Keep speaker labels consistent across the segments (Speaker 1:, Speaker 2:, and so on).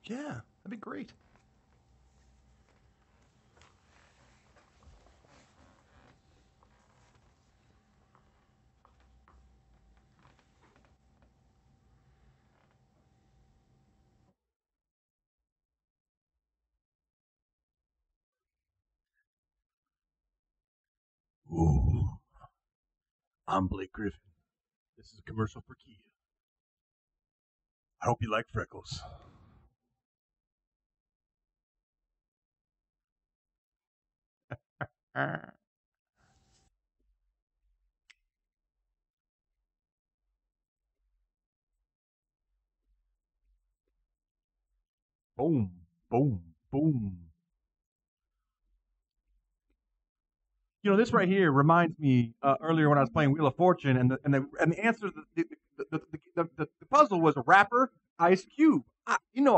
Speaker 1: Yeah, that'd be great. Ooh, I'm Blake Griffin. This is a commercial for Kia. I hope you like freckles. Boom, boom, boom. This right here reminds me earlier when I was playing Wheel of Fortune, and the answer to the puzzle was a rapper, Ice Cube. I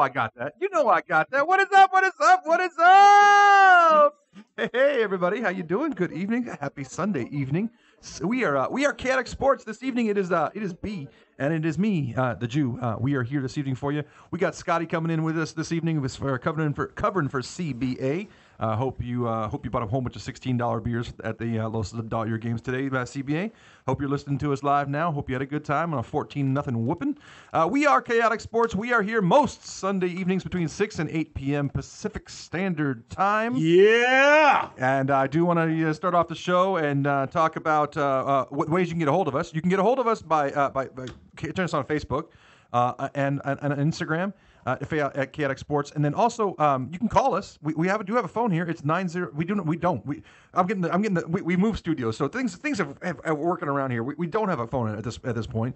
Speaker 1: got that. I got that. What is up? What is up? What is up? Hey, everybody, how you doing? Good evening. Happy Sunday evening. So we are Kaotic Sports this evening. It is B and it is me, the Jew. We are here this evening for you. We got Scotty coming in with us this evening. It was covering for CBA. Hope you bought a whole bunch of $16 beers at the Los Dahlia games today by CBA. Hope you're listening to us live now. Hope you had a good time on a 14-0 whooping. We are Kaotic Sports. We are here most Sunday evenings between 6 and 8 p.m. Pacific Standard Time.
Speaker 2: Yeah!
Speaker 1: And I do want to start off the show and talk about what ways you can get a hold of us. You can get a hold of us by turn us on Facebook and Instagram. At Kaotic Sports, and then also you can call us. We do have a phone here. It's 90. We moved studios, so things are working around here. We don't have a phone at this point,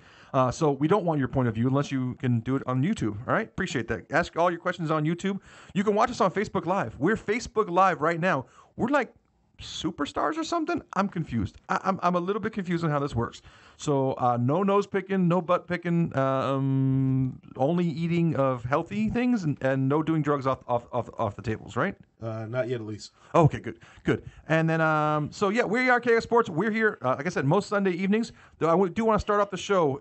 Speaker 1: so we don't want your point of view unless you can do it on YouTube. All right, appreciate that. Ask all your questions on YouTube. You can watch us on Facebook Live. We're Facebook Live right now. We're like superstars or something. I'm confused. I'm a little bit confused on how this works. So no nose picking, no butt picking, only eating of healthy things, and no doing drugs off the tables, right?
Speaker 2: Not yet, at least.
Speaker 1: Okay, good. And then, we are KS Sports. We're here, like I said, most Sunday evenings. Though I do want to start off the show,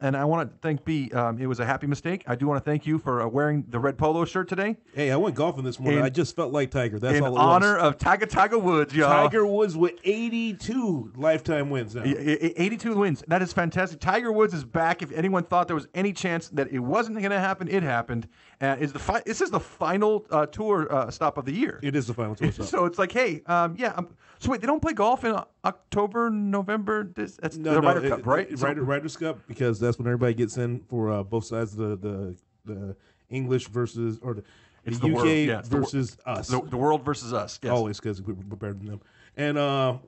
Speaker 1: and I want to thank B. It was a happy mistake. I do want to thank you for wearing the red polo shirt today.
Speaker 2: Hey, I went golfing this morning. I just felt like Tiger. That's all it was.
Speaker 1: In honor of Tiger Woods, y'all.
Speaker 2: Tiger Woods with 82 lifetime wins now.
Speaker 1: 82 wins. That is fantastic. Tiger Woods is back. If anyone thought there was any chance that it wasn't going to happen, it happened. This is the final tour stop of the year.
Speaker 2: It is the final tour stop.
Speaker 1: So it's like, hey, so wait, they don't play golf in October, November? That's the Ryder Cup, right?
Speaker 2: Ryder's Cup, because that's when everybody gets in for both sides of the English versus, or the UK versus us.
Speaker 1: The world versus us. Yes.
Speaker 2: Always, because we're better than them. And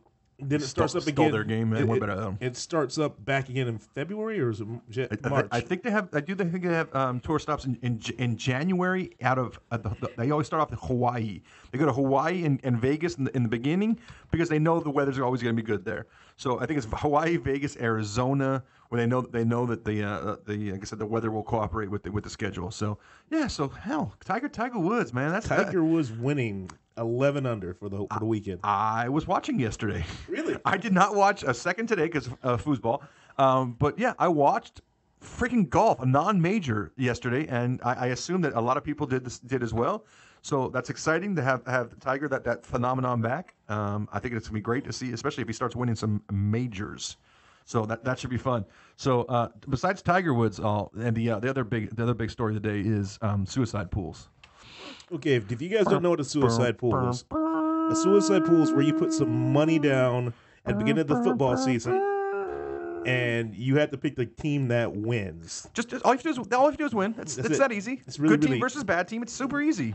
Speaker 2: then it starts up again.
Speaker 1: Their game, man.
Speaker 2: It starts up back again in February, or is it March?
Speaker 1: I think they have. I do think they have tour stops in January. They always start off in Hawaii. They go to Hawaii and Vegas in the beginning because they know the weather's always going to be good there. So I think it's Hawaii, Vegas, Arizona, where they know that like I said, the weather will cooperate with the schedule. So yeah. So hell, Tiger Woods, man. That's
Speaker 2: Tiger was winning 11 under for the weekend.
Speaker 1: I was watching yesterday.
Speaker 2: Really?
Speaker 1: I did not watch a second today because of foosball. But yeah, I watched freaking golf, a non-major yesterday, and I assume that a lot of people did as well. So that's exciting to have Tiger, that phenomenon back. I think it's gonna be great to see, especially if he starts winning some majors. So that should be fun. So besides Tiger Woods, and the other big story of the day is suicide pools.
Speaker 2: Okay, if you guys don't know what a suicide pool is, a suicide pool is where you put some money down at the beginning of the football season, and you have to pick the team that wins.
Speaker 1: Just all you have to do is win. It's that easy.
Speaker 2: It's really,
Speaker 1: good team versus bad team. It's super easy.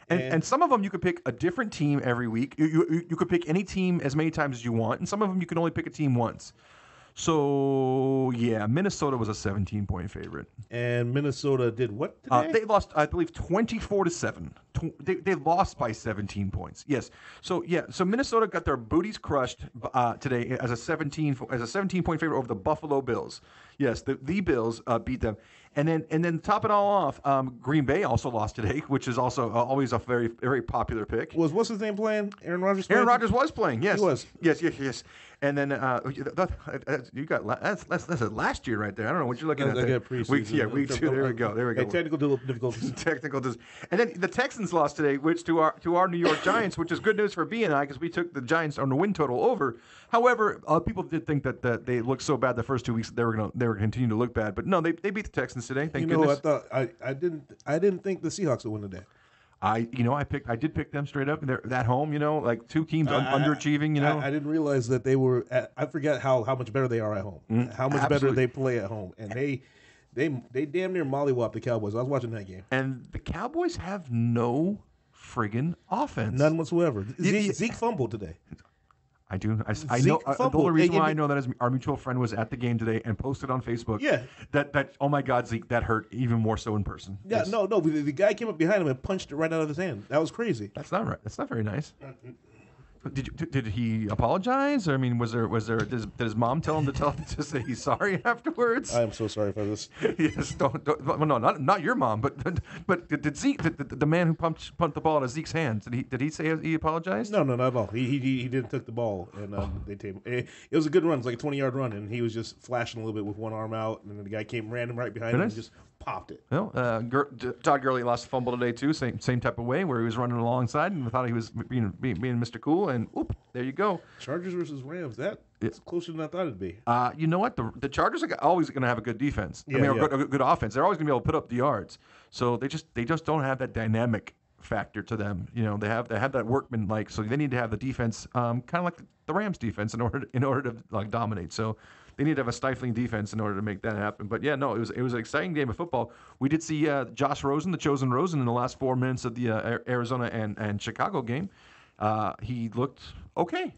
Speaker 1: And some of them you could pick a different team every week. You could pick any team as many times as you want, and some of them you can only pick a team once. So, yeah, Minnesota was a 17-point favorite.
Speaker 2: And Minnesota did what today?
Speaker 1: They lost, I believe, 24-7 They lost by 17 points. Yes. So Minnesota got their booties crushed today as a 17 point favorite over the Buffalo Bills. Yes, the Bills beat them, and then top it all off, Green Bay also lost today, which is also always a very very popular pick.
Speaker 2: What's his name playing? Aaron Rodgers.
Speaker 1: Aaron Rodgers was playing. Yes,
Speaker 2: he was.
Speaker 1: Yes. And then you got that's last year right there. I don't know what you're looking at.
Speaker 2: I got preseason.
Speaker 1: Week 2. There we go.
Speaker 2: Hey, technical difficulties.
Speaker 1: And then the Texans lost today, which to our New York Giants, which is good news for B and I because we took the Giants on the win total over. However, people did think that they looked so bad the first 2 weeks that they were going to continue to look bad. But no, they beat the Texans today. Thank goodness.
Speaker 2: I didn't think the Seahawks would win today.
Speaker 1: I did pick them straight up. They're at home, like two teams underachieving.
Speaker 2: I didn't realize that they were. I forget how much better they are at home. How much better they play at home, and they damn near mollywopped the Cowboys. I was watching that game,
Speaker 1: and the Cowboys have no friggin' offense,
Speaker 2: none whatsoever. Zeke fumbled today.
Speaker 1: I do. I know. The only reason why I know that is our mutual friend was at the game today and posted on Facebook.
Speaker 2: Yeah.
Speaker 1: That oh my God, Zeke, that hurt even more so in person.
Speaker 2: Yeah. Yes. No. The guy came up behind him and punched it right out of his hand. That was crazy.
Speaker 1: That's not right. That's not very nice. Did he apologize? Or, I mean, did his mom tell him to say he's sorry afterwards?
Speaker 2: I am so sorry for this.
Speaker 1: Yes, don't well, no, not your mom, but did Zeke, the man who pumped the ball out of Zeke's hands, did he say he apologized?
Speaker 2: No, not at all. He didn't take the ball, and they take it was a good run. It was like a 20-yard run, and he was just flashing a little bit with one arm out, and then the guy came random right behind him and just popped it.
Speaker 1: Well, Todd Gurley lost a fumble today too, same type of way, where he was running alongside and thought he was being Mr. Cool, and oop, there you go.
Speaker 2: Chargers versus Rams. That's closer than I thought it'd be.
Speaker 1: You know what? The Chargers are always going to have a good defense.
Speaker 2: Yeah,
Speaker 1: a good offense. They're always going to be able to put up the yards. So they just don't have that dynamic factor to them. They have that workman like. So they need to have the defense, kind of like the Rams defense, in order to like dominate. So they need to have a stifling defense in order to make that happen. But yeah, no, it was an exciting game of football. We did see Josh Rosen, the chosen Rosen, in the last 4 minutes of the Arizona and Chicago game. He looked okay.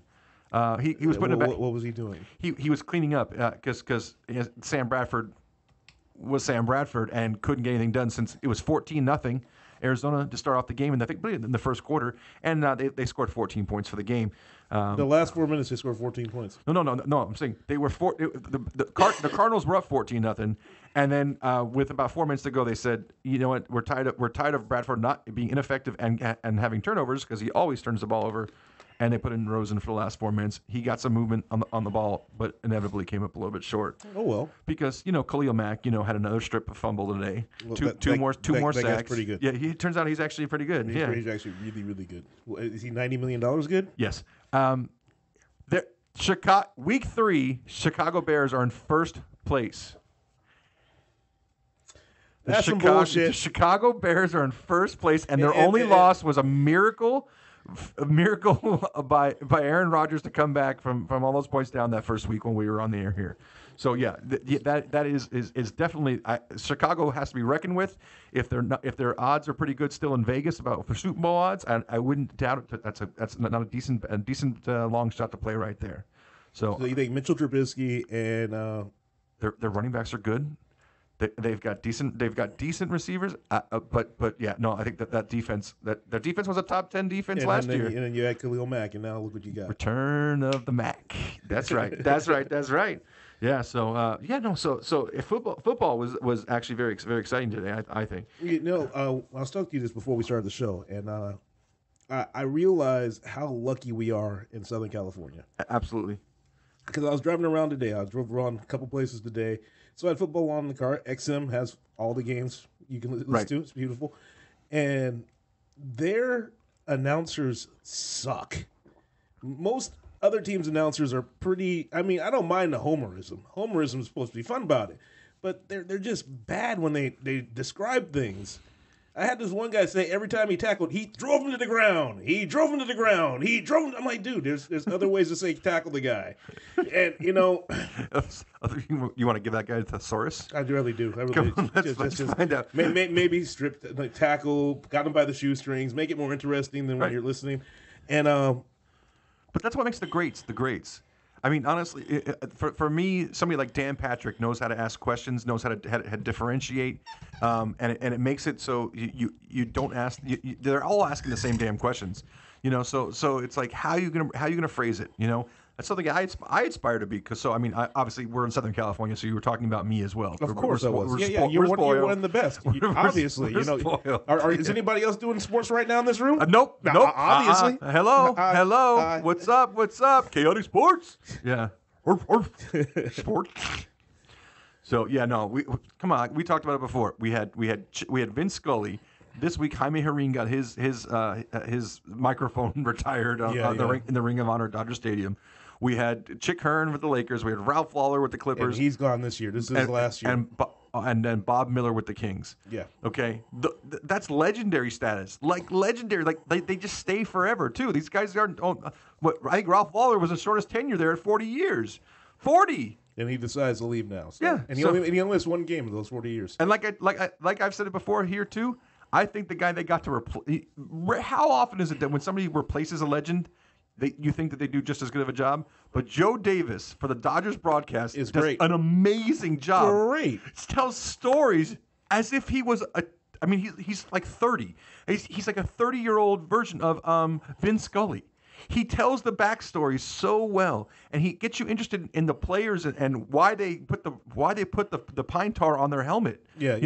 Speaker 1: He was putting it back.
Speaker 2: What was he doing?
Speaker 1: He was cleaning up because Sam Bradford was Sam Bradford and couldn't get anything done since it was 14-0 Arizona to start off the game, and I think in the first quarter, and they scored 14 points for the game.
Speaker 2: The last 4 minutes, they scored 14 points.
Speaker 1: No. I'm saying they were the Cardinals were up 14-0, and then with about 4 minutes to go, they said, "You know what? We're tired of Bradford not being ineffective and having turnovers because he always turns the ball over." And they put in Rosen for the last 4 minutes. He got some movement on the ball, but inevitably came up a little bit short.
Speaker 2: Oh well,
Speaker 1: because Khalil Mack had another strip of fumble today.
Speaker 2: Well,
Speaker 1: two more sacks.
Speaker 2: Guy's pretty good.
Speaker 1: Yeah, he turns out he's actually pretty good.
Speaker 2: He's actually really really good. Is he $90 million good?
Speaker 1: Yes. Week 3, Chicago Bears are in first place.
Speaker 2: That's some bullshit.
Speaker 1: The Chicago Bears are in first place, and their only loss was a miracle by Aaron Rodgers to come back from all those points down that first week when we were on the air here. So yeah, that is definitely Chicago has to be reckoned with. If their odds are pretty good still in Vegas for Super Bowl odds, I wouldn't doubt it. That's not a decent long shot to play right there. So
Speaker 2: you think Mitchell Trubisky and
Speaker 1: their running backs are good. They've got decent receivers, but yeah, no, I think that defense was a top 10 defense last year.
Speaker 2: And then you had Khalil Mack, and now look what you got.
Speaker 1: Return of the Mack. That's right. That's right. Yeah. So So if football was actually very very exciting today. I think.
Speaker 2: I was talking to you this before we started the show, and I realized how lucky we are in Southern California.
Speaker 1: Absolutely.
Speaker 2: Because I was driving around today. I drove around a couple places today. So I had football on in the car. XM has all the games you can listen to. It's beautiful. And their announcers suck. Most other teams' announcers are pretty... I mean, I don't mind the homerism. Homerism is supposed to be fun about it. But they're just bad when they describe things. I had this one guy say every time he tackled, he drove him to the ground. He drove him to the ground. He drove him. I'm like, dude, there's other ways to say tackle the guy. And,
Speaker 1: you want to give that guy a thesaurus?
Speaker 2: I really do.
Speaker 1: Let's find out.
Speaker 2: Maybe strip, like tackle, got him by the shoestrings, make it more interesting than when you're listening. And
Speaker 1: but that's what makes the greats the greats. I mean, honestly, for me, somebody like Dan Patrick knows how to ask questions, knows how to differentiate, and it makes it so you don't ask. They're all asking the same damn questions, So it's like how you gonna phrase it, That's something I aspire to be. Because I mean, obviously we're in Southern California, so you were talking about me as well.
Speaker 2: Of course I was. You're one of the best. Obviously, is anybody else doing sports right now in this room?
Speaker 1: Nope.
Speaker 2: Obviously.
Speaker 1: Hello. What's up? Chaotic Sports. Yeah. Sports. So yeah, no. Come on. We talked about it before. We had Vince Scully. This week, Jaime Herrin got his microphone retired in the Ring of Honor at Dodger Stadium. We had Chick Hearn with the Lakers. We had Ralph Lawler with the Clippers.
Speaker 2: And he's gone this year. This is his last year.
Speaker 1: And then Bob Miller with the Kings.
Speaker 2: Yeah.
Speaker 1: Okay. That's legendary status. Like legendary. Like they just stay forever too. These guys aren't. I think Ralph Lawler was the shortest tenure there at 40 years. 40.
Speaker 2: And he decides to leave now. So.
Speaker 1: Yeah.
Speaker 2: And he only missed one game in those 40 years.
Speaker 1: And like I've said it before here too. I think the guy they got to replace. How often is it that when somebody replaces a legend, you think that they do just as good of a job? But Joe Davis for the Dodgers broadcast does
Speaker 2: great.
Speaker 1: An amazing job.
Speaker 2: Great.
Speaker 1: Tells stories as if he was he's like 30. He's like a 30-year-old version of Vince Scully. He tells the backstory so well, and he gets you interested in the players and why they put the pine tar on their helmet.
Speaker 2: Yeah,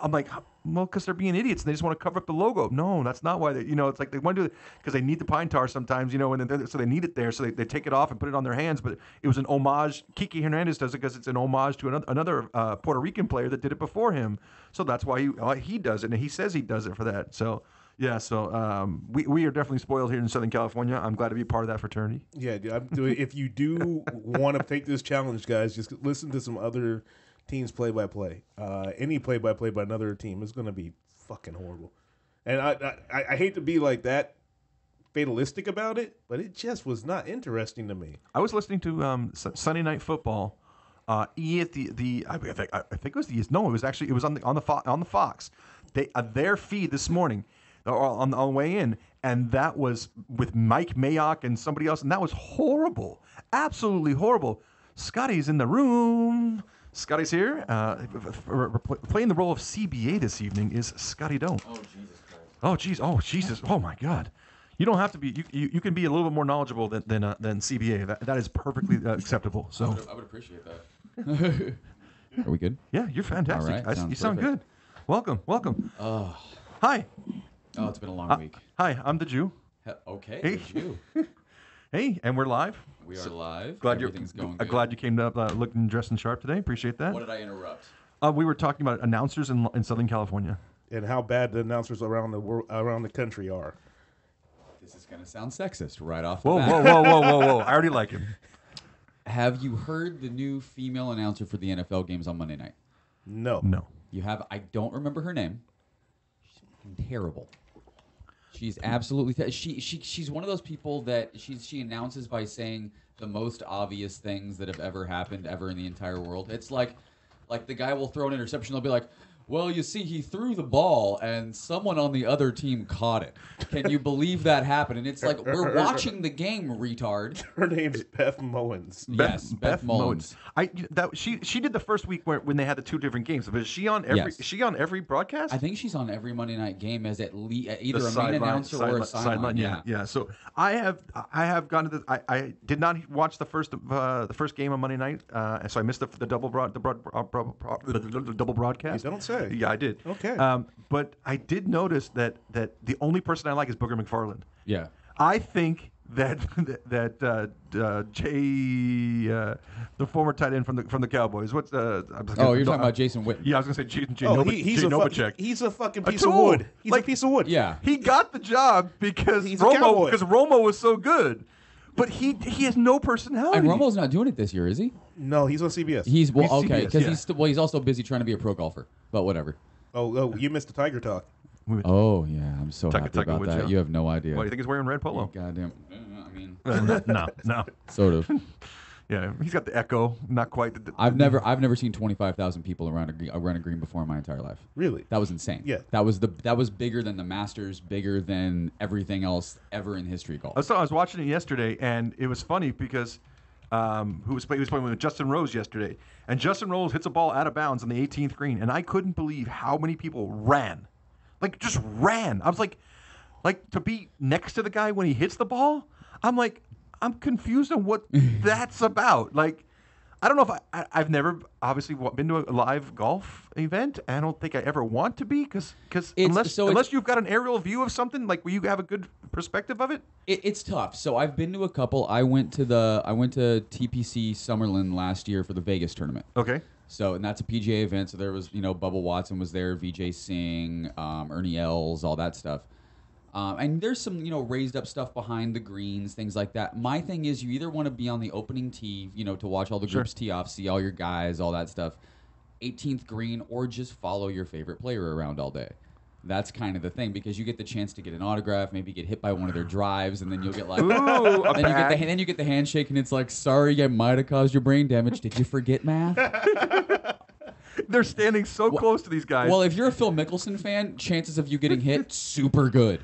Speaker 1: I'm like, well, because they're being idiots and they just want to cover up the logo. No, that's not why they. It's like they want to do it because they need the pine tar sometimes. And so they need it there, so they take it off and put it on their hands. But it was an homage. Kiki Hernandez does it because it's an homage to another Puerto Rican player that did it before him. So that's why he does it, and he says he does it for that. So. Yeah, so we are definitely spoiled here in Southern California. I'm glad to be part of that fraternity.
Speaker 2: Yeah, if you do want to take this challenge, guys, just listen to some other teams play-by-play. Any play-by-play by another team is going to be fucking horrible. And I hate to be like that fatalistic about it, but it just was not interesting to me.
Speaker 1: I was listening to Sunday Night Football. I think it was it was on the Fox. Their feed this morning. On the way in, and that was with Mike Mayock and somebody else, and that was horrible, absolutely horrible. Scotty's in the room. Scotty's here, playing the role of CBA this evening is Scotty Don't.
Speaker 3: Oh Jesus Christ!
Speaker 1: Oh jeez! Oh Jesus! Oh my God! You don't have to be. You can be a little bit more knowledgeable than CBA. That is perfectly acceptable. So
Speaker 3: I would appreciate that. Are we good?
Speaker 1: Yeah, you're fantastic.
Speaker 3: All right,
Speaker 1: You sound good. Welcome.
Speaker 3: Oh.
Speaker 1: Hi.
Speaker 3: Oh, it's been a long week.
Speaker 1: Hi, I'm the Jew.
Speaker 3: Okay,
Speaker 1: Hey.
Speaker 3: it's you.
Speaker 1: Hey, and we're live.
Speaker 3: We are live.
Speaker 1: Glad
Speaker 3: Everything's going good.
Speaker 1: glad you came up looking dressed and sharp today. Appreciate that.
Speaker 3: What did I interrupt?
Speaker 1: We were talking about announcers in Southern California.
Speaker 2: And how bad the announcers around the country are.
Speaker 3: This is going to sound sexist right off the
Speaker 1: Whoa,
Speaker 3: bat.
Speaker 1: whoa! I already like him.
Speaker 3: Have you heard the new female announcer for the NFL games on Monday night?
Speaker 2: No.
Speaker 3: You have? I don't remember her name. She's terrible. She's absolutely she's one of those people that she announces by saying the most obvious things that have ever happened ever in the entire world. It's like the guy will throw an interception. They'll be like, well, you see, he threw the ball and someone on the other team caught it. Can you believe that happened? And it's like, we're watching the game, retard.
Speaker 2: Her name's Beth Mowens.
Speaker 3: Yes, Beth Mowens.
Speaker 1: She did the first week when they had the two different games. But is she on every?
Speaker 3: Yes.
Speaker 1: Is she on every broadcast?
Speaker 3: I think she's on every Monday night game as at least either
Speaker 1: The
Speaker 3: a main
Speaker 1: sideline-
Speaker 3: announcer or a sideline.
Speaker 1: Yeah. So I have gone to the. I did not watch the first game on Monday night, so I missed the double broadcast.
Speaker 2: You don't say.
Speaker 1: Yeah, I did.
Speaker 2: Okay.
Speaker 1: But I did notice that the only person I like is Booger McFarland.
Speaker 3: Yeah.
Speaker 1: I think that Jay, the former tight end from the Cowboys. What's
Speaker 3: You're talking about Jason Witten.
Speaker 1: Yeah, I was gonna say Jay
Speaker 2: he's
Speaker 1: Novacek.
Speaker 2: He's a fucking
Speaker 1: A
Speaker 2: piece of
Speaker 1: tool.
Speaker 2: wood. He's a piece of wood.
Speaker 3: Yeah.
Speaker 1: He got the job because
Speaker 2: He's a cowboy.
Speaker 1: Romo was so good, but he has no personality.
Speaker 3: And Romo's not doing it this year, is he?
Speaker 2: No, he's on CBS.
Speaker 3: He's okay
Speaker 1: CBS,
Speaker 3: because
Speaker 1: yeah.
Speaker 3: he's also busy trying to be a pro golfer. But whatever.
Speaker 2: Oh, you missed the Tiger Talk.
Speaker 3: Oh yeah, I'm so
Speaker 1: Tucker
Speaker 3: happy about
Speaker 1: Woods,
Speaker 3: that.
Speaker 1: yeah.
Speaker 3: You have no idea.
Speaker 1: Why do you think he's wearing red polo?
Speaker 3: Goddamn. I mean,
Speaker 1: No.
Speaker 3: sort of.
Speaker 1: Yeah, he's got the echo. Not quite.
Speaker 3: I've never seen 25,000 people around a green before in my entire life.
Speaker 2: Really?
Speaker 3: That was insane.
Speaker 2: Yeah.
Speaker 3: That was bigger than the Masters, bigger than everything else ever in history golf.
Speaker 1: I was watching it yesterday, and it was funny because who was playing with Justin Rose yesterday, and Justin Rose hits a ball out of bounds on the 18th green, and I couldn't believe how many people ran, like just ran. I was like to be next to the guy when he hits the ball. I'm confused on what that's about. Like, I don't know if I've never obviously been to a live golf event. I don't think I ever want to be because unless you've got an aerial view of something like where you have a good perspective of it.
Speaker 3: It's tough. So I've been to a couple. I went to TPC Summerlin last year for the Vegas tournament.
Speaker 1: Okay.
Speaker 3: So, and that's a PGA event. So there was, Bubba Watson was there, VJ Singh, Ernie Els, all that stuff. And there's some, raised up stuff behind the greens, things like that. My thing is, you either want to be on the opening tee, to watch all the groups tee off, see all your guys, all that stuff, 18th green, or just follow your favorite player around all day. That's kind of the thing, because you get the chance to get an autograph, maybe get hit by one of their drives, and then you'll get like, then you get the handshake, and it's like, sorry, I might have caused your brain damage. Did you forget math?
Speaker 1: They're standing so close to these guys.
Speaker 3: Well, if you're a Phil Mickelson fan, chances of you getting hit, super good.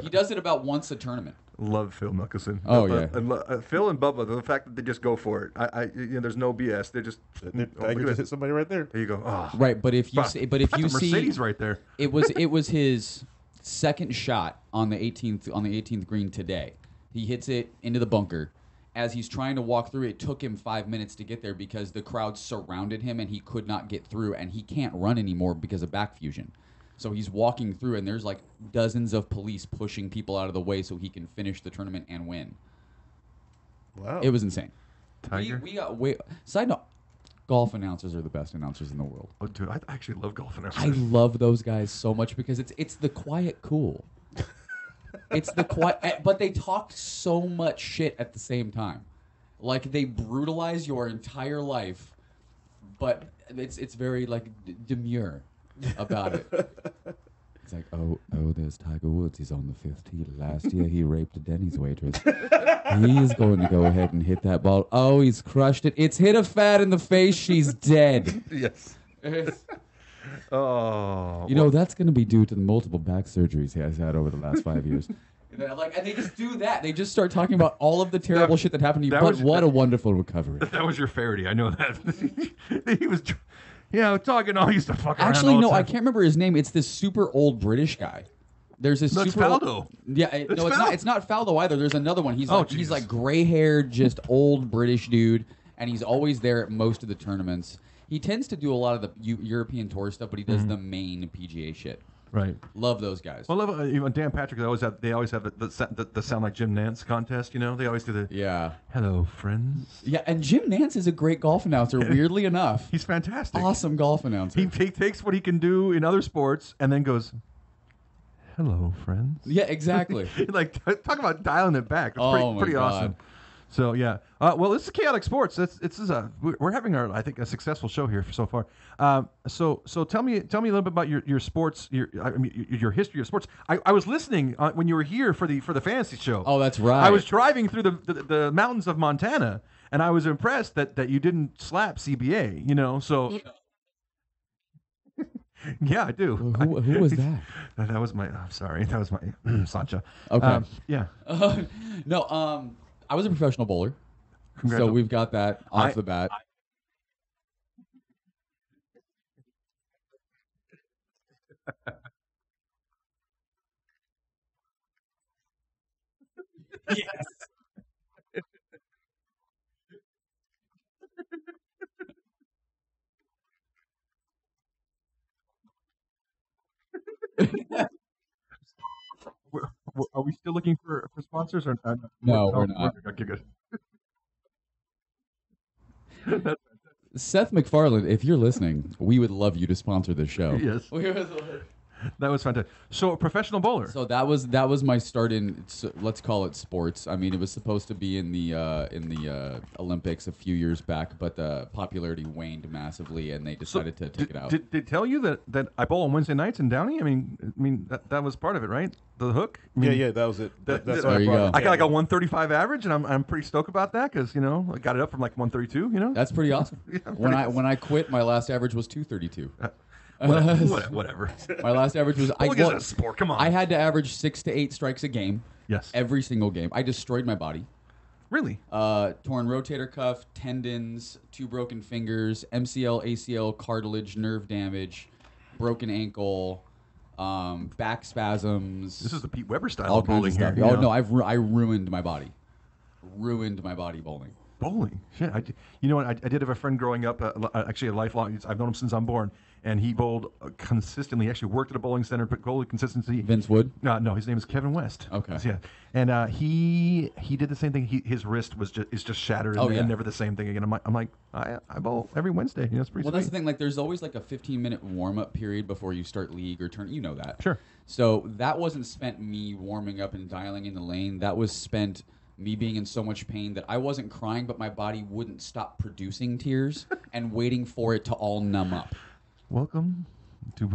Speaker 3: He does it about once a tournament.
Speaker 1: Love Phil Mickelson.
Speaker 3: Oh, yeah.
Speaker 1: Phil and Bubba, the fact that they just go for it. There's no BS. They just
Speaker 2: Tiger just hit somebody right there.
Speaker 1: There you go. Oh.
Speaker 3: Right, but if you see,
Speaker 1: Mercedes right there.
Speaker 3: It was his second shot on the 18th green today. He hits it into the bunker. As he's trying to walk through, it took him 5 minutes to get there because the crowd surrounded him and he could not get through, and he can't run anymore because of back fusion. So he's walking through, and there's like dozens of police pushing people out of the way so he can finish the tournament and win.
Speaker 2: Wow.
Speaker 3: It was insane.
Speaker 1: Tiger?
Speaker 3: We got side note, golf announcers are the best announcers in the world.
Speaker 1: Oh, dude, I actually love golf announcers.
Speaker 3: I love those guys so much because it's the quiet cool. It's the quiet, but they talk so much shit at the same time. Like, they brutalize your entire life, but it's very like demure about it. It's like, oh, there's Tiger Woods. He's on the 5th tee. Last year he raped a Denny's waitress. He is going to go ahead and hit that ball. Oh, he's crushed it. It's hit a fat in the face. She's dead.
Speaker 1: Yes. Oh.
Speaker 3: That's going to be due to the multiple back surgeries he has had over the last 5 years. And they just do that. They just start talking about all of the terrible shit that happened to you. But what a wonderful recovery.
Speaker 1: That was your Faraday. I know that. He was, talking all used to fuck around.
Speaker 3: Actually, no, I can't remember his name. It's this super old British guy. There's this
Speaker 1: super Faldo.
Speaker 3: It's not Faldo either. There's another one. He's like gray-haired, just old British dude, and he's always there at most of the tournaments. He tends to do a lot of the European tour stuff, but he does the main PGA shit.
Speaker 1: Right.
Speaker 3: Love those guys.
Speaker 1: Well, love Dan Patrick. They always have the sound like Jim Nance contest. They always do the hello friends.
Speaker 3: Yeah, and Jim Nance is a great golf announcer. Weirdly enough,
Speaker 1: he's fantastic.
Speaker 3: Awesome golf announcer.
Speaker 1: He takes what he can do in other sports and then goes, hello friends.
Speaker 3: Yeah, exactly.
Speaker 1: Like, talk about dialing it back. It's pretty awesome. So yeah, well, this is Chaotic Sports. We're having I think a successful show here so far. So tell me a little bit about your sports, your history of sports. I was listening when you were here for the fantasy show.
Speaker 3: Oh, that's right.
Speaker 1: I was driving through the mountains of Montana, and I was impressed that you didn't slap CBA. So. Yeah, I do.
Speaker 3: Who was that?
Speaker 1: That was my. I'm sorry, that was my Sancha.
Speaker 3: Okay.
Speaker 1: Yeah.
Speaker 3: No. I was a professional bowler, so we've got that off the bat. Yes.
Speaker 1: Are we still looking for sponsors? Or
Speaker 3: no, we're not.
Speaker 1: Okay, good.
Speaker 3: Seth MacFarlane, if you're listening, we would love you to sponsor this show.
Speaker 1: Yes. That was fantastic. So, a professional bowler.
Speaker 3: So that was my start in, let's call it sports. I mean, it was supposed to be in the Olympics a few years back, but the popularity waned massively, and they decided to take it out.
Speaker 1: Did they tell you that I bowl on Wednesday nights in Downey? I mean that was part of it, right? The hook.
Speaker 2: Yeah, that was it. That's
Speaker 3: there you go.
Speaker 1: I got like a 135 average, and I'm pretty stoked about that because I got it up from like 132.
Speaker 3: That's pretty awesome. Yeah, when I quit, my last average was 232.
Speaker 1: Whatever.
Speaker 3: My last average was
Speaker 1: a sport. Come on.
Speaker 3: I had to average 6 to 8 strikes a game.
Speaker 1: Yes.
Speaker 3: Every single game. I destroyed my body.
Speaker 1: Really?
Speaker 3: Torn rotator cuff, tendons, 2 broken fingers, MCL, ACL, cartilage, nerve damage, broken ankle, back spasms.
Speaker 1: This is the Pete Weber style
Speaker 3: all
Speaker 1: of bowling
Speaker 3: kinds of stuff.
Speaker 1: here.
Speaker 3: Oh
Speaker 1: you know?
Speaker 3: no, I ruined my body. Ruined my body bowling.
Speaker 1: Bowling. Shit. You know what? I did have a friend growing up, actually a lifelong, I've known him since I'm born, and he bowled consistently. He actually worked at a bowling center, but bowling consistency.
Speaker 3: Vince Wood?
Speaker 1: No, his name is Kevin West.
Speaker 3: Okay.
Speaker 1: Yeah. And he did the same thing. His wrist is just shattered and never the same thing again. I'm like, I bowl every Wednesday. You know, it's pretty
Speaker 3: Well,
Speaker 1: sweet.
Speaker 3: that's the thing. Like, there's always like a 15-minute warm-up period before you start league or turn. You know that.
Speaker 1: Sure.
Speaker 3: So that wasn't spent me warming up and dialing in the lane. That was spent me being in so much pain that I wasn't crying, but my body wouldn't stop producing tears and waiting for it to all numb up.
Speaker 1: Welcome to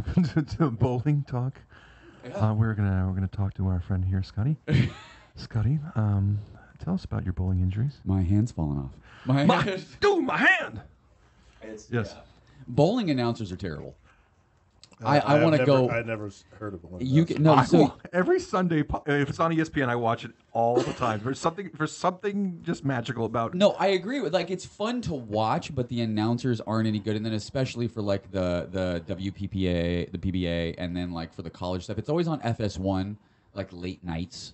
Speaker 1: bowling talk.
Speaker 3: Yeah.
Speaker 1: We're gonna talk to our friend here, Scotty. Scotty, tell us about your bowling injuries.
Speaker 3: My hand's fallen off.
Speaker 1: My hand. Yes.
Speaker 3: Yeah. Bowling announcers are terrible. I want to go.
Speaker 2: I never heard of one.
Speaker 3: You can, no, so
Speaker 1: Every Sunday, if it's on ESPN, I watch it all the time. There's something just magical about it.
Speaker 3: no, I agree with like it's fun to watch, but the announcers aren't any good, and then especially for like the WPPA, the PBA, and then like for the college stuff, it's always on FS1, like late nights.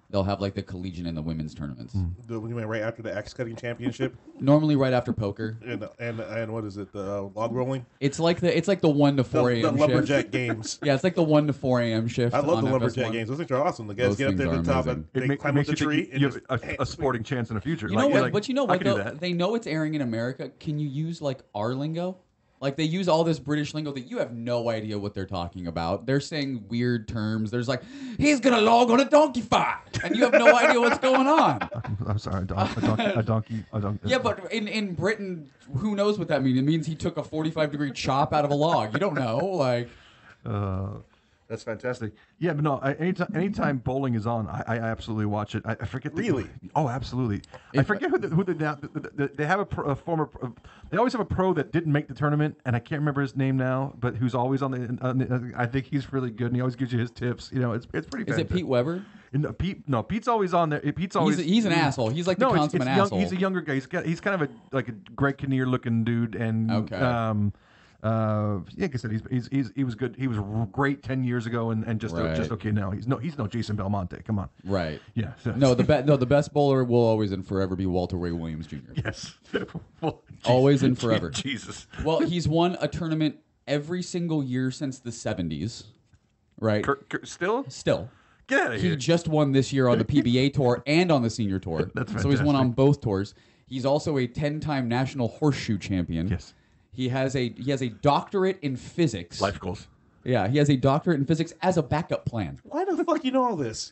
Speaker 3: They'll have like the collegiate and the women's tournaments.
Speaker 2: You mean right after the axe cutting championship,
Speaker 3: Normally right after poker.
Speaker 2: and what is it? The log rolling.
Speaker 3: It's like the 1 to 4
Speaker 2: The
Speaker 3: a.m. shift.
Speaker 2: lumberjack games.
Speaker 3: Yeah, it's like the 1 to 4 a.m. shift.
Speaker 2: I love
Speaker 3: on
Speaker 2: the lumberjack
Speaker 3: FS1.
Speaker 2: games. Those things are awesome. The guys
Speaker 3: Those
Speaker 2: get up there
Speaker 3: things
Speaker 2: to the
Speaker 3: are
Speaker 2: top
Speaker 3: amazing.
Speaker 2: and they climb up
Speaker 1: makes
Speaker 2: the
Speaker 1: you
Speaker 2: tree.
Speaker 1: think you
Speaker 2: and
Speaker 1: have a sporting chance in the future.
Speaker 3: You know what?
Speaker 1: Like,
Speaker 3: But you know
Speaker 1: I
Speaker 3: what?
Speaker 1: could do
Speaker 3: Though?
Speaker 1: that.
Speaker 3: They know it's airing in America. Can you use like our lingo? Like they use all this British lingo that you have no idea what they're talking about. They're saying weird terms. There's like, he's gonna log on a donkey fight, and you have no idea what's going on.
Speaker 1: I'm sorry, a donkey.
Speaker 3: Yeah, but in Britain, who knows what that means? It means he took a 45-degree chop out of a log. You don't know, like.
Speaker 1: That's fantastic. Yeah, but no. Anytime bowling is on, I absolutely watch it. I forget.
Speaker 2: Really?
Speaker 1: Oh, absolutely. I forget who they have a former. They always have a pro that didn't make the tournament, and I can't remember his name now, but who's always on the. I think he's really good, and he always gives you his tips. You know, it's pretty.
Speaker 3: Is
Speaker 1: fantastic.
Speaker 3: it Pete Weber?
Speaker 1: No, Pete's always on there. Pete's always.
Speaker 3: He's an asshole. He's like the consummate asshole.
Speaker 1: He's a younger guy. He's kind of a Greg Kinnear looking dude, and
Speaker 3: Okay.
Speaker 1: like I said, he was good. He was great 10 years ago, and just okay now. He's no Jason Belmonte. Come on.
Speaker 3: Right.
Speaker 1: Yeah.
Speaker 3: No, the best bowler will always and forever be Walter Ray Williams Jr.
Speaker 1: Yes. Well,
Speaker 3: Always and forever.
Speaker 1: Jesus.
Speaker 3: Well, he's won a tournament every single year since the 70s. Right.
Speaker 1: Still?
Speaker 3: Still.
Speaker 1: Get out of
Speaker 3: He
Speaker 1: here.
Speaker 3: just won this year on the PBA tour and on the senior tour.
Speaker 1: That's
Speaker 3: So he's won
Speaker 1: fantastic.
Speaker 3: on both tours. He's also a 10-time national horseshoe champion.
Speaker 1: Yes.
Speaker 3: He has a doctorate in physics.
Speaker 1: Life goals.
Speaker 3: Yeah, he has a doctorate in physics as a backup plan.
Speaker 2: Why the fuck you know all this?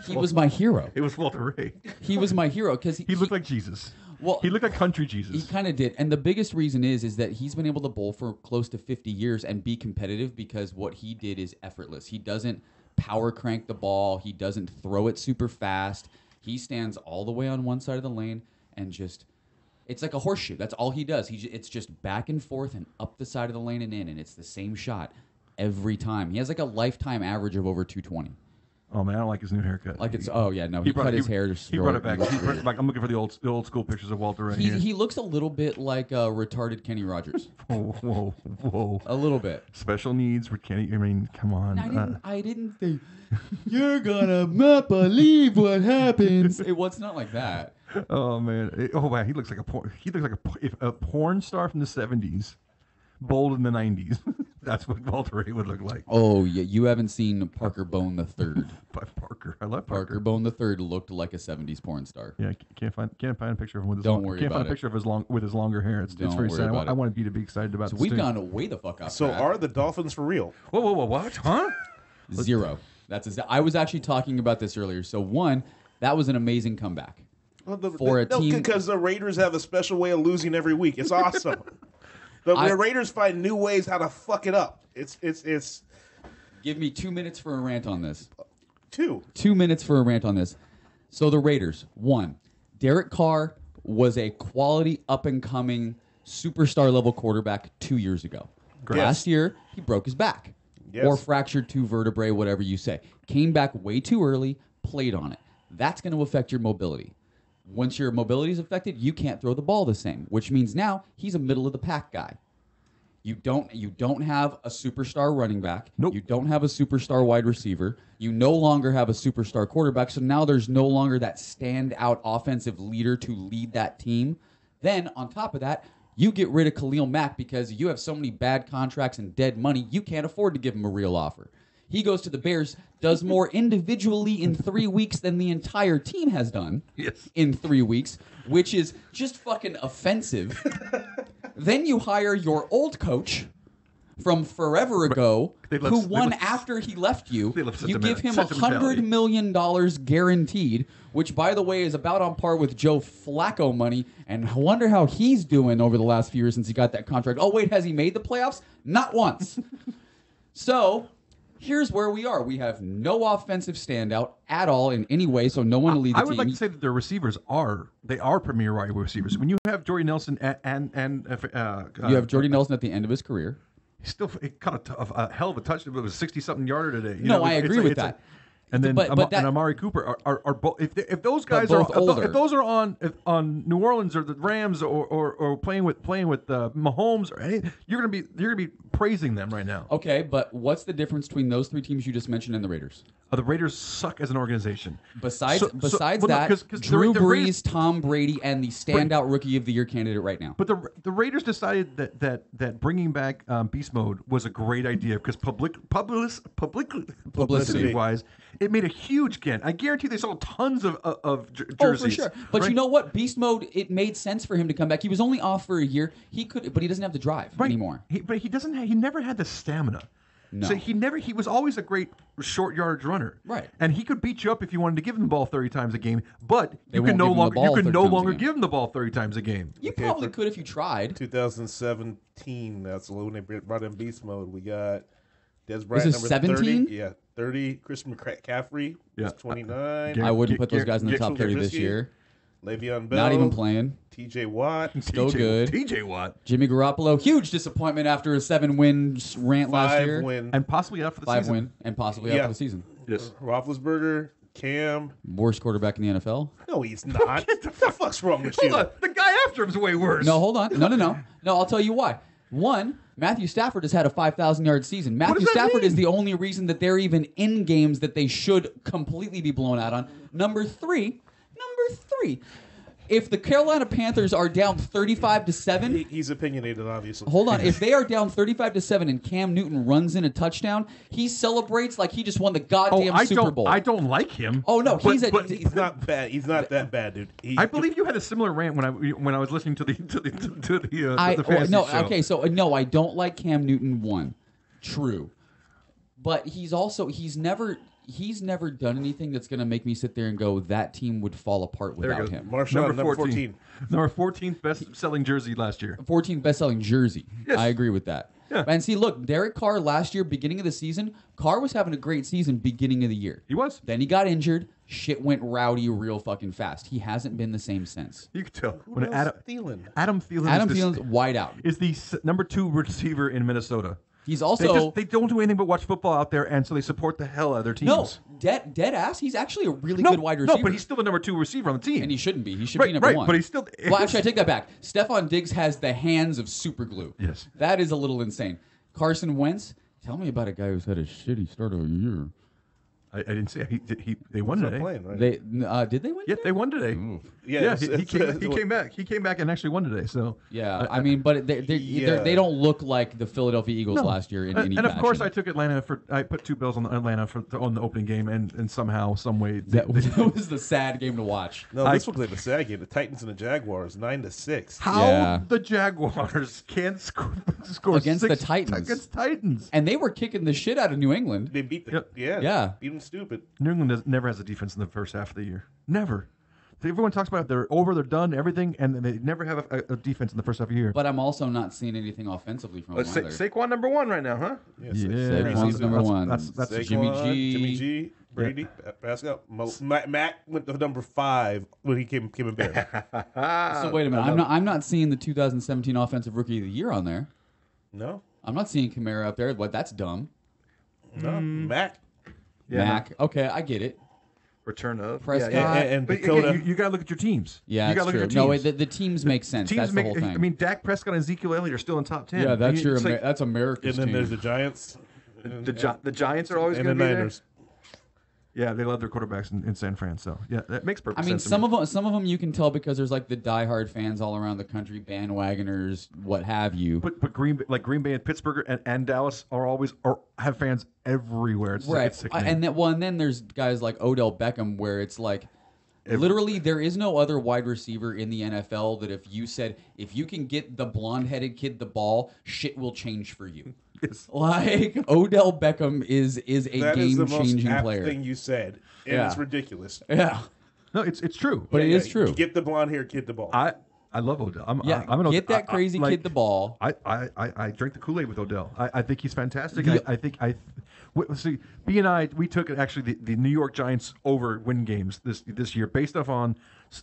Speaker 3: He was my hero.
Speaker 1: It was Walter Ray.
Speaker 3: He was my hero because
Speaker 1: He looked like Jesus.
Speaker 3: Well,
Speaker 1: He looked like country
Speaker 3: he
Speaker 1: Jesus.
Speaker 3: kind of did. And the biggest reason is that he's been able to bowl for close to 50 years and be competitive because what he did is effortless. He doesn't power crank the ball. He doesn't throw it super fast. He stands all the way on one side of the lane and just... It's like a horseshoe. That's all he does. It's just back and forth and up the side of the lane and in, and it's the same shot every time. He has like a lifetime average of over 220.
Speaker 1: Oh man, I don't like his new haircut.
Speaker 3: Like it's he cut his hair.
Speaker 1: He brought it back. He brought it back. I'm looking for the old school pictures of Walter Ray.
Speaker 3: He looks a little bit like retarded Kenny Rogers.
Speaker 1: Whoa.
Speaker 3: A little bit.
Speaker 1: Special needs for Kenny. I mean, come on.
Speaker 3: I didn't think you're gonna not believe what happens. It's not like that.
Speaker 1: Oh man! Oh wow! He looks like a porn star from the '70s, bold in the '90s. That's what Walter Ray would look like.
Speaker 3: Oh yeah, you haven't seen Parker Bone the Third.
Speaker 1: By Parker, I love
Speaker 3: Parker
Speaker 1: Parker.
Speaker 3: Bone the Third looked like a '70s porn star.
Speaker 1: Yeah, can't find a picture of him with his.
Speaker 3: Don't worry
Speaker 1: can't
Speaker 3: about
Speaker 1: find a
Speaker 3: it.
Speaker 1: picture of his longer hair. It's
Speaker 3: Don't
Speaker 1: very
Speaker 3: worry
Speaker 1: sad.
Speaker 3: about
Speaker 1: I
Speaker 3: it.
Speaker 1: want you to be excited about
Speaker 3: So
Speaker 1: this.
Speaker 3: we've
Speaker 1: too.
Speaker 3: gone way the fuck off.
Speaker 2: So
Speaker 3: track.
Speaker 2: are the Dolphins for real?
Speaker 1: Whoa! What? Huh?
Speaker 3: 0. I was actually talking about this earlier. So one, that was an amazing comeback.
Speaker 2: Well,
Speaker 3: team-
Speaker 2: because the Raiders have a special way of losing every week. It's awesome. The Raiders find new ways how to fuck it up. It's
Speaker 3: Give me 2 minutes for a rant on this.
Speaker 2: 2.
Speaker 3: 2 minutes for a rant on this. So the Raiders, 1, Derek Carr was a quality up-and-coming superstar-level quarterback 2 years ago.
Speaker 2: Yes.
Speaker 3: Last year, he broke his back.
Speaker 2: Yes.
Speaker 3: Or fractured 2 vertebrae, whatever you say. Came back way too early, played on it. That's going to affect your mobility. Once your mobility is affected, you can't throw the ball the same, which means now he's a middle of the pack guy. You don't have a superstar running back.
Speaker 1: Nope.
Speaker 3: You don't have a superstar wide receiver. You no longer have a superstar quarterback. So now there's no longer that standout offensive leader to lead that team. Then on top of that, you get rid of Khalil Mack because you have so many bad contracts and dead money, you can't afford to give him a real offer. He goes to the Bears, does more individually in 3 weeks than the entire team has done in 3 weeks, which is just fucking offensive. Then you hire your old coach from forever ago who won after he left you. You give him $100 million guaranteed, which, by the way, is about on par with Joe Flacco money. And I wonder how he's doing over the last few years since he got that contract. Oh, wait, has he made the playoffs? Not once. So here's where we are. We have no offensive standout at all in any way, so no one to lead the team.
Speaker 1: I would like to say that their receivers are premier wide receivers. When you have Jordy Nelson and
Speaker 3: you have Jordy Nelson at the end of his career.
Speaker 1: He caught a hell of a touchdown. It was 60-something yarder today.
Speaker 3: I agree with that.
Speaker 1: And then and Amari Cooper are both. If those guys are
Speaker 3: older.
Speaker 1: If those are on New Orleans or the Rams or playing with Mahomes or anything, you're gonna be praising them right now.
Speaker 3: Okay, but what's the difference between those three teams you just mentioned and the Raiders?
Speaker 1: The Raiders suck as an organization.
Speaker 3: Besides that, Drew Brees, Tom Brady, and the standout Rookie of the Year candidate right now.
Speaker 1: But the Raiders decided that bringing back Beast Mode was a great idea because publicity-wise, it made a huge dent. I guarantee they sold tons of jerseys.
Speaker 3: Oh, for sure. But you know what? Beast Mode, it made sense for him to come back. He was only off for a year. But he doesn't have the drive anymore.
Speaker 1: He never had the stamina.
Speaker 3: No.
Speaker 1: So he was always a great short yardage runner.
Speaker 3: Right.
Speaker 1: And he could beat you up if you wanted to give him the ball 30 times a game, but you can no longer give him the ball 30 times a game.
Speaker 3: You probably could if you tried.
Speaker 2: 2017, that's when they brought in Beast Mode. We got Des Bryant,
Speaker 3: number 17?
Speaker 2: 30. Yeah, 30. Christian McCaffrey, 29.
Speaker 3: I wouldn't put those guys in the top 30 this year.
Speaker 2: Le'Veon Bell.
Speaker 3: Not even playing.
Speaker 2: TJ Watt.
Speaker 3: Still good.
Speaker 1: TJ Watt.
Speaker 3: Jimmy Garoppolo. Huge disappointment after a 7-win rant last year.
Speaker 2: 5-win.
Speaker 1: And possibly out for the season.
Speaker 3: 5-win. And possibly out for the season.
Speaker 1: Yes.
Speaker 2: Roethlisberger. Cam.
Speaker 3: Worst quarterback in the NFL?
Speaker 2: No, he's not. What the fuck's wrong with you?
Speaker 1: Hold on. The guy after him's way worse.
Speaker 3: No, hold on. No, I'll tell you why. One, Matthew Stafford has had a 5,000-yard season. Matthew Stafford is the only reason that they're even in games that they should completely be blown out on. Number three, if the Carolina Panthers are down 35-7,
Speaker 2: he's opinionated, obviously.
Speaker 3: Hold on, if they are down 35-7 and Cam Newton runs in a touchdown, he celebrates like he just won the goddamn Super Bowl.
Speaker 1: I don't like him.
Speaker 3: Oh no,
Speaker 2: he's not bad. He's not that bad, dude.
Speaker 1: I believe you had a similar rant when I was listening to the fantasy show.
Speaker 3: Okay, so no, I don't like Cam Newton. One, true, but he's never done anything that's going to make me sit there and go, that team would fall apart without him.
Speaker 2: Marshawn, number 14.
Speaker 1: Number 14th best-selling jersey last year.
Speaker 3: 14th best-selling jersey.
Speaker 1: Yes.
Speaker 3: I agree with that.
Speaker 1: Yeah.
Speaker 3: And see, look, Derek Carr last year, beginning of the season, Carr was having a great season beginning of the year.
Speaker 1: He was.
Speaker 3: Then he got injured. Shit went rowdy real fucking fast. He hasn't been the same since.
Speaker 1: You can tell.
Speaker 2: When Adam Thielen.
Speaker 1: Adam
Speaker 3: Thielens wide out.
Speaker 1: Is the number 2 receiver in Minnesota.
Speaker 3: He's also
Speaker 1: they don't do anything but watch football out there, and so they support the hell out of their teams.
Speaker 3: No, dead ass. He's actually a really good wide receiver.
Speaker 1: No, but he's still the number 2 receiver on the team,
Speaker 3: and he shouldn't be. He should be number 1.
Speaker 1: But he's still.
Speaker 3: Well, actually, I take that back. Stephon Diggs has the hands of super glue.
Speaker 1: Yes,
Speaker 3: that is a little insane. Carson Wentz. Tell me about a guy who's had a shitty start of a year.
Speaker 1: I didn't say they won today.
Speaker 2: Playing, right?
Speaker 3: Did they win?
Speaker 1: Yeah, they won today.
Speaker 2: Yeah,
Speaker 1: he came back. He came back and actually won today. So
Speaker 3: yeah, I mean, but they don't look like the Philadelphia Eagles last year in any fashion.
Speaker 1: And of course, I took Atlanta I put 2 bills on Atlanta on the opening game, and somehow, some way,
Speaker 3: that was the sad game to watch.
Speaker 2: No, this looks like the sad game. The Titans and the Jaguars, 9-6.
Speaker 1: How the Jaguars can't score
Speaker 3: against the Titans?
Speaker 1: Against Titans,
Speaker 3: and they were kicking the shit out of New England.
Speaker 2: They beat
Speaker 3: beat them
Speaker 2: stupid.
Speaker 1: New England never has a defense in the first half of the year. Never. Everyone talks about they're over, they're done, everything, and they never have a defense in the first half of the year.
Speaker 3: But I'm also not seeing anything offensively from them either.
Speaker 1: Saquon number 1 right now, huh?
Speaker 3: Yeah, Saquon's number 1.
Speaker 1: That's
Speaker 2: Saquon,
Speaker 3: Jimmy G,
Speaker 2: Brady, Pascal. Matt went to number 5 when he came in Bear.
Speaker 3: So wait a minute, I'm not seeing the 2017 Offensive Rookie of the Year on there.
Speaker 2: No,
Speaker 3: I'm not seeing Kamara up there. What? That's dumb.
Speaker 2: No, Mac.
Speaker 3: Yeah, Mac. Okay, I get it.
Speaker 1: Return of
Speaker 3: Prescott.
Speaker 2: and
Speaker 1: But
Speaker 2: Dakota.
Speaker 1: again, you got to look at your teams.
Speaker 3: Yeah,
Speaker 1: you got
Speaker 3: that's
Speaker 1: to look
Speaker 3: true.
Speaker 1: at your teams.
Speaker 3: No, the teams make sense.
Speaker 1: Teams
Speaker 3: That's the whole thing.
Speaker 1: I mean, Dak Prescott and Ezekiel Elliott are still in top 10.
Speaker 3: yeah, that's
Speaker 1: I mean, it's like
Speaker 3: that's America's
Speaker 2: and then
Speaker 3: team.
Speaker 2: there's the Giants.
Speaker 1: the Giants are always
Speaker 2: and
Speaker 1: going
Speaker 2: the
Speaker 1: to be
Speaker 2: Niners.
Speaker 1: there. Yeah, they love their quarterbacks in San Fran. So yeah, that makes perfect
Speaker 3: I mean,
Speaker 1: sense.
Speaker 3: some of them you can tell because there's like the diehard fans all around the country, bandwagoners, what have you.
Speaker 1: But Green Bay and Pittsburgh and Dallas are always have fans everywhere. It's
Speaker 3: Right,
Speaker 1: It's sickening.
Speaker 3: and then there's guys like Odell Beckham, where it's like, literally, there is no other wide receiver in the NFL that if you can get the blonde-headed kid the ball, shit will change for you.
Speaker 1: Yes.
Speaker 3: Like Odell Beckham is a
Speaker 2: That is the most
Speaker 3: game-changing
Speaker 2: apt
Speaker 3: player.
Speaker 2: thing you said, and
Speaker 3: Yeah.
Speaker 2: it's ridiculous.
Speaker 3: Yeah,
Speaker 1: No, it's true.
Speaker 3: but it is true.
Speaker 2: You get the blonde hair kid the ball.
Speaker 1: I love Odell. I'm
Speaker 3: Get that crazy kid the ball.
Speaker 1: I drink the Kool-Aid with Odell. I think he's fantastic.
Speaker 3: Yeah.
Speaker 1: See, B and I, we took actually the New York Giants over win games this year based off on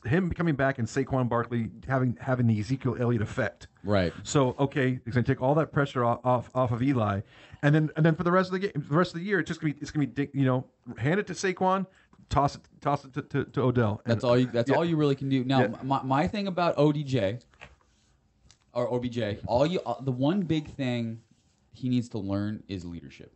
Speaker 1: him coming back and Saquon Barkley having the Ezekiel Elliott effect.
Speaker 3: Right.
Speaker 1: So okay, he's gonna take all that pressure off of Eli, and then for the rest of the game, the rest of the year, it's gonna be hand it to Saquon, toss it to Odell.
Speaker 3: That's all you. All you really can do. Now, my thing about ODJ or OBJ, the one big thing he needs to learn is leadership.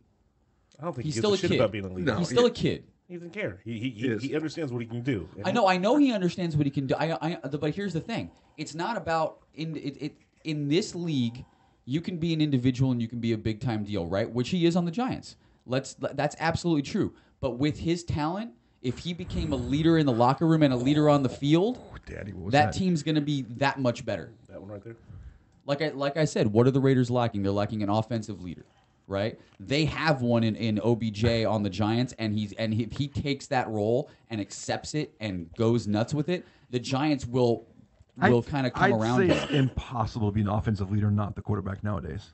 Speaker 2: I don't think
Speaker 3: He's
Speaker 2: he
Speaker 3: still
Speaker 2: gives
Speaker 3: a
Speaker 2: a shit
Speaker 3: kid.
Speaker 2: about being a leader.
Speaker 1: No.
Speaker 3: He's still a kid.
Speaker 2: He doesn't care.
Speaker 1: is.
Speaker 2: He understands what he can do.
Speaker 3: I know he understands what he can do. But here's the thing: it's not about in this league. You can be an individual and you can be a big time deal, right? Which he is on the Giants. That's absolutely true. But with his talent, if he became a leader in the locker room and a leader on the field,
Speaker 1: Daddy, what was
Speaker 3: that team's going to be that much better.
Speaker 2: That one right there.
Speaker 3: Like I said, what are the Raiders lacking? They're lacking an offensive leader, right? They have one in OBJ on the Giants, and if he takes that role and accepts it and goes nuts with it, the Giants will kind of come around.
Speaker 1: I'd say
Speaker 3: to
Speaker 1: it's
Speaker 3: it.
Speaker 1: impossible to be an offensive leader, not the quarterback nowadays.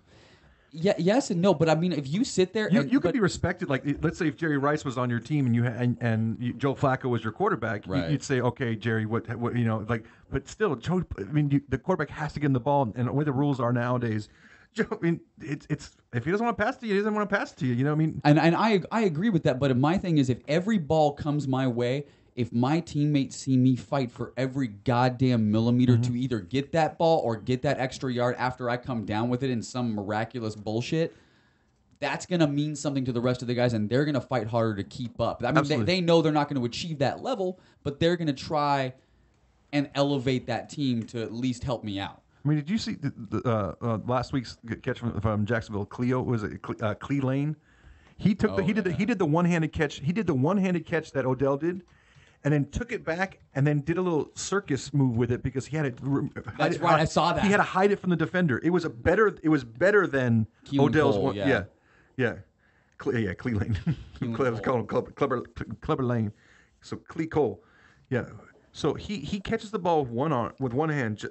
Speaker 3: Yeah, yes and no, but I mean, if you sit there,
Speaker 1: You could be respected. Like, let's say if Jerry Rice was on your team and Joe Flacco was your quarterback,
Speaker 3: Right.
Speaker 1: you'd say, okay, Jerry, what but still, Joe. I mean, the quarterback has to get in the ball, and the way the rules are nowadays, Joe. I mean, it's if he doesn't want to pass to you, he doesn't want to pass to you. You know what I mean?
Speaker 3: and I agree with that. But my thing is, if every ball comes my way, if my teammates see me fight for every goddamn millimeter to either get that ball or get that extra yard after I come down with it in some miraculous bullshit, that's going to mean something to the rest of the guys, and they're going to fight harder to keep up. I mean, they know they're not going to achieve that level, but they're going to try and elevate that team to at least help me out.
Speaker 1: I mean, did you see the last week's catch from Jacksonville? Clee Lane. He took he did the one-handed catch. He did the one-handed catch that Odell did, and then took it back and then did a little circus move with it because he had it.
Speaker 3: That's right. I saw that.
Speaker 1: He had to hide it from the defender. It was better than
Speaker 3: Keelan
Speaker 1: Odell's
Speaker 3: Cole,
Speaker 1: one.
Speaker 3: yeah.
Speaker 1: Clee Lane. Let's call him Clever Lane. So Clee Cole. Yeah. So he catches the ball with one hand.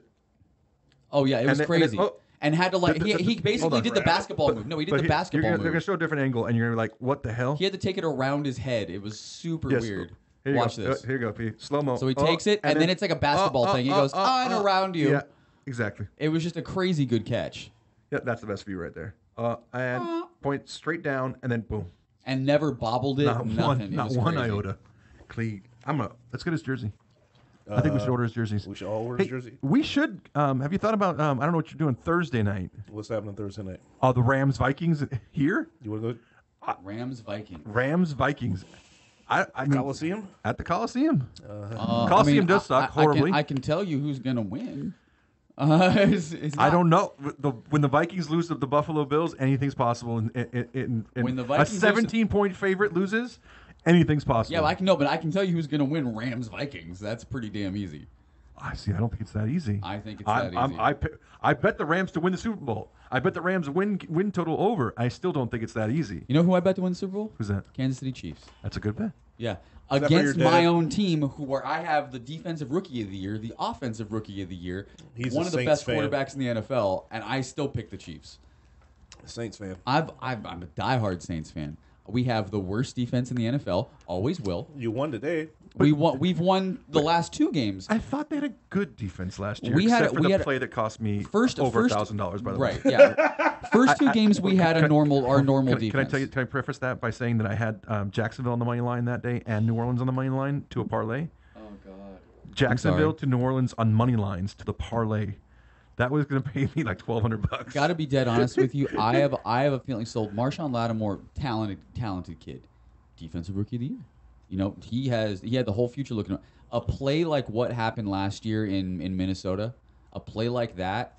Speaker 3: Oh yeah, it was crazy. And had to he
Speaker 1: hold
Speaker 3: basically
Speaker 1: on.
Speaker 3: did the basketball move. No, he did the basketball
Speaker 1: They're
Speaker 3: move.
Speaker 1: going to show a different angle, and you're going to be like, what the hell?
Speaker 3: He had to take it around his head. It was super
Speaker 1: Yes.
Speaker 3: weird.
Speaker 1: Here you
Speaker 3: Watch
Speaker 1: go.
Speaker 3: this.
Speaker 1: Here you go, P. Slow-mo.
Speaker 3: So he takes it, and then it's like a basketball thing. He goes, and around you.
Speaker 1: Yeah, exactly.
Speaker 3: It was just a crazy good catch.
Speaker 1: Yeah, that's the best view right there. And point straight down, and then boom.
Speaker 3: And never bobbled it. Nothing.
Speaker 1: Not
Speaker 3: it was
Speaker 1: one
Speaker 3: crazy.
Speaker 1: iota. Clee. Let's get his jersey. I think we should order his jerseys.
Speaker 2: We should all order his jersey.
Speaker 1: We should. Have you thought about? I don't know what you're doing Thursday night.
Speaker 2: What's happening Thursday night?
Speaker 1: The Rams Vikings here.
Speaker 2: You want to go
Speaker 3: Rams Vikings.
Speaker 1: Rams Vikings. I mean,
Speaker 2: Coliseum?
Speaker 1: at the Coliseum.
Speaker 3: I
Speaker 1: Coliseum
Speaker 3: mean,
Speaker 1: does suck horribly.
Speaker 3: I can tell you who's gonna win. It's
Speaker 1: I
Speaker 3: not-
Speaker 1: don't know. When the Vikings lose to the Buffalo Bills, anything's possible.
Speaker 3: When the
Speaker 1: a
Speaker 3: Vikings
Speaker 1: 17-point favorite loses, anything's possible.
Speaker 3: Yeah, but I can tell you who's gonna win. Rams Vikings. That's pretty damn easy.
Speaker 1: I see. I don't think it's that easy.
Speaker 3: I think it's that easy.
Speaker 1: I bet the Rams to win the Super Bowl. I bet the Rams win total over. I still don't think it's that easy.
Speaker 3: You know who I bet to win the Super Bowl?
Speaker 1: Who's that?
Speaker 3: Kansas City Chiefs.
Speaker 1: That's a good bet.
Speaker 3: Yeah.
Speaker 2: that for
Speaker 3: Against
Speaker 2: your
Speaker 3: my
Speaker 2: dad?
Speaker 3: own team, where I have the defensive rookie of the year, the offensive rookie of the year,
Speaker 2: He's
Speaker 3: one
Speaker 2: a
Speaker 3: of the
Speaker 2: Saints
Speaker 3: best
Speaker 2: fan.
Speaker 3: quarterbacks in the NFL, and I still pick the Chiefs.
Speaker 2: Saints fan.
Speaker 3: I'm a diehard Saints fan. We have the worst defense in the NFL. Always will.
Speaker 2: You won today.
Speaker 3: We've won the last two games.
Speaker 1: I thought they had a good defense last year,
Speaker 3: We had
Speaker 1: except
Speaker 3: a-
Speaker 1: for
Speaker 3: we
Speaker 1: the
Speaker 3: had a-
Speaker 1: play that cost me
Speaker 3: First
Speaker 1: over
Speaker 3: first-
Speaker 1: $1,000. By the
Speaker 3: right,
Speaker 1: way,
Speaker 3: yeah. First two games we had our normal defense.
Speaker 1: Can I tell you? Can I preface that by saying that I had Jacksonville on the money line that day and New Orleans on the money line to a parlay.
Speaker 3: Oh God.
Speaker 1: Jacksonville to New Orleans on money lines to the parlay. That was going to pay me like $1,200.
Speaker 3: Got to be dead honest with you. I have a feeling. So Marshawn Lattimore, talented kid, defensive rookie of the year. You know, he had the whole future looking. A play like what happened last year in Minnesota, a play like that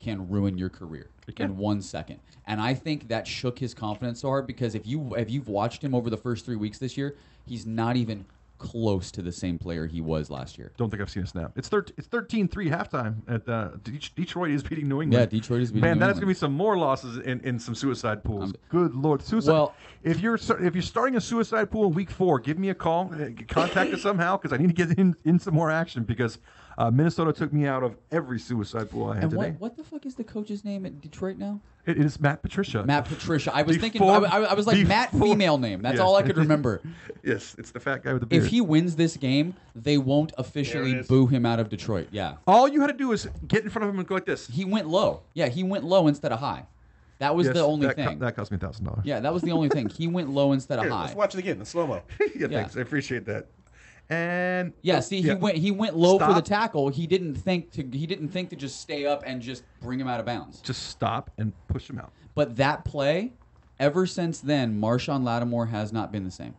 Speaker 3: can ruin your career in 1 second. And I think that shook his confidence so hard because if you've watched him over the first 3 weeks this year, he's not even close to the same player he was last year.
Speaker 1: Don't think I've seen a snap. It's 13-3 halftime at Detroit is beating New England.
Speaker 3: Yeah, Detroit is beating New
Speaker 1: Man,
Speaker 3: England.
Speaker 1: that's going to be some more losses in some suicide pools. Good Lord. Suicide.
Speaker 3: Well,
Speaker 1: if you're starting a suicide pool in week 4, give me a call. Contact us somehow because I need to get in some more action because Minnesota took me out of every suicide pool I had today.
Speaker 3: And what the fuck is the coach's name at Detroit now?
Speaker 1: It is Matt Patricia.
Speaker 3: Matt Patricia. I was thinking. I was like Matt female name. That's all I could remember.
Speaker 1: Yes, it's the fat guy with the beard.
Speaker 3: If he wins this game, they won't officially boo him out of Detroit. Yeah.
Speaker 1: All you had to do is get in front of him and go like this.
Speaker 3: He went low. Yeah, he went low instead of high. That was the only thing.
Speaker 1: That cost me $1,000.
Speaker 3: Yeah, that was the only thing. He went low instead of high.
Speaker 2: Let's watch it again in slow mo.
Speaker 1: Yeah, thanks. I appreciate that. And
Speaker 3: he went low for the tackle. He didn't think to just stay up and just bring him out of bounds.
Speaker 1: Just stop and push him out.
Speaker 3: But that play, ever since then, Marshawn Lattimore has not been the same.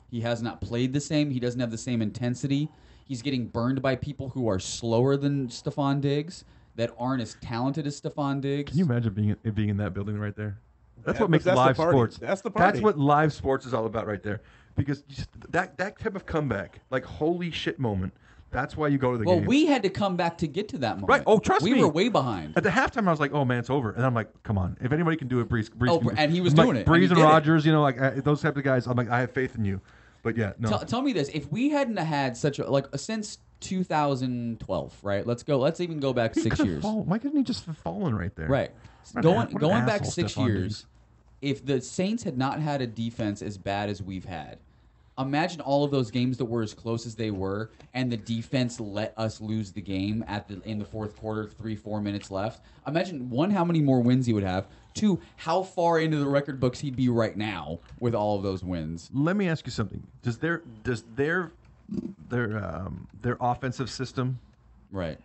Speaker 3: He has not played the same. He doesn't have the same intensity. He's getting burned by people who are slower than Stephon Diggs, that aren't as talented as Stephon Diggs.
Speaker 1: Can you imagine being in that building right there? That's what makes
Speaker 2: that's
Speaker 1: live
Speaker 2: the party.
Speaker 1: sports.
Speaker 2: That's the party.
Speaker 1: That's what live sports is all about right there. Because that type of comeback, like holy shit moment, that's why you go to the game.
Speaker 3: Well, we had to come back to get to that moment.
Speaker 1: Right. Oh, trust me.
Speaker 3: We were way behind.
Speaker 1: At the halftime, I was like, "Oh man, it's over." And I'm like, "Come on, if anybody can do it, Breeze."
Speaker 3: And he was
Speaker 1: I'm
Speaker 3: doing
Speaker 1: like,
Speaker 3: it.
Speaker 1: Breeze
Speaker 3: and
Speaker 1: and Rodgers, you know, like those type of guys. I'm like, I have faith in you. But yeah, no.
Speaker 3: Tell me this: if we hadn't had such a since 2012, right? Let's even go back 6 years.
Speaker 1: Why couldn't he just have fallen right there?
Speaker 3: Right. Going back 6 years, if the Saints had not had a defense as bad as we've had, imagine all of those games that were as close as they were, and the defense let us lose the game in the fourth quarter, 3-4 minutes left. Imagine, one, how many more wins he would have. Two, how far into the record books he'd be right now with all of those wins.
Speaker 1: Let me ask you something. Does their offensive system,
Speaker 3: right,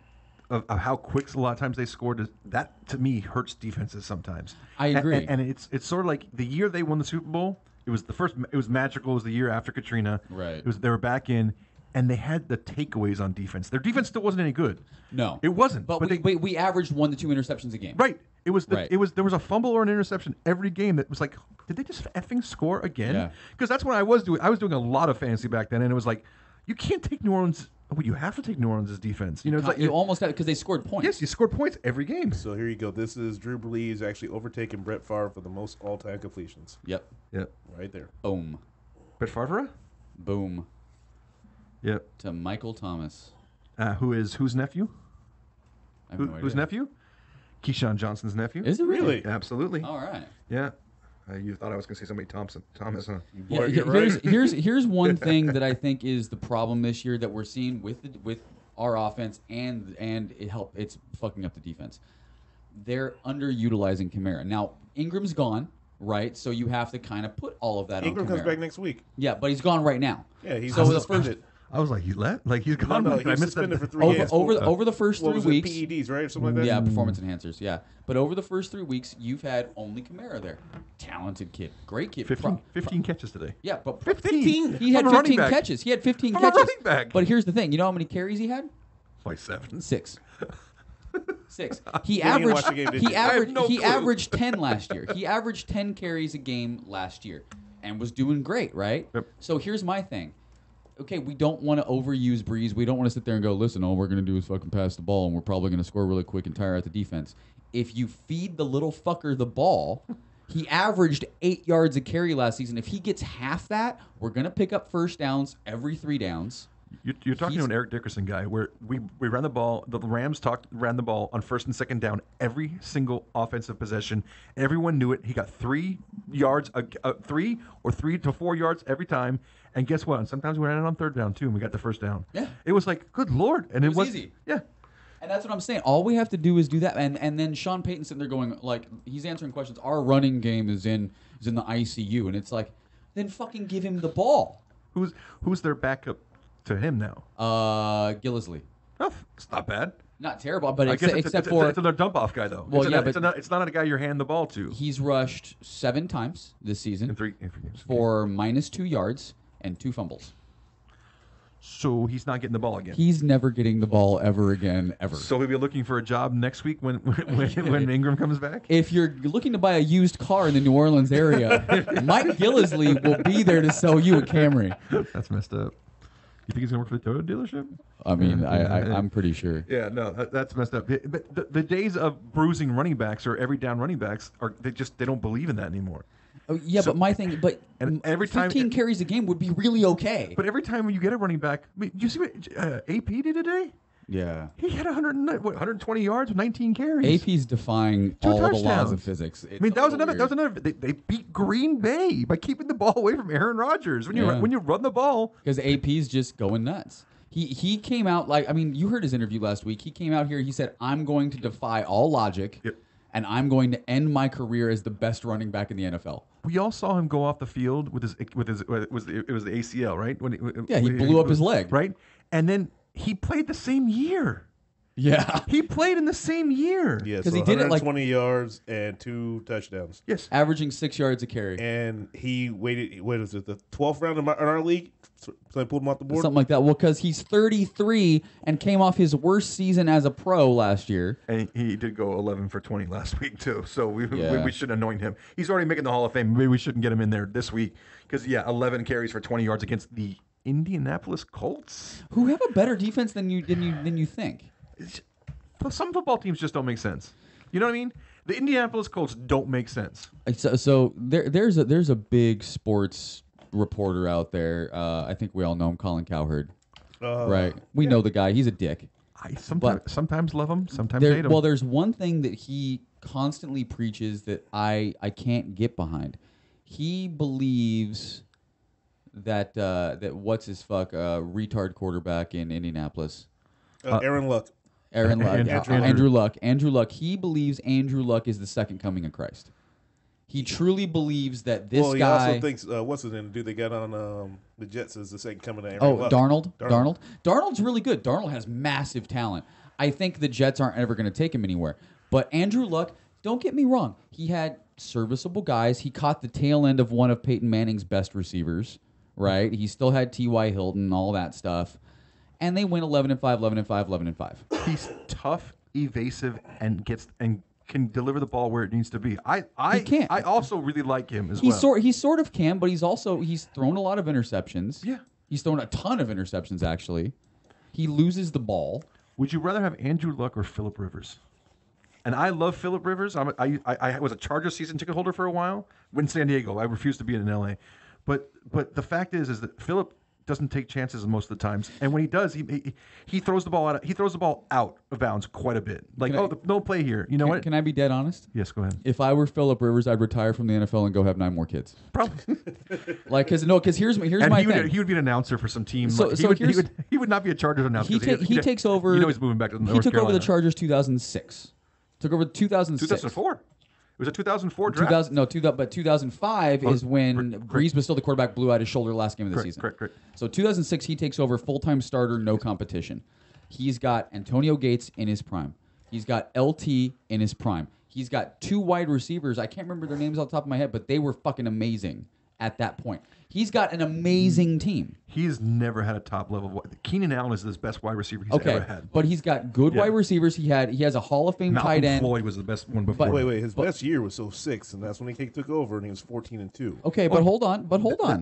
Speaker 1: of how quick a lot of times they scored, that to me hurts defenses sometimes.
Speaker 3: I agree.
Speaker 1: And it's sort of like the year they won the Super Bowl. It was magical. It was the year after Katrina.
Speaker 3: Right.
Speaker 1: They were back in, and they had the takeaways on defense. Their defense still wasn't any good.
Speaker 3: No,
Speaker 1: it wasn't.
Speaker 3: But we averaged 1 to 2 interceptions a game.
Speaker 1: Right. It was
Speaker 3: right.
Speaker 1: There was a fumble or an interception every game that was like, did they just effing score again?
Speaker 3: Yeah.
Speaker 1: Because that's what I was doing. I was doing a lot of fantasy back then, and it was like, you can't take New Orleans. Well, you have to take New Orleans' defense. You know, it's like
Speaker 3: you almost had because they scored points.
Speaker 1: Yes, you scored points every game.
Speaker 2: So here you go. This is Drew Brees actually overtaking Brett Favre for the most all-time completions.
Speaker 3: Yep.
Speaker 2: Right there.
Speaker 3: Boom.
Speaker 1: Brett Favre?
Speaker 3: Boom.
Speaker 1: Yep.
Speaker 3: To Michael Thomas.
Speaker 1: Whose nephew?
Speaker 3: I have no idea.
Speaker 1: Whose nephew? Keyshawn Johnson's nephew.
Speaker 3: Is it really?
Speaker 1: Absolutely.
Speaker 3: All right.
Speaker 1: Yeah. You thought I was going to say somebody Thomas, huh?
Speaker 3: Yeah, here's one thing that I think is the problem this year that we're seeing with our offense and it's fucking up the defense. They're underutilizing Kamara. Now Ingram's gone, right? So you have to kind of put all of that on Kamara.
Speaker 2: Ingram comes back next week.
Speaker 3: Yeah, but he's gone right now.
Speaker 2: Yeah, he's
Speaker 3: so
Speaker 2: suspended.
Speaker 1: I was like, he's gone.
Speaker 2: No, he's suspended for 3 games.
Speaker 3: Over the first 3 weeks.
Speaker 2: PEDs, right? Or something like that?
Speaker 3: Yeah, performance enhancers, yeah. But over the first 3 weeks, you've had only Kamara there. Talented kid. Great kid.
Speaker 1: 15 catches today.
Speaker 3: Yeah, but
Speaker 1: 15?
Speaker 3: He had 15 catches. He had 15 catches.
Speaker 1: I'm a running back.
Speaker 3: But here's the thing. You know how many carries he had?
Speaker 1: Like 7.
Speaker 3: 6. He
Speaker 2: didn't watch the game, did you?
Speaker 3: He averaged 10 last year. He averaged 10 carries a game last year and was doing great, right?
Speaker 1: Yep.
Speaker 3: So here's my thing. Okay, we don't want to overuse Breeze. We don't want to sit there and go, listen, all we're going to do is fucking pass the ball, and we're probably going to score really quick and tire out the defense. If you feed the little fucker the ball, he averaged 8 yards a carry last season. If he gets half that, we're going to pick up first downs every 3 downs.
Speaker 1: You're talking to an Eric Dickerson guy where we ran the ball. The Rams ran the ball on first and second down every single offensive possession. Everyone knew it. He got 3 yards, 3 or 3 to 4 yards every time. And guess what? And sometimes we ran it on third down too, and we got the first down.
Speaker 3: Yeah.
Speaker 1: It was like, good Lord. And it was
Speaker 3: easy.
Speaker 1: Yeah.
Speaker 3: And that's what I'm saying. All we have to do is do that, and then Sean Payton's sitting there going like he's answering questions. Our running game is in the ICU, and it's like, then fucking give him the ball.
Speaker 1: Who's their backup to him now?
Speaker 3: Gillisley.
Speaker 1: Oh, it's not bad.
Speaker 3: Not terrible, but
Speaker 1: It's another dump off guy though.
Speaker 3: Well,
Speaker 1: it's not a guy you're handing the ball to.
Speaker 3: He's rushed 7 times this season
Speaker 1: in three games
Speaker 3: for -2 yards and 2 fumbles.
Speaker 1: So he's not getting the ball again.
Speaker 3: He's never getting the ball ever again, ever.
Speaker 1: So he'll be looking for a job next week when Ingram comes back?
Speaker 3: If you're looking to buy a used car in the New Orleans area, Mike Gillisley will be there to sell you a Camry.
Speaker 1: That's messed up. You think he's going to work for the Toyota dealership?
Speaker 3: I mean, I'm pretty sure.
Speaker 1: Yeah, no, that's messed up. But the days of bruising running backs or every down running backs, they don't believe in that anymore.
Speaker 3: Oh, yeah, but my thing,
Speaker 1: and every
Speaker 3: 15 carries a game would be really okay.
Speaker 1: But every time you get a running back, I mean, you see what AP did today?
Speaker 3: Yeah.
Speaker 1: He had 120 yards with 19 carries.
Speaker 3: AP's defying
Speaker 1: Two
Speaker 3: all
Speaker 1: touchdowns.
Speaker 3: the laws of physics.
Speaker 1: I mean, that was another. They beat Green Bay by keeping the ball away from Aaron Rodgers. When you run the ball,
Speaker 3: because AP's just going nuts. He came out like, I mean, you heard his interview last week. He came out here. He said, "I'm going to defy all logic, and I'm going to end my career as the best running back in the NFL."
Speaker 1: We all saw him go off the field with his it was the ACL, right?
Speaker 3: He blew up his leg,
Speaker 1: right? And then he played the same year.
Speaker 3: Yeah,
Speaker 1: he played in the same year.
Speaker 2: Yeah, because he did it like 20 yards and 2 touchdowns.
Speaker 1: Yes,
Speaker 3: averaging 6 yards a carry.
Speaker 2: And he waited. What is it? The 12th round in our league. So I pulled him off the board.
Speaker 3: Something like that. Well, because he's 33 and came off his worst season as a pro last year.
Speaker 1: And he did go 11 for 20 last week too. So we shouldn't anoint him. He's already making the Hall of Fame. Maybe we shouldn't get him in there this week because 11 carries for 20 yards against the Indianapolis Colts,
Speaker 3: who have a better defense than you think.
Speaker 1: Some football teams just don't make sense. You know what I mean? The Indianapolis Colts don't make sense.
Speaker 3: So there's a big sports reporter out there. I think we all know him, Colin Cowherd. Right? We know the guy. He's a dick.
Speaker 1: I sometimes love him, sometimes hate him.
Speaker 3: Well, there's one thing that he constantly preaches that I can't get behind. He believes that what's his retard quarterback in Indianapolis,
Speaker 2: Aaron Luck.
Speaker 3: Andrew Luck. He believes Andrew Luck is the second coming of Christ. He truly believes that this guy.
Speaker 2: He also thinks what's his name? Dude, they got on the Jets as the second coming of Aaron Luck.
Speaker 3: Darnold. Darnold's really good. Darnold has massive talent. I think the Jets aren't ever going to take him anywhere. But Andrew Luck, don't get me wrong, he had serviceable guys. He caught the tail end of one of Peyton Manning's best receivers. Right? He still had T.Y. Hilton and all that stuff. And they went 11-5, 11-5, 11-5.
Speaker 1: He's tough, evasive, and can deliver the ball where it needs to be. I also really like him as well.
Speaker 3: He sort of can, but he's thrown a lot of interceptions.
Speaker 1: Yeah.
Speaker 3: He's thrown a ton of interceptions, actually. He loses the ball.
Speaker 1: Would you rather have Andrew Luck or Phillip Rivers? And I love Phillip Rivers. I was a Chargers season ticket holder for a while in San Diego. I refused to be in LA. But the fact is that Phillip doesn't take chances most of the times, and when he does, he throws the ball out. He throws the ball out of bounds quite a bit. Like, no play here. You know what?
Speaker 3: Can I be dead honest?
Speaker 1: Yes, go ahead.
Speaker 3: If I were Phillip Rivers, I'd retire from the NFL and go have 9 more kids.
Speaker 1: Probably.
Speaker 3: Because here's my thing.
Speaker 1: He would be an announcer for some team.
Speaker 3: So
Speaker 1: he would not be a Chargers announcer.
Speaker 3: He takes over.
Speaker 1: You know he's moving back to North Carolina.
Speaker 3: He took over the Chargers 2006. Took over 2006.
Speaker 1: 2004. It was a 2004 draft.
Speaker 3: 2005 is when Breeze was still the quarterback, blew out his shoulder last game of the season.
Speaker 1: Correct.
Speaker 3: So 2006, he takes over full-time starter, no competition. He's got Antonio Gates in his prime. He's got LT in his prime. He's got 2 wide receivers. I can't remember their names off the top of my head, but they were fucking amazing at that point. He's got an amazing team.
Speaker 1: He's never had a top level. Keenan Allen is the best wide receiver he's ever had.
Speaker 3: But he's got good wide receivers. He has a Hall of Fame tight end.
Speaker 1: Floyd was the best one before.
Speaker 2: Wait. His best year was 06, and that's when he took over, and he was 14-2.
Speaker 3: Okay, but hold on.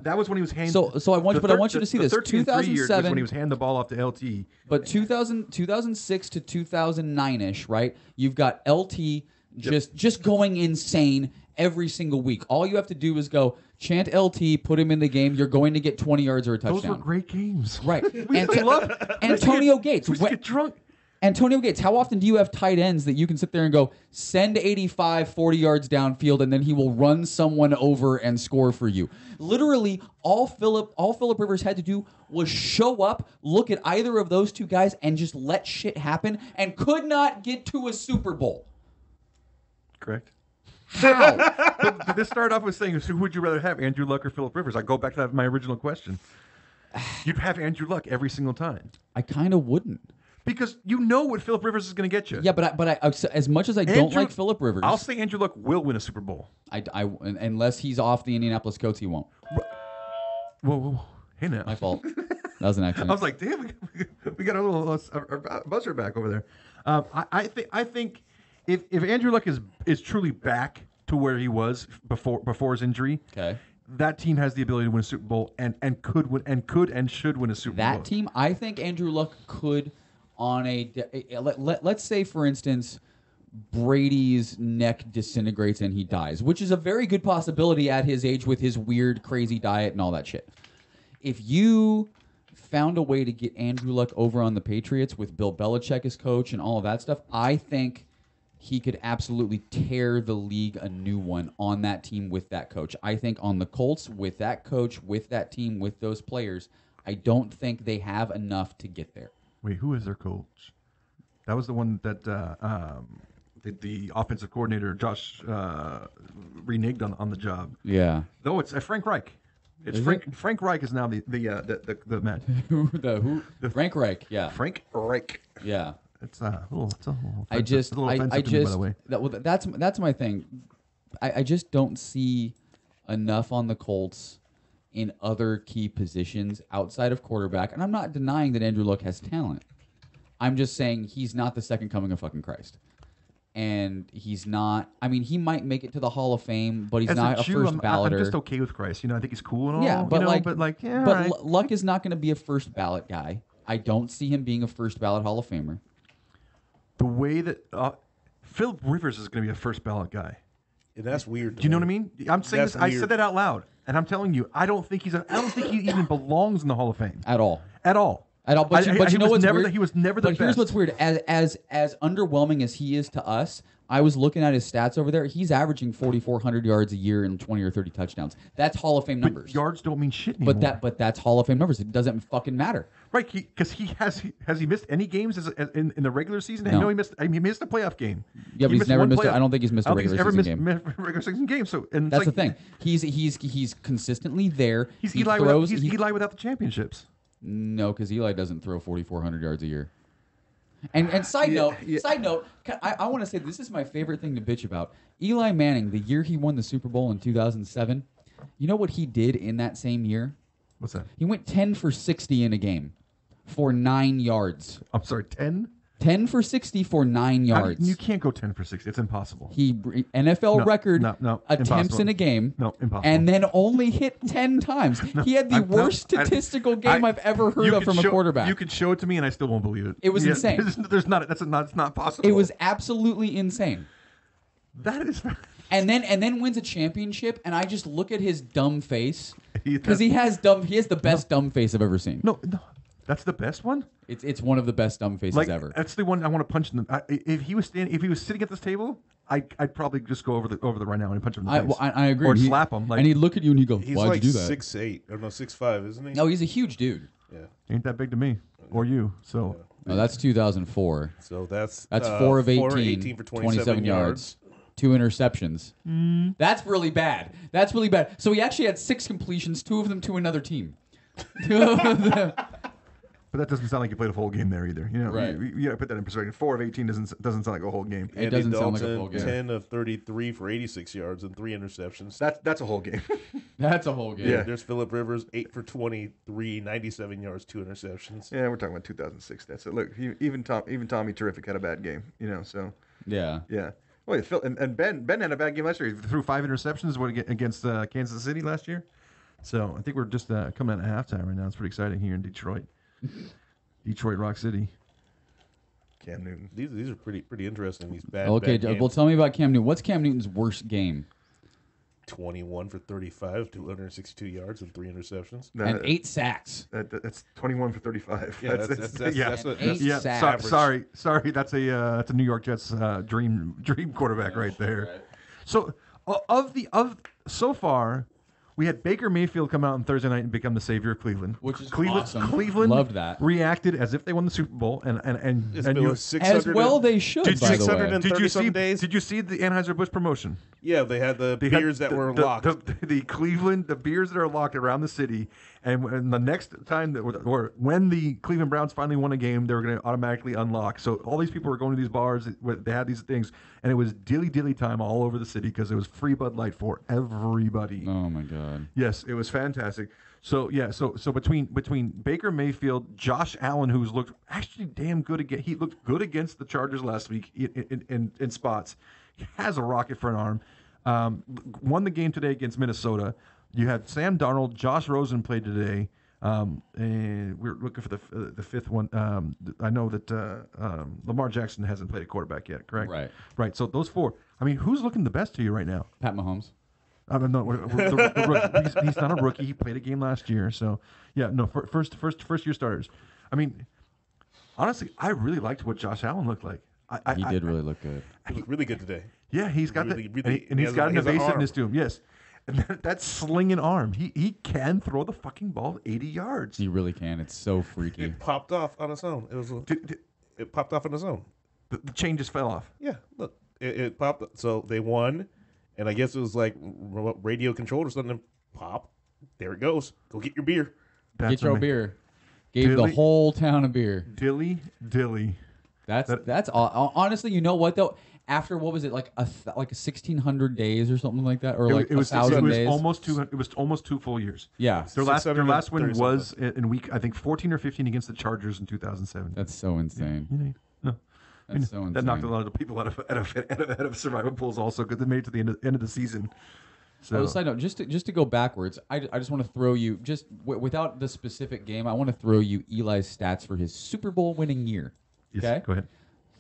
Speaker 3: That
Speaker 1: was when he was handing.
Speaker 3: So I want you to see this. 2007
Speaker 1: when he was handing the ball off to LT.
Speaker 3: But 2006 to 2009ish, right? You've got LT just going insane every single week. All you have to do is go chant LT, put him in the game. You're going to get 20 yards or a touchdown.
Speaker 1: Those were great games.
Speaker 3: Right. Antonio Gates.
Speaker 1: We get drunk.
Speaker 3: Antonio Gates, how often do you have tight ends that you can sit there and go, send 85, 40 yards downfield, and then he will run someone over and score for you? Literally, all Philip Rivers had to do was show up, look at either of those two guys, and just let shit happen, and could not get to a Super Bowl.
Speaker 1: Correct.
Speaker 3: How?
Speaker 1: But this started off with saying, so who would you rather have, Andrew Luck or Philip Rivers? I go back to my original question. You'd have Andrew Luck every single time.
Speaker 3: I kind of wouldn't.
Speaker 1: Because you know what Philip Rivers is going to get you.
Speaker 3: Yeah, but I as much as I don't like Philip Rivers,
Speaker 1: I'll say Andrew Luck will win a Super Bowl.
Speaker 3: Unless he's off the Indianapolis Colts, he won't.
Speaker 1: Whoa. Hey now.
Speaker 3: My fault. That was an accident.
Speaker 1: I was like, damn, we got a little our buzzer back over there. I think if Andrew Luck is truly back to where he was before his injury,
Speaker 3: okay,
Speaker 1: that team has the ability to win a Super Bowl and could and should win a Super Bowl.
Speaker 3: That team, I think Andrew Luck could on let's say, for instance, Brady's neck disintegrates and he dies, which is a very good possibility at his age with his weird, crazy diet and all that shit. If you found a way to get Andrew Luck over on the Patriots with Bill Belichick as coach and all of that stuff, I think he could absolutely tear the league a new one on that team with that coach. I think on the Colts, with that coach, with that team, with those players, I don't think they have enough to get there.
Speaker 1: Wait, who is their coach? That was the one that the offensive coordinator, Josh, reneged on the job.
Speaker 3: Yeah.
Speaker 1: No, it's Frank Reich. It's Frank Reich is now the man.
Speaker 3: Who? Frank Reich. Yeah.
Speaker 1: Frank Reich.
Speaker 3: Yeah.
Speaker 1: It's a little.
Speaker 3: I just.
Speaker 1: by the way.
Speaker 3: That's my thing. I just don't see enough on the Colts in other key positions outside of quarterback, and I'm not denying that Andrew Luck has talent. I'm just saying he's not the second coming of fucking Christ. And he's not. I mean, he might make it to the Hall of Fame, but he's not a first balloter.
Speaker 1: I'm just okay with Christ. I think he's cool and all.
Speaker 3: Yeah, but
Speaker 1: right.
Speaker 3: Luck is not going to be a first ballot guy. I don't see him being a first ballot Hall of Famer.
Speaker 1: The way that Philip Rivers is going to be a first ballot guy.
Speaker 2: And that's weird.
Speaker 1: Do you know what I mean? I'm saying this. I said that out loud, and I'm telling you, I don't think he even belongs in the Hall of Fame
Speaker 3: at all.
Speaker 1: But you know what's weird? He was never the best.
Speaker 3: But here's what's weird: as underwhelming as he is to us, I was looking at his stats over there. He's averaging 4,400 yards a year and 20 or 30 touchdowns. That's Hall of Fame numbers.
Speaker 1: But yards don't mean shit anymore.
Speaker 3: But that's Hall of Fame numbers. It doesn't fucking matter.
Speaker 1: Right? Because has he missed any games in the regular season?
Speaker 3: No.
Speaker 1: No, he missed a playoff game.
Speaker 3: Yeah, but he's never missed. I don't think he's missed a regular season game.
Speaker 1: Regular season game. So and
Speaker 3: that's the thing. He's consistently there.
Speaker 1: He's Eli without the championships.
Speaker 3: No, because Eli doesn't throw 4,400 yards a year. And side note, I want to say this is my favorite thing to bitch about. Eli Manning, the year he won the Super Bowl in 2007, you know what he did in that same year?
Speaker 1: What's that?
Speaker 3: He went 10 for 60 in a game for 9 yards.
Speaker 1: I'm sorry, 10?
Speaker 3: 10 for 60 for 9 yards.
Speaker 1: You can't go 10 for 60. It's impossible.
Speaker 3: He NFL record attempts
Speaker 1: impossible.
Speaker 3: in a game.
Speaker 1: No, impossible.
Speaker 3: And then only hit 10 times. He had the worst statistical game I've ever heard of from a quarterback.
Speaker 1: You could show it to me and I still won't believe it.
Speaker 3: It was insane.
Speaker 1: It's not possible.
Speaker 3: It was absolutely insane.
Speaker 1: That is.
Speaker 3: And then wins a championship, and I just look at his dumb face because he has the best dumb face I've ever seen.
Speaker 1: No, that's the best one.
Speaker 3: It's one of the best dumb faces ever.
Speaker 1: That's the one I want to punch in the. If he was sitting at this table, I'd probably just go over the right now and punch him in the face.
Speaker 3: I agree.
Speaker 1: Or slap him.
Speaker 3: And he'd look at you and he'd go, "Why'd you do that?"
Speaker 2: He's 6'8", or no 6'5", isn't he?
Speaker 3: No, he's a huge dude.
Speaker 2: Yeah,
Speaker 1: ain't that big to me or you. So.
Speaker 3: No, that's 2004.
Speaker 2: So that's
Speaker 3: 4 of 18 for 27 yards. 2 interceptions. That's really bad. So he actually had 6 completions, 2 of them to another team.
Speaker 1: But that doesn't sound like you played a whole game there either.
Speaker 3: Right.
Speaker 1: You gotta put that in perspective. 4 of 18 doesn't sound like a whole game.
Speaker 3: It doesn't sound like a whole game.
Speaker 2: 10 of 33 for 86 yards and 3 interceptions.
Speaker 1: That's a whole game.
Speaker 3: That's a whole game.
Speaker 2: Yeah. There's Philip Rivers, 8 for 23, 97 yards, 2 interceptions.
Speaker 1: Yeah, we're talking about 2006. That's it. Look, even Tommy Terrific had a bad game. So.
Speaker 3: Yeah.
Speaker 1: Yeah. Wait, Phil and Ben had a bad game last year. He threw 5 interceptions against Kansas City last year. So I think we're just coming out of halftime right now. It's pretty exciting here in Detroit. Detroit Rock City. Cam Newton.
Speaker 2: These are pretty interesting. These bad.
Speaker 3: Okay,
Speaker 2: bad games.
Speaker 3: well, tell me about Cam Newton. What's Cam Newton's worst game?
Speaker 2: 21 for 35, 262 yards, and 3 interceptions.
Speaker 3: And 8 sacks.
Speaker 1: That's 21 for 35.
Speaker 2: Yeah,
Speaker 3: Eight sacks.
Speaker 1: Sorry. That's a New York Jets dream quarterback right there.
Speaker 3: Right.
Speaker 1: So so far, we had Baker Mayfield come out on Thursday night and become the savior of Cleveland,
Speaker 3: Which is
Speaker 1: Cleveland.
Speaker 3: awesome.
Speaker 1: Cleveland
Speaker 3: Loved that.
Speaker 1: reacted as if they won the Super Bowl, and you,
Speaker 3: As well they should, by the way.
Speaker 1: Did you see the Anheuser-Busch promotion?
Speaker 2: Yeah, they had the
Speaker 1: They had
Speaker 2: beers that were locked.
Speaker 1: The Cleveland, the beers that are locked around the city, and when the next time or when the Cleveland Browns finally won a game, they were going to automatically unlock. So all these people were going to these bars. They had these things, and it was dilly time all over the city because it was free Bud Light for everybody.
Speaker 3: Oh my God.
Speaker 1: Yes, it was fantastic. So yeah, so between Baker Mayfield, Josh Allen, who's looked actually damn good again. He looked good against the Chargers last week in spots. He has a rocket for an arm. Won the game today against Minnesota. You had Sam Darnold, Josh Rosen played today, and we're looking for the fifth one. I know that Lamar Jackson hasn't played a quarterback yet, correct? Right. So those 4. I mean, who's looking the best to you right now?
Speaker 3: Pat Mahomes.
Speaker 1: No, the rookie. He's not a rookie. He played a game last year. So, yeah, no, first year starters. I mean, honestly, I really liked what Josh Allen looked like.
Speaker 3: He did really look good.
Speaker 2: He looked really good today.
Speaker 1: Yeah, he's got
Speaker 2: really,
Speaker 1: and he's got an evasiveness
Speaker 2: arm.
Speaker 1: to him. Yes, and that slinging arm. He can throw the fucking ball 80 yards.
Speaker 3: He really can. It's so freaky.
Speaker 2: It popped off on its own. It popped off on its own.
Speaker 1: The chain just fell off.
Speaker 2: Yeah, look, it popped. So they won, and I guess it was like radio controlled or something. Pop, there it goes. Go get your beer.
Speaker 3: Get your beer. Gave the whole town a beer.
Speaker 1: Dilly.
Speaker 3: That's honestly, you know what though? After what was it like 1,600 days or something like that, or like 1,000 days?
Speaker 1: It was almost 2 full years.
Speaker 3: Yeah,
Speaker 1: their last win was in week I think 14 or 15 against the Chargers in 2007.
Speaker 3: That's so insane.
Speaker 1: Yeah.
Speaker 3: That's so insane.
Speaker 1: That knocked a lot of people out of survival pools also because they made it to the end of the season. So,
Speaker 3: side note, just to go backwards, I just want to throw you without the specific game. I want to throw you Eli's stats for his Super Bowl winning year.
Speaker 1: Yes,
Speaker 3: okay,
Speaker 1: go ahead.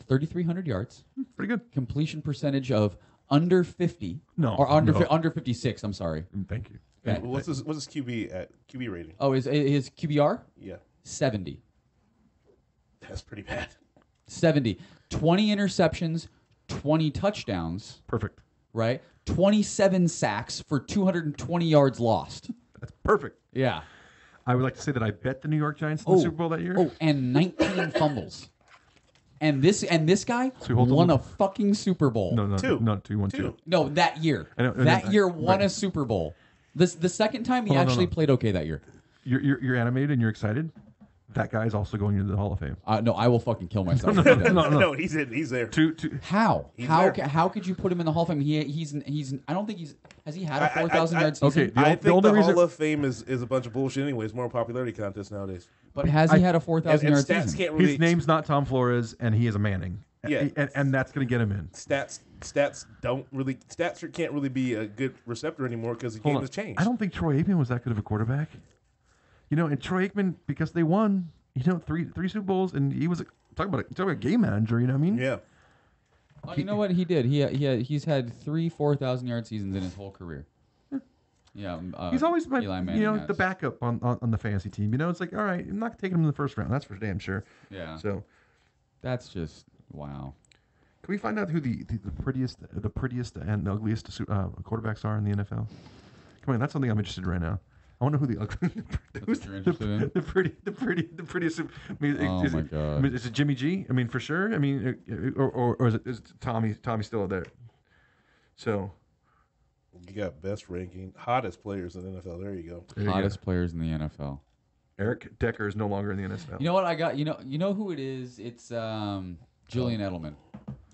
Speaker 3: 3,300 yards.
Speaker 1: Pretty good.
Speaker 3: Completion percentage of under 50.
Speaker 1: No.
Speaker 3: Or under 56, I'm sorry.
Speaker 1: Thank you.
Speaker 3: Okay.
Speaker 2: What's his QB at QB rating?
Speaker 3: Oh, his QBR?
Speaker 2: Yeah.
Speaker 3: 70.
Speaker 2: That's pretty bad.
Speaker 3: 70. 20 interceptions, 20 touchdowns.
Speaker 1: Perfect.
Speaker 3: Right? 27 sacks for 220 yards lost.
Speaker 1: That's perfect.
Speaker 3: Yeah.
Speaker 1: I would like to say that I bet the New York Giants in the Super Bowl that year.
Speaker 3: Oh, and 19 fumbles. And this guy won a fucking Super Bowl.
Speaker 1: No, 2.
Speaker 3: No, that year. That year won a Super Bowl. The second time he actually played okay that year.
Speaker 1: You're animated and you're excited. That guy is also going into the Hall of Fame.
Speaker 3: No, I will fucking kill myself.
Speaker 2: No, he's there.
Speaker 3: How? How could you put him in the Hall of Fame? He's. I don't think he's. Has he had a 4,000 yard season?
Speaker 1: Okay,
Speaker 2: I think the Hall of Fame is a bunch of bullshit anyway. It's more a popularity contest nowadays.
Speaker 3: But has he had a 4,000 yard season?
Speaker 2: Can't really,
Speaker 1: his name's not Tom Flores, and he is a Manning.
Speaker 2: Yeah,
Speaker 1: and that's going to get him in.
Speaker 2: Stats can't really be a good receptor anymore because the game has changed.
Speaker 1: I don't think Troy Aikman was that good of a quarterback. And Troy Aikman, because they won, three Super Bowls, and he was talking about a game manager. You know what I mean?
Speaker 2: Yeah.
Speaker 3: You know what he did? He's had 3 4,000 yard seasons in his whole career. Yeah,
Speaker 1: he's always been,
Speaker 3: Eli Manning
Speaker 1: the backup on the fantasy team. It's like, all right, I'm not taking him in the first round. That's for damn sure.
Speaker 3: Yeah.
Speaker 1: So,
Speaker 3: that's just wow.
Speaker 1: Can we find out who the prettiest and ugliest quarterbacks are in the NFL? Come on, that's something I'm interested in right now. I want to know who the ugly, the prettiest. I mean,
Speaker 3: my God!
Speaker 1: I mean, is it Jimmy G? I mean, for sure. I mean, or is it Tommy still there? So.
Speaker 2: You got best ranking, hottest players in the NFL. There you go.
Speaker 3: Hottest players in the NFL.
Speaker 1: Eric Decker is no longer in the NFL.
Speaker 3: You know what I got? You know who it is? It's Julian Edelman.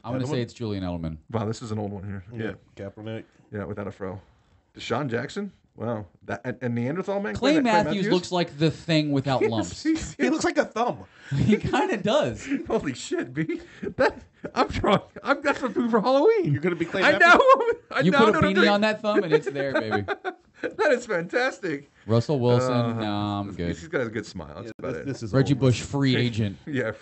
Speaker 3: I'm going to say it's Julian Edelman.
Speaker 1: Wow, this is an old one here.
Speaker 2: Yeah. Kaepernick.
Speaker 1: Yeah, without a fro. Deshaun Jackson? Wow. That and Neanderthal man?
Speaker 3: Clay Matthews looks like the Thing without lumps.
Speaker 2: He looks like a thumb.
Speaker 3: He kind of does.
Speaker 1: Holy shit, B. I'm drunk. I've got some food for Halloween.
Speaker 2: You're going to be Clay
Speaker 1: Matthews? I know.
Speaker 3: You put a beanie on that thumb and it's there, baby.
Speaker 1: That is fantastic.
Speaker 3: Russell Wilson, no, I'm good.
Speaker 1: He's got a good smile. That's about it.
Speaker 2: This is
Speaker 3: Reggie Bush, free agent.
Speaker 1: Yeah,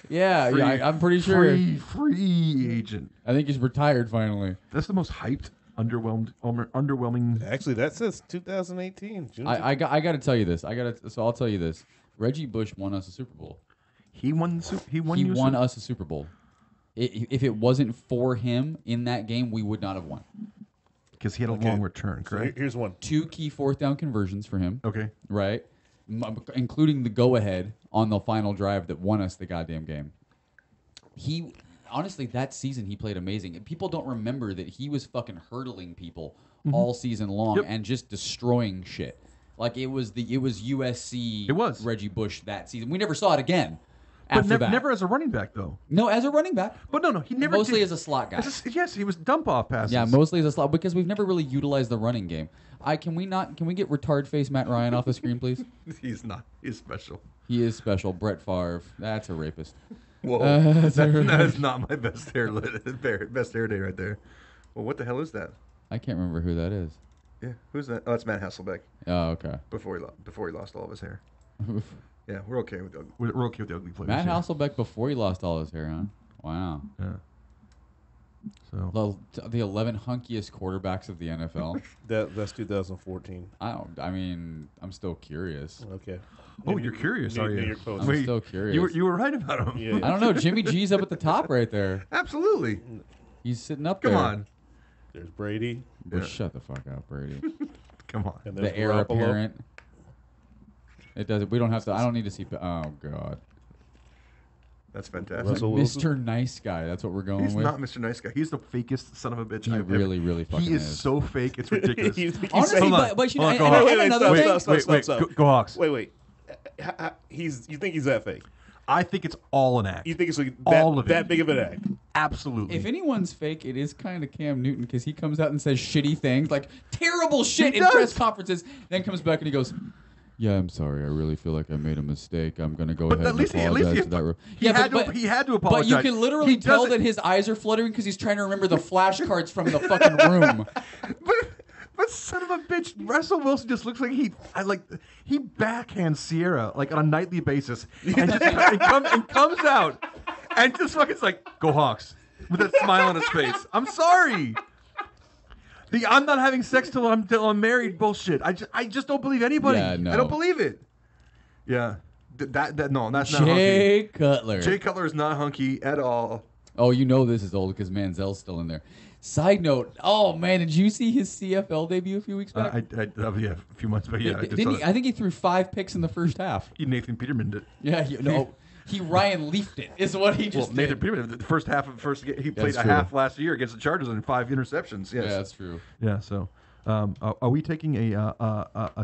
Speaker 3: I'm pretty sure.
Speaker 1: Free agent.
Speaker 3: I think he's retired finally.
Speaker 1: That's the most hyped Underwhelming.
Speaker 2: Actually, that says 2018.
Speaker 3: I got to tell you this. So I'll tell you this. Reggie Bush won us a Super Bowl.
Speaker 1: He won
Speaker 3: Us a Super Bowl. If it wasn't for him in that game, we would not have won.
Speaker 1: Because he had a long return, correct?
Speaker 2: Here's one.
Speaker 3: 2 key 4th down conversions for him.
Speaker 1: Okay.
Speaker 3: Right? Including the go-ahead on the final drive that won us the goddamn game. Honestly, that season he played amazing. People don't remember that he was fucking hurdling people all season long and just destroying shit. Like it was USC.
Speaker 1: It was
Speaker 3: Reggie Bush that season. We never saw it again.
Speaker 1: But never as a running back, though.
Speaker 3: No, as a running back.
Speaker 1: But no, he never.
Speaker 3: Mostly as a slot guy.
Speaker 1: Yes, he was dump off passes.
Speaker 3: Yeah, mostly as a slot because we've never really utilized the running game. Can we get retard face Matt Ryan off the screen, please?
Speaker 1: He's not. He's special.
Speaker 3: He is special. Brett Favre. That's a rapist.
Speaker 1: Whoa, that is not my best hair day right there. Well, what the hell is that?
Speaker 3: I can't remember who that is.
Speaker 1: Yeah, who's that? Oh, it's Matt Hasselbeck.
Speaker 3: Oh, okay.
Speaker 1: Before he lost all of his hair. Yeah, we're okay with the ugly players.
Speaker 3: Matt Hasselbeck before he lost all his hair, huh? Wow.
Speaker 1: Yeah. So
Speaker 3: the 11 hunkiest quarterbacks of the NFL.
Speaker 2: That's 2014.
Speaker 3: I'm still curious.
Speaker 2: Okay.
Speaker 1: Oh, you're curious, are you?
Speaker 3: I'm still curious.
Speaker 1: You were right about him.
Speaker 2: Yeah.
Speaker 3: I don't know. Jimmy G's up at the top right there.
Speaker 1: Absolutely.
Speaker 3: He's sitting up there.
Speaker 1: Come on.
Speaker 2: There's Brady.
Speaker 3: Well, shut the fuck up, Brady.
Speaker 1: Come on.
Speaker 2: And
Speaker 3: The heir apparent. It doesn't. We don't have to. I don't need to see. Oh God.
Speaker 1: That's fantastic.
Speaker 3: Mr. Nice Guy. That's what we're going
Speaker 1: He's
Speaker 3: with.
Speaker 1: not Mr. Nice Guy. He's the fakest son of a bitch.
Speaker 3: He really fucking
Speaker 1: He is so fake. It's ridiculous.
Speaker 3: Honestly, but you know, and another thing.
Speaker 1: Go Hawks.
Speaker 2: Wait. You think he's that fake?
Speaker 1: I think it's all an act.
Speaker 2: You think it's like
Speaker 1: all of it.
Speaker 2: that big of an act?
Speaker 1: Absolutely.
Speaker 3: If anyone's fake, it is kind of Cam Newton because he comes out and says shitty things, like terrible shit in press conferences, then comes back and he goes, "Yeah, I'm sorry. I really feel like I made a mistake. I'm gonna go ahead and apologize to that room."
Speaker 1: He had to apologize.
Speaker 3: But you can literally tell that his eyes are fluttering because he's trying to remember the flashcards from the fucking room.
Speaker 1: But son of a bitch, Russell Wilson just looks like he backhands Sierra like on a nightly basis, and comes out and just fucking like, "Go Hawks," with that smile on his face. I'm sorry. I'm not having sex till I'm married bullshit. I just don't believe anybody.
Speaker 3: Yeah, no.
Speaker 1: I don't believe it. Yeah, that's not
Speaker 3: Jay
Speaker 1: hunky.
Speaker 3: Cutler.
Speaker 1: Jay Cutler is not hunky at all.
Speaker 3: Oh, you know this is old because Manziel's still in there. Side note, oh man, did you see his CFL debut a few weeks back?
Speaker 1: Yeah, a few months back. Yeah,
Speaker 3: I think he threw 5 picks in the first half.
Speaker 1: Nathan Peterman did.
Speaker 3: Yeah, he Ryan Leafed it is what he just did.
Speaker 1: Nathan Peterman, the first half he played a half last year against the Chargers and 5 interceptions. Yes.
Speaker 3: Yeah, that's true.
Speaker 1: Yeah, so are we taking a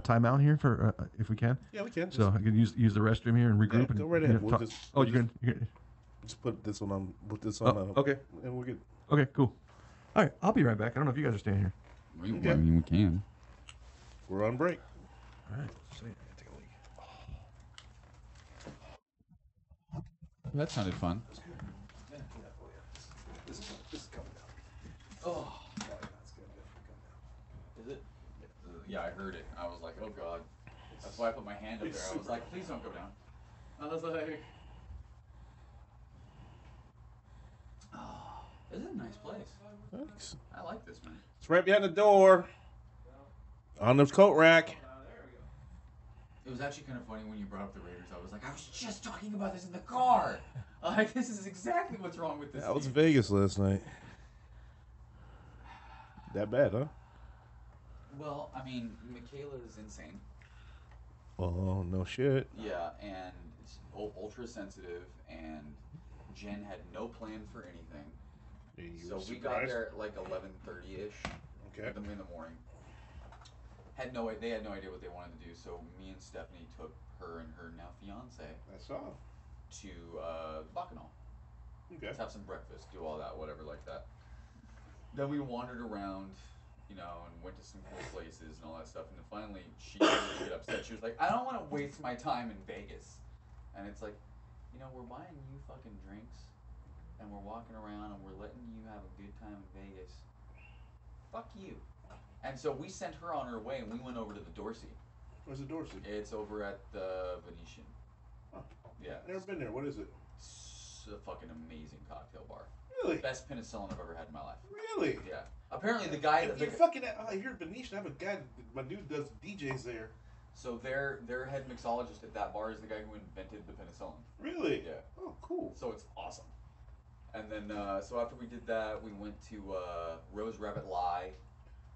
Speaker 1: timeout here for if we can?
Speaker 2: Yeah, we can.
Speaker 1: So I can use the restroom here and regroup.
Speaker 2: Yeah, go right ahead.
Speaker 1: You can.
Speaker 2: Just put this one on. Put this on.
Speaker 1: Okay.
Speaker 2: And we're good.
Speaker 1: Okay, cool. All right, I'll be right back. I don't know if you guys are staying here.
Speaker 3: I mean, we can.
Speaker 2: We're on break.
Speaker 1: All right. Take a leak.
Speaker 3: That sounded fun.
Speaker 1: This is coming down.
Speaker 3: Oh, is it? Yeah, I heard it. I was like, oh god. That's why I put my hand up there. I was like, please don't go down. I was like, oh, this is a nice place.
Speaker 2: Thanks.
Speaker 3: I like this, man.
Speaker 2: It's right behind the door. On the coat rack.
Speaker 3: It was actually kind of funny when you brought up the Raiders. I was like, I was just talking about this in the car. Like, this is exactly what's wrong with this.
Speaker 2: That was Vegas last night. That bad, huh?
Speaker 3: Well, I mean, Michaela is insane.
Speaker 2: Oh, no shit.
Speaker 3: Yeah, and it's ultra sensitive, and Jen had no plan for anything. So we got there at like 11:30ish.
Speaker 2: Okay.
Speaker 3: In the morning. They had no idea what they wanted to do. So me and Stephanie took her and her now fiance.
Speaker 2: I saw.
Speaker 3: To Bacchanal.
Speaker 2: Okay.
Speaker 3: Let's have some breakfast, do all that, whatever like that. Then we wandered around, and went to some cool places and all that stuff. And then finally, she started to get upset. She was like, "I don't want to waste my time in Vegas." And it's like, we're buying you fucking drinks. And we're walking around and we're letting you have a good time in Vegas. Fuck you. And so we sent her on her way and we went over to the Dorsey.
Speaker 2: Where's the Dorsey?
Speaker 3: It's over at the Venetian.
Speaker 2: Oh.
Speaker 3: Yeah.
Speaker 2: Never been there. What is it?
Speaker 3: It's a fucking amazing cocktail bar.
Speaker 2: Really?
Speaker 3: Best penicillin I've ever had in my life.
Speaker 2: Really?
Speaker 3: Yeah. Apparently, the guy.
Speaker 2: If you're Venetian, I have a guy. My dude does DJs there.
Speaker 3: So their head mixologist at that bar is the guy who invented the penicillin.
Speaker 2: Really?
Speaker 3: Yeah.
Speaker 2: Oh, cool.
Speaker 3: So it's awesome. And then, so after we did that, we went to Rose Rabbit Lie.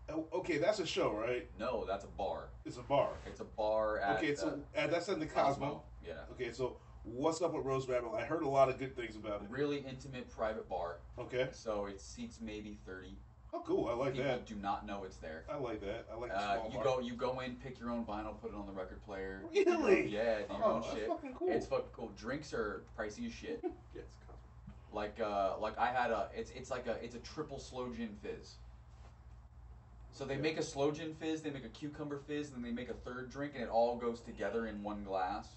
Speaker 2: Oh, okay, that's a show, right?
Speaker 3: No, that's a bar.
Speaker 2: It's a bar.
Speaker 3: It's a bar at.
Speaker 2: Okay, so that's in the Cosmo.
Speaker 3: Yeah.
Speaker 2: Okay, so what's up with Rose Rabbit? I heard a lot of good things about it.
Speaker 3: Really intimate private bar.
Speaker 2: Okay.
Speaker 3: So it seats maybe 30.
Speaker 2: Oh, cool. I like that.
Speaker 3: People do not know it's there.
Speaker 2: I like that. I like the small bar.
Speaker 3: You go in, pick your own vinyl, put it on the record player.
Speaker 2: Really?
Speaker 3: Yeah, do your own
Speaker 2: that's
Speaker 3: shit.
Speaker 2: fucking cool.
Speaker 3: It's fucking cool. Drinks are pricey as shit.
Speaker 1: Yes.
Speaker 3: Like I had it's a triple slow gin fizz. So they make a slow gin fizz, they make a cucumber fizz, and then they make a third drink, and it all goes together in one glass.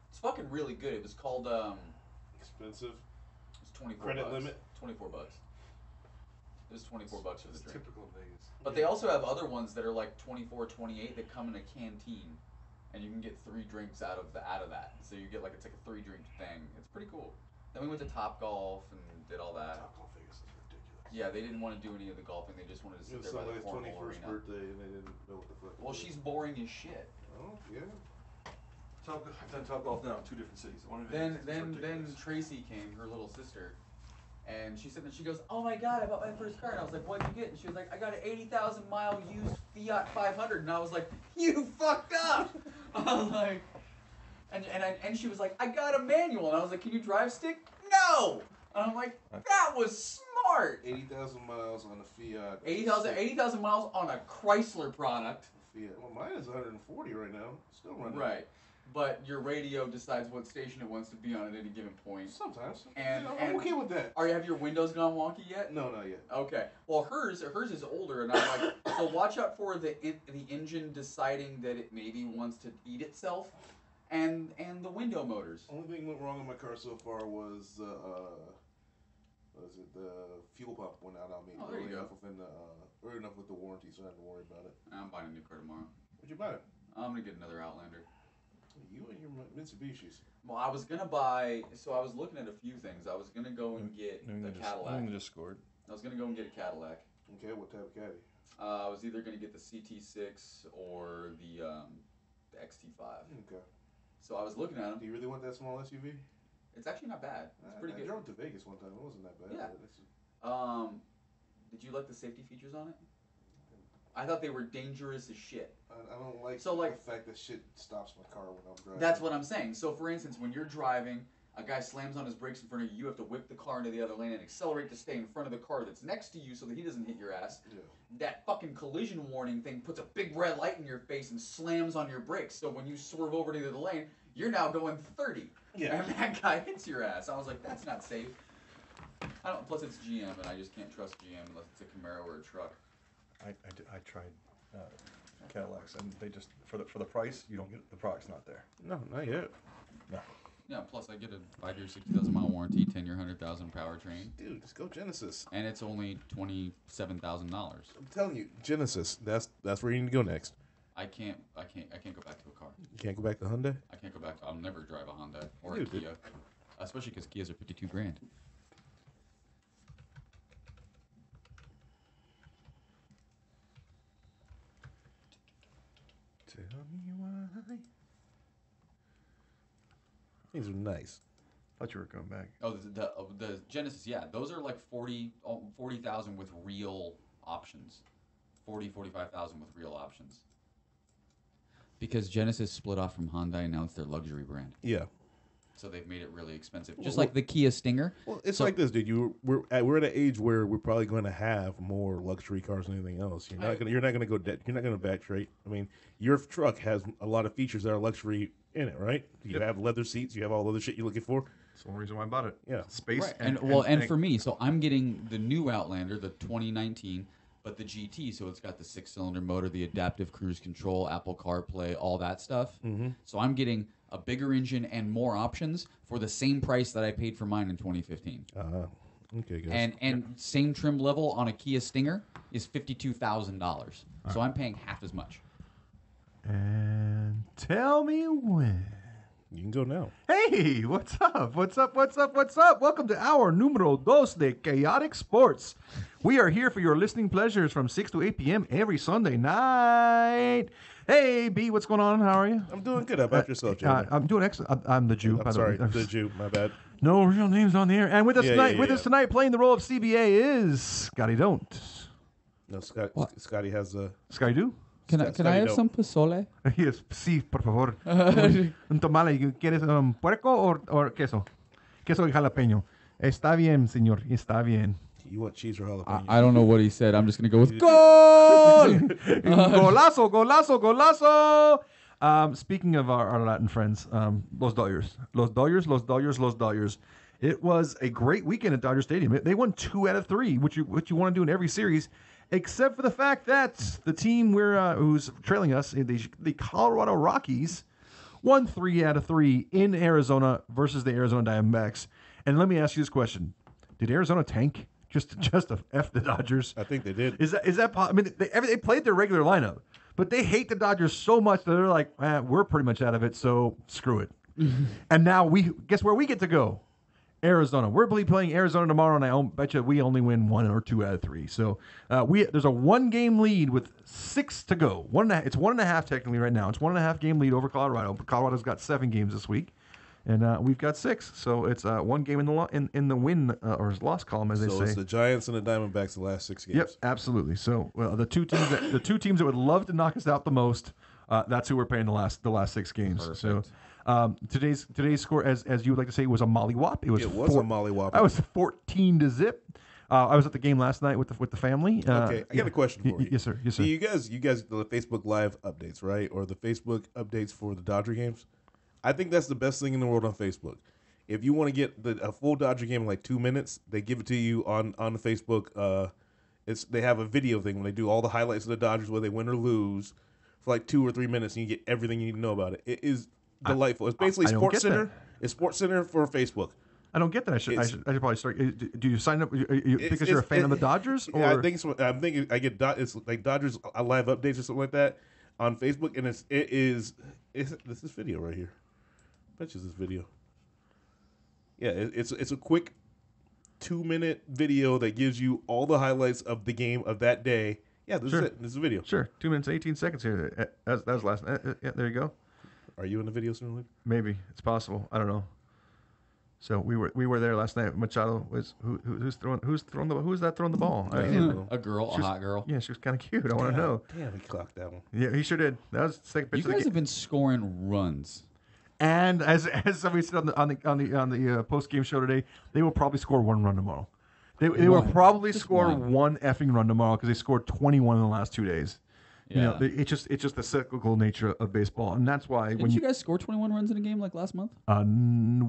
Speaker 3: It's fucking really good. It was called
Speaker 2: expensive.
Speaker 3: It was 24
Speaker 2: Credit
Speaker 3: bucks.
Speaker 2: limit?
Speaker 3: $24. It was $24 for the drink.
Speaker 1: Typical Vegas.
Speaker 3: But they also have other ones that are like 24, 28 that come in a canteen, and you can get 3 drinks out of that. So you get it's like a 3-drink thing. It's pretty cool. Then we went to Top Golf and did all that.
Speaker 1: Top Golf Vegas is ridiculous.
Speaker 3: Yeah, they didn't want to do any of the golfing. They just wanted to sit there by the cornhole
Speaker 2: 21st
Speaker 3: arena.
Speaker 2: birthday, and they didn't know what the fuck.
Speaker 3: Well, she's boring as shit.
Speaker 2: Oh yeah.
Speaker 1: I've done Top Golf now in 2 different cities. One in Vegas.
Speaker 3: Then Tracy came, her little sister, and she said that she goes, "Oh my God, I bought my first car." And I was like, "What'd you get?" And she was like, "I got an 80,000 mile used Fiat 500." And I was like, "You fucked up." I was like, and she was like, "I got a manual." And I was like, "Can you drive stick?" No. And I'm like, "That was smart."
Speaker 2: 80,000 miles on a Fiat.
Speaker 3: 80,000 miles on a Chrysler product.
Speaker 2: Fiat. Well, mine is 140 right now. Still running.
Speaker 3: Right. But your radio decides what station it wants to be on at any given point.
Speaker 2: Sometimes.
Speaker 3: And
Speaker 2: I'm okay with that.
Speaker 3: Have your windows gone wonky yet?
Speaker 2: No, not yet.
Speaker 3: Okay. Well, hers is older, and I'm like, so watch out for the engine deciding that it maybe wants to eat itself, and the window motors.
Speaker 2: Only thing went wrong in my car so far was the fuel pump went out on me.
Speaker 3: Oh, there you go.
Speaker 2: Early enough with the warranty, so I didn't worry about it.
Speaker 3: I'm buying a new car tomorrow.
Speaker 2: What'd you buy?
Speaker 3: I'm gonna get another Outlander.
Speaker 2: You and your Mitsubishis.
Speaker 3: Well, I was gonna buy. So I was looking at a few things. I was gonna go and get the Cadillac.
Speaker 1: New Discord.
Speaker 3: I was gonna go and get a Cadillac.
Speaker 2: Okay, what type of caddy?
Speaker 3: I was either gonna get the CT6 or the XT5.
Speaker 2: Okay.
Speaker 3: So I was looking at them.
Speaker 2: Do you really want that small SUV?
Speaker 3: It's actually not bad. It's pretty good.
Speaker 2: I drove to Vegas one time. It wasn't that bad.
Speaker 3: Yeah. Did you like the safety features on it? I thought they were dangerous as shit.
Speaker 2: I don't like the fact that shit stops my car when I'm driving.
Speaker 3: That's what I'm saying. So, for instance, when you're driving, a guy slams on his brakes in front of you, you have to whip the car into the other lane and accelerate to stay in front of the car that's next to you so that he doesn't hit your ass.
Speaker 2: Yeah.
Speaker 3: That fucking collision warning thing puts a big red light in your face and slams on your brakes. So when you swerve over to the other lane, you're now going 30.
Speaker 2: Yeah.
Speaker 3: And that guy hits your ass. I was like, that's not safe. Plus, it's GM, and I just can't trust GM unless it's a Camaro or a truck.
Speaker 1: I tried Cadillacs, and they just for the price, you don't get the product's not there.
Speaker 2: No, not yet.
Speaker 1: No.
Speaker 3: Yeah, plus I get a 5-year, 60,000 mile warranty, 10-year, 100,000 powertrain.
Speaker 2: Dude, just go Genesis.
Speaker 3: And it's only $27,000.
Speaker 2: I'm telling you, Genesis. That's where you need to go next.
Speaker 3: I can't go back to a car.
Speaker 2: You can't go back to Hyundai?
Speaker 3: I can't go back to. I'll never drive a Honda or a Kia, especially because Kias are $52,000.
Speaker 2: Tell me why. These are nice.
Speaker 1: Thought you were going back.
Speaker 3: Oh, the Genesis, yeah, those are like 40,000 with real options, 45,000 with real options. Because Genesis split off from Hyundai, and now it's their luxury brand.
Speaker 2: Yeah.
Speaker 3: So they've made it really expensive, just like the Kia Stinger.
Speaker 2: Well, it's like this, dude. We're at an age where we're probably going to have more luxury cars than anything else. You're not going to go backtrate. I mean, your truck has a lot of features that are luxury in it, right? You have leather seats. You have all the other shit you're looking for.
Speaker 1: That's the one reason why I bought it.
Speaker 2: Yeah,
Speaker 1: space.
Speaker 3: Right. And for me, so I'm getting the new Outlander, the 2019, but the GT. So it's got the 6-cylinder motor, the adaptive cruise control, Apple CarPlay, all that stuff. Mm-hmm. So I'm getting a bigger engine and more options for the same price that I paid for mine in 2015.
Speaker 2: Okay, guys.
Speaker 3: And same trim level on a Kia Stinger is $52,000. So I'm paying half as much.
Speaker 1: And tell me when.
Speaker 2: You can go now.
Speaker 1: Hey, what's up? What's up? Welcome to our numero dos de Chaotic Sports. We are here for your listening pleasures from 6 to 8 p.m. every Sunday night. Hey, B, what's going on? How are you?
Speaker 2: I'm doing good. How about yourself, Jay?
Speaker 1: I'm doing excellent. I'm the Jew.
Speaker 2: I'm sorry, the Jew. My bad.
Speaker 1: No real names on the air. And with us tonight, playing the role of CBA is Scotty Don't.
Speaker 2: No, Scotty has a...
Speaker 1: Scotty Do?
Speaker 3: Can I have some pozole?
Speaker 1: Yes, sí, por favor. Un tamale. ¿Quieres puerco or queso? Queso y jalapeño. Está bien, señor. Está bien.
Speaker 2: You want cheese or jalapeno?
Speaker 3: I don't know what he said. I'm just going to go with goal!
Speaker 1: Golazo, golazo, golazo! Speaking of our Latin friends, Los Dodgers. Los Dodgers, Los Dodgers, Los Dodgers. It was a great weekend at Dodger Stadium. They won 2 out of 3, which you want to do in every series, except for the fact that the team who's trailing us, the Colorado Rockies, won 3 out of 3 in Arizona versus the Arizona Diamondbacks. And let me ask you this question: did Arizona tank just to F the Dodgers?
Speaker 2: I think they did.
Speaker 1: Is that I mean, they played their regular lineup, but they hate the Dodgers so much that they're like, we're pretty much out of it, so screw it. And now guess where we get to go? Arizona. We're playing Arizona tomorrow, and I bet you we only win 1 or 2 out of 3. So there's a 1-game lead with 6 to go. It's 1.5 technically right now. It's 1.5 game lead over Colorado. Colorado's got 7 games this week, and we've got 6. So it's 1 game in the win or loss column, as they say.
Speaker 2: So it's the Giants and the Diamondbacks the last 6 games.
Speaker 1: Yep, absolutely. So the two teams that would love to knock us out the most, that's who we're playing the last 6 games.
Speaker 3: Perfect.
Speaker 1: So. Today's score, as you would like to say, was a mollywop. It was a
Speaker 2: mollywop.
Speaker 1: I was 14-0. I was at the game last night with the family.
Speaker 2: Okay, I got a question for you.
Speaker 1: Yes, sir. Yes, sir.
Speaker 2: You guys, the Facebook Live updates, right, or the Facebook updates for the Dodger games? I think that's the best thing in the world on Facebook. If you want to get a full Dodger game in like 2 minutes, they give it to you on the Facebook. They have a video thing when they do all the highlights of the Dodgers, whether they win or lose, for like 2 or 3 minutes, and you get everything you need to know about it. It is delightful. It's basically Sports Center. It's Sports Center for Facebook.
Speaker 1: I don't get that. I should probably start. Do you sign up because you're a fan of the Dodgers? Or?
Speaker 2: I think so. I'm thinking I get it's like Dodgers live updates or something like that on Facebook, and this is video right here. I bet you this video. Yeah, it's a quick 2-minute video that gives you all the highlights of the game of that day. Yeah, this is it. This is a video.
Speaker 1: Sure, 2 minutes 18 seconds here. That was last night. Yeah, there you go.
Speaker 2: Are you in the video soon, Luke?
Speaker 1: Maybe it's possible. I don't know. So we were there last night. Machado was who's throwing the ball?
Speaker 3: A girl, a hot girl.
Speaker 1: Yeah, she was kind of cute. I want to know.
Speaker 2: Damn, he clocked that one.
Speaker 1: Yeah, he sure did. That was the second pitch.
Speaker 3: You guys have been scoring runs.
Speaker 1: And as somebody said on the post game show today, they will probably score 1 run tomorrow. They will probably score 1 effing run tomorrow because they scored 21 in the last 2 days.
Speaker 3: Yeah.
Speaker 1: You know, it's just the cyclical nature of baseball, and that's why
Speaker 3: Did you guys score 21 runs in a game like last month?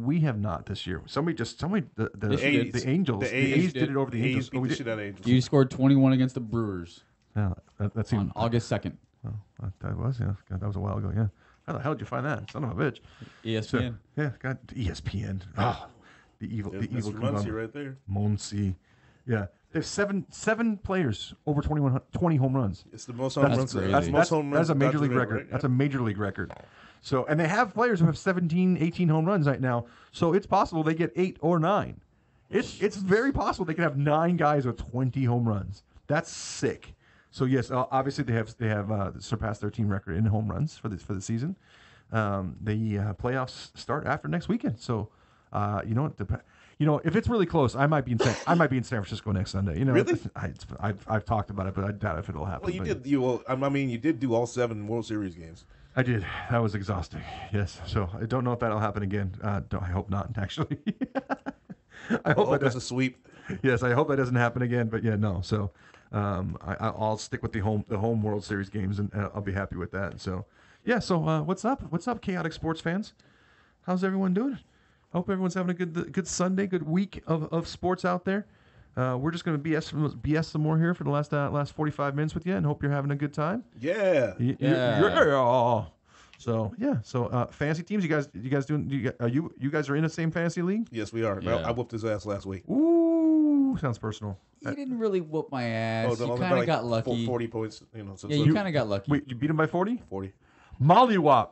Speaker 1: We have not this year. The Angels, the A's did it over the Angels.
Speaker 2: Beat the shit out of Angels.
Speaker 3: You scored 21 against the Brewers.
Speaker 1: Yeah, that seemed
Speaker 3: on August 2nd.
Speaker 1: Oh, that was God, that was a while ago. Yeah, how the hell did you find that? Son of a bitch.
Speaker 3: ESPN.
Speaker 1: So, yeah, God, ESPN. Oh, the evil
Speaker 2: Muncie right there.
Speaker 1: Muncie. Yeah. There's seven players over 20 home runs.
Speaker 2: It's the most home runs.
Speaker 1: That's a major league record. Right? That's a major league record. So, and they have players who have 17, 18 home runs right now. So it's possible they get 8 or 9. It's very possible they can have 9 guys with 20 home runs. That's sick. So yes, obviously they have surpassed their team record in home runs for the season. The playoffs start after next weekend. So if it's really close, I might be in San Francisco next Sunday.
Speaker 2: Really?
Speaker 1: I've talked about it, but I doubt if it'll happen.
Speaker 2: Well, you did do all 7 World Series games.
Speaker 1: I did. That was exhausting. Yes. So I don't know if that'll happen again. I hope not. Actually, I hope
Speaker 2: that's a sweep.
Speaker 1: Yes, I hope that doesn't happen again. But yeah, no. So I'll stick with the home World Series games, and I'll be happy with that. So yeah. So what's up? What's up, Chaotic Sports fans? How's everyone doing? Hope everyone's having a good Sunday, good week of sports out there. We're just going to BS some more here for the last 45 minutes with you, and hope you're having a good time.
Speaker 2: Yeah.
Speaker 1: Yeah. So yeah. So fantasy teams, you guys doing? You guys are in the same fantasy league?
Speaker 2: Yes, we are.
Speaker 3: Yeah.
Speaker 2: I whooped his ass last week.
Speaker 1: Ooh, sounds personal.
Speaker 3: You didn't really whoop my ass.
Speaker 2: Oh,
Speaker 3: you kind of got lucky.
Speaker 2: 40 points.
Speaker 3: You kind of got lucky.
Speaker 1: Wait, you beat him by 40?
Speaker 2: 40.
Speaker 1: Mollywop.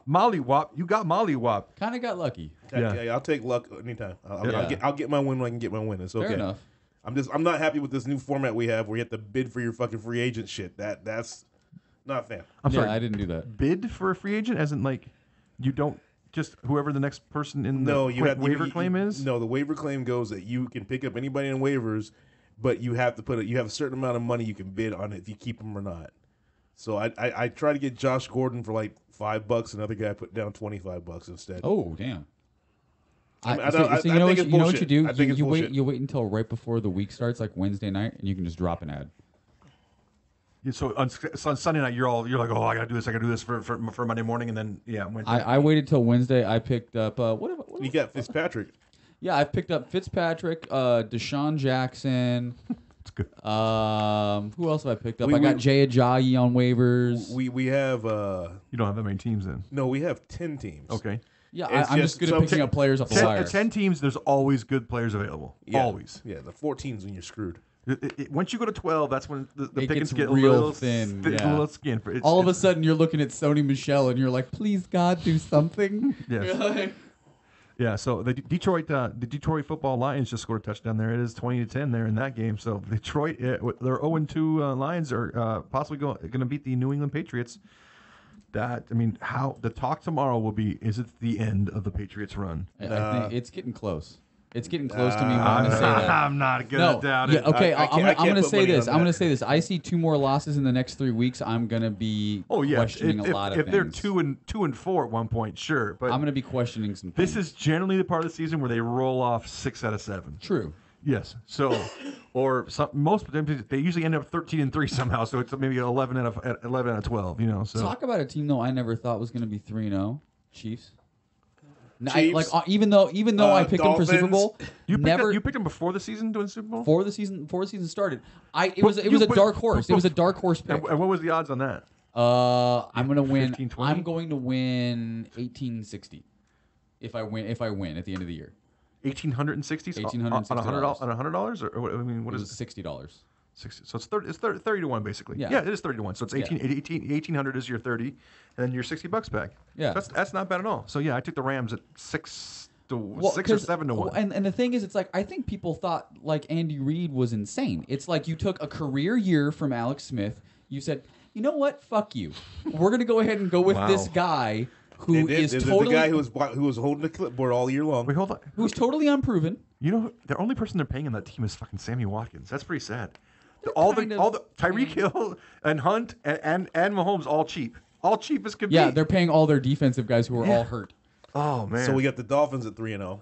Speaker 1: You got mollywop.
Speaker 3: Kind of got lucky.
Speaker 2: Yeah, I'll take luck anytime. I'll get my win when I can get my win. It's okay.
Speaker 3: Fair enough.
Speaker 2: I'm not happy with this new format we have where you have to bid for your fucking free agent shit. That's not fair.
Speaker 1: I'm sorry,
Speaker 3: I didn't do that.
Speaker 1: Bid for a free agent, as in like you don't just whoever the next person in the waiver claim is.
Speaker 2: No, the waiver claim goes that you can pick up anybody in waivers, but you have to you have a certain amount of money you can bid on it if you keep them or not. So I try to get Josh Gordon for like $5. Another guy put down $25 instead.
Speaker 3: Oh, damn.
Speaker 2: I
Speaker 3: You know what you do?
Speaker 2: I think
Speaker 3: You wait until right before the week starts, like Wednesday night, and you can just drop an ad.
Speaker 1: Yeah, so on Sunday night, you're like, oh, I gotta do this for Monday morning, and then Wednesday.
Speaker 3: I waited till Wednesday. I picked up what
Speaker 2: you got Fitzpatrick.
Speaker 3: Yeah, I picked up Fitzpatrick, Deshaun Jackson.
Speaker 1: It's good.
Speaker 3: Who else have I picked up? I got Jay Ajayi on waivers.
Speaker 2: We have
Speaker 1: you don't have that many teams then.
Speaker 2: No, we have 10 teams.
Speaker 1: Okay.
Speaker 3: Yeah, I'm just good at picking up players off the wire.
Speaker 1: At 10 teams, there's always good players available.
Speaker 2: Yeah.
Speaker 1: Always.
Speaker 2: Yeah, the 14's when you're screwed.
Speaker 1: Once you go to 12, that's when the pickings get
Speaker 3: real
Speaker 1: a little
Speaker 3: thin.
Speaker 1: A little skin.
Speaker 3: All of a sudden, you're looking at Sony Michel, and you're like, "Please, God, do something."
Speaker 1: Yes. Yeah. So the Detroit Football Lions just scored a touchdown there. It is 20-10 there in that game. So Detroit, their 0-2 Lions are possibly going to beat the New England Patriots. How the talk tomorrow will be: is it the end of the Patriots' run?
Speaker 3: I think it's getting close. It's getting close to me. I'm going to say that.
Speaker 1: I'm not going to doubt it.
Speaker 3: Yeah, okay, I'm going to say this.
Speaker 2: I'm
Speaker 3: going to say this. I see 2 more losses in the next 3 weeks. I'm going to be questioning a lot of things.
Speaker 1: If they're 2 and 4 at one point, sure. But
Speaker 3: I'm going to be questioning some things.
Speaker 1: This is generally the part of the season where they roll off 6 out of 7.
Speaker 3: True.
Speaker 1: Yes. So, most of them they usually end up 13-3 somehow. So it's maybe 11 out of 12. So
Speaker 3: talk about a team though I never thought was going to be 3-0. Chiefs.
Speaker 2: Chiefs.
Speaker 3: Even though I picked them for Super Bowl,
Speaker 1: you picked them before the season doing Super Bowl.
Speaker 3: Before the season started, it was a dark horse. It was a dark horse pick.
Speaker 1: And what was the odds on that?
Speaker 3: I'm going to win.
Speaker 1: 15, 20?
Speaker 3: I'm going to win 1860 if I win at the end of the year.
Speaker 1: 1,860
Speaker 3: $1,860
Speaker 1: on $100 or what is it?
Speaker 3: $60.
Speaker 1: 60. So it's 30 to 1 basically.
Speaker 3: Yeah.
Speaker 1: It is 30 to 1. So it's 1,800 is your 30, and then your $60 back.
Speaker 3: Yeah,
Speaker 1: that's not bad at all. So I took the Rams at 6 or 7 to 1.
Speaker 3: And the thing is, it's like I think people thought like Andy Reid was insane. It's like you took a career year from Alex Smith. You said, you know what? Fuck you. We're gonna go ahead and go with this guy. Who is totally
Speaker 2: the guy who was holding the clipboard all year long?
Speaker 1: Wait, hold on.
Speaker 3: Who's totally unproven?
Speaker 1: The only person they're paying on that team is fucking Sammy Watkins. That's pretty sad. All the Tyreek Hill and Hunt and Mahomes all cheap as can be.
Speaker 3: Yeah, they're paying all their defensive guys who are all hurt.
Speaker 1: Oh man.
Speaker 2: So we got the Dolphins at 3-0.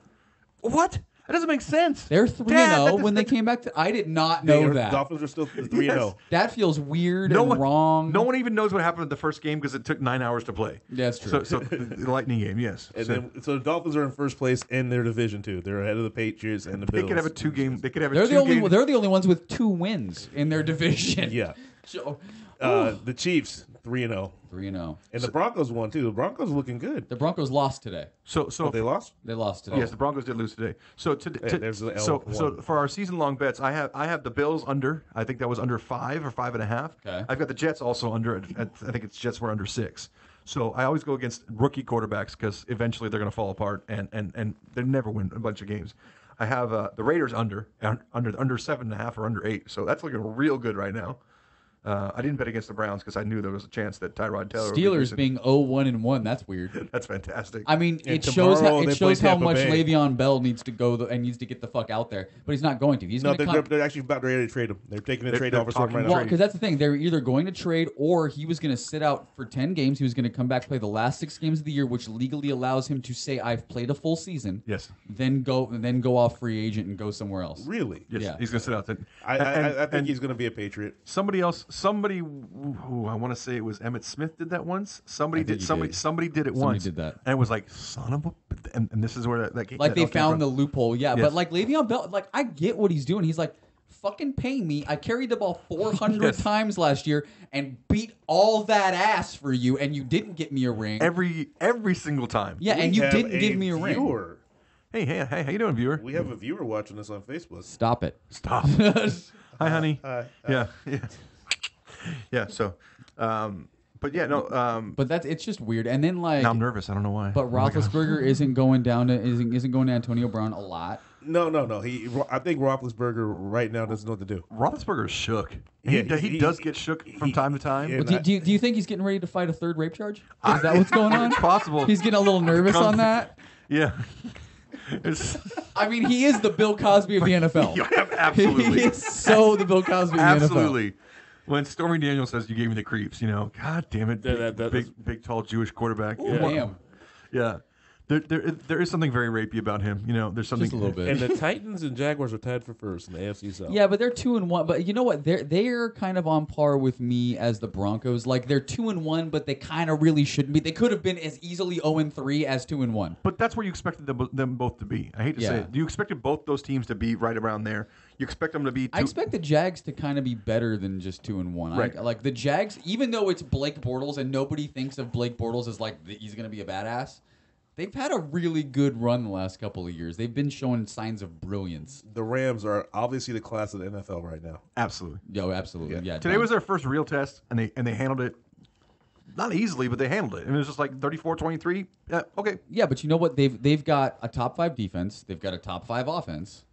Speaker 1: What? That doesn't make sense.
Speaker 3: They're 3-0 when they came back to. I did not know that.
Speaker 2: The Dolphins are still 3-0.
Speaker 1: Yes.
Speaker 3: That feels weird and wrong.
Speaker 1: No one even knows what happened at the first game because it took 9 hours to play.
Speaker 3: That's true.
Speaker 1: So the Lightning game, yes.
Speaker 2: And so the Dolphins are in first place in their division too. They're ahead of the Patriots and the Bills.
Speaker 1: They could have a 2 game. They could have a
Speaker 3: They're
Speaker 1: 2
Speaker 3: the only.
Speaker 1: game.
Speaker 3: They're the only ones with 2 wins in their division.
Speaker 2: Yeah.
Speaker 3: So,
Speaker 2: the Chiefs 3-0.
Speaker 3: 3-0.
Speaker 2: And the Broncos won too. The Broncos are looking good.
Speaker 3: The Broncos lost today.
Speaker 1: So
Speaker 2: they lost.
Speaker 3: They lost today.
Speaker 1: Yes, the Broncos did lose today. So
Speaker 2: there's the L
Speaker 1: so
Speaker 2: one.
Speaker 1: for our season long bets, I have the Bills under. I think that was under 5 or 5.5.
Speaker 3: Okay.
Speaker 1: I've got the Jets also under. I think it's Jets were under 6. So I always go against rookie quarterbacks because eventually they're going to fall apart and they never win a bunch of games. I have the Raiders under 7.5 or under 8. So that's looking real good right now. I didn't bet against the Browns because I knew there was a chance that Tyrod Taylor
Speaker 3: Steelers being 0-1-1. That's weird.
Speaker 1: That's fantastic.
Speaker 3: I mean,
Speaker 2: And
Speaker 3: it shows
Speaker 2: tomorrow they play
Speaker 3: how
Speaker 2: Tampa
Speaker 3: much
Speaker 2: Bay.
Speaker 3: Le'Veon Bell needs to go and needs to get the fuck out there, but he's not going to. He's
Speaker 2: No,
Speaker 3: going to
Speaker 2: they're actually about ready to trade him. They're taking a trade
Speaker 1: they're
Speaker 2: offer for him right
Speaker 1: talking
Speaker 2: now.
Speaker 3: Well, because that's the thing. They're either going to trade or he was going to sit out for 10 games. He was going to come back, play the last 6 games of the year, which legally allows him to say, I've played a full season.
Speaker 1: Yes.
Speaker 3: Then go off free agent and go somewhere else.
Speaker 2: Really?
Speaker 1: Yes,
Speaker 3: Yeah.
Speaker 1: he's going to sit out.
Speaker 2: I think he's going to be a Patriot.
Speaker 1: Somebody who I want to say it was Emmitt Smith did that once. Somebody did it once.
Speaker 3: Somebody did that.
Speaker 1: And it was like, son of a, and this is where that came.
Speaker 3: Like they
Speaker 1: that came
Speaker 3: found
Speaker 1: from.
Speaker 3: the loophole, yeah.
Speaker 1: Yes.
Speaker 3: But like Le'Veon Bell, like I get what he's doing. He's like, fucking pay me. I carried the ball 400
Speaker 1: Yes.
Speaker 3: times last year and beat all that ass for you, and you didn't get me a ring.
Speaker 1: every single time.
Speaker 3: Yeah, and
Speaker 2: We
Speaker 3: you
Speaker 2: have
Speaker 3: didn't give me a ring.
Speaker 2: viewer.
Speaker 1: Hey, how you doing, viewer?
Speaker 2: We have a viewer watching us on Facebook.
Speaker 3: Stop it.
Speaker 1: Stop. Hi, honey.
Speaker 2: Hi.
Speaker 1: Yeah. So, but yeah, no.
Speaker 3: But it's just weird. And then like
Speaker 1: Now I'm nervous. I don't know why.
Speaker 3: But
Speaker 1: Oh my God.
Speaker 3: Roethlisberger isn't going to Antonio Brown a lot.
Speaker 2: No. I think Roethlisberger right now doesn't know what to do.
Speaker 1: Roethlisberger's shook.
Speaker 2: Yeah,
Speaker 1: He does get shook from time to time.
Speaker 2: Yeah,
Speaker 3: Well, do you think he's getting ready to fight a third rape charge? Is that what's going on?
Speaker 1: It's possible.
Speaker 3: He's getting a little nervous on that.
Speaker 1: Yeah.
Speaker 3: I mean, he is the Bill Cosby of the NFL.
Speaker 1: Yeah, absolutely.
Speaker 3: He is so the Bill Cosby of the NFL.
Speaker 1: Absolutely. When Stormy Daniels says you gave me the creeps, God damn it, big tall Jewish quarterback.
Speaker 3: Ooh, damn.
Speaker 1: Yeah. There is something very rapey about him. There's something
Speaker 3: Just a little bit.
Speaker 4: And the Titans and Jaguars are tied for first in the AFC South.
Speaker 3: Yeah, but they're 2-1. But you know what? They're kind of on par with me as the Broncos. Like they're 2-1, but they kind of really shouldn't be. They could have been as easily 0-3 as 2-1.
Speaker 1: But that's where you expected them both to be. I hate to say it. You expected both those teams to be right around there. You expect them to be.
Speaker 3: I expect the Jags to kind of be better than just 2-1.
Speaker 1: Right.
Speaker 3: Like the Jags, even though it's Blake Bortles and nobody thinks of Blake Bortles as like he's going to be a badass. They've had a really good run the last couple of years. They've been showing signs of brilliance.
Speaker 2: The Rams are obviously the class of the NFL right now.
Speaker 1: Absolutely.
Speaker 3: Yo, absolutely. Yeah.
Speaker 1: Today was their first real test, and they handled it. Not easily, but they handled it. And it was just like 34-23. Okay.
Speaker 3: Yeah, but you know what? They've got a top 5 defense. They've got a top 5 offense.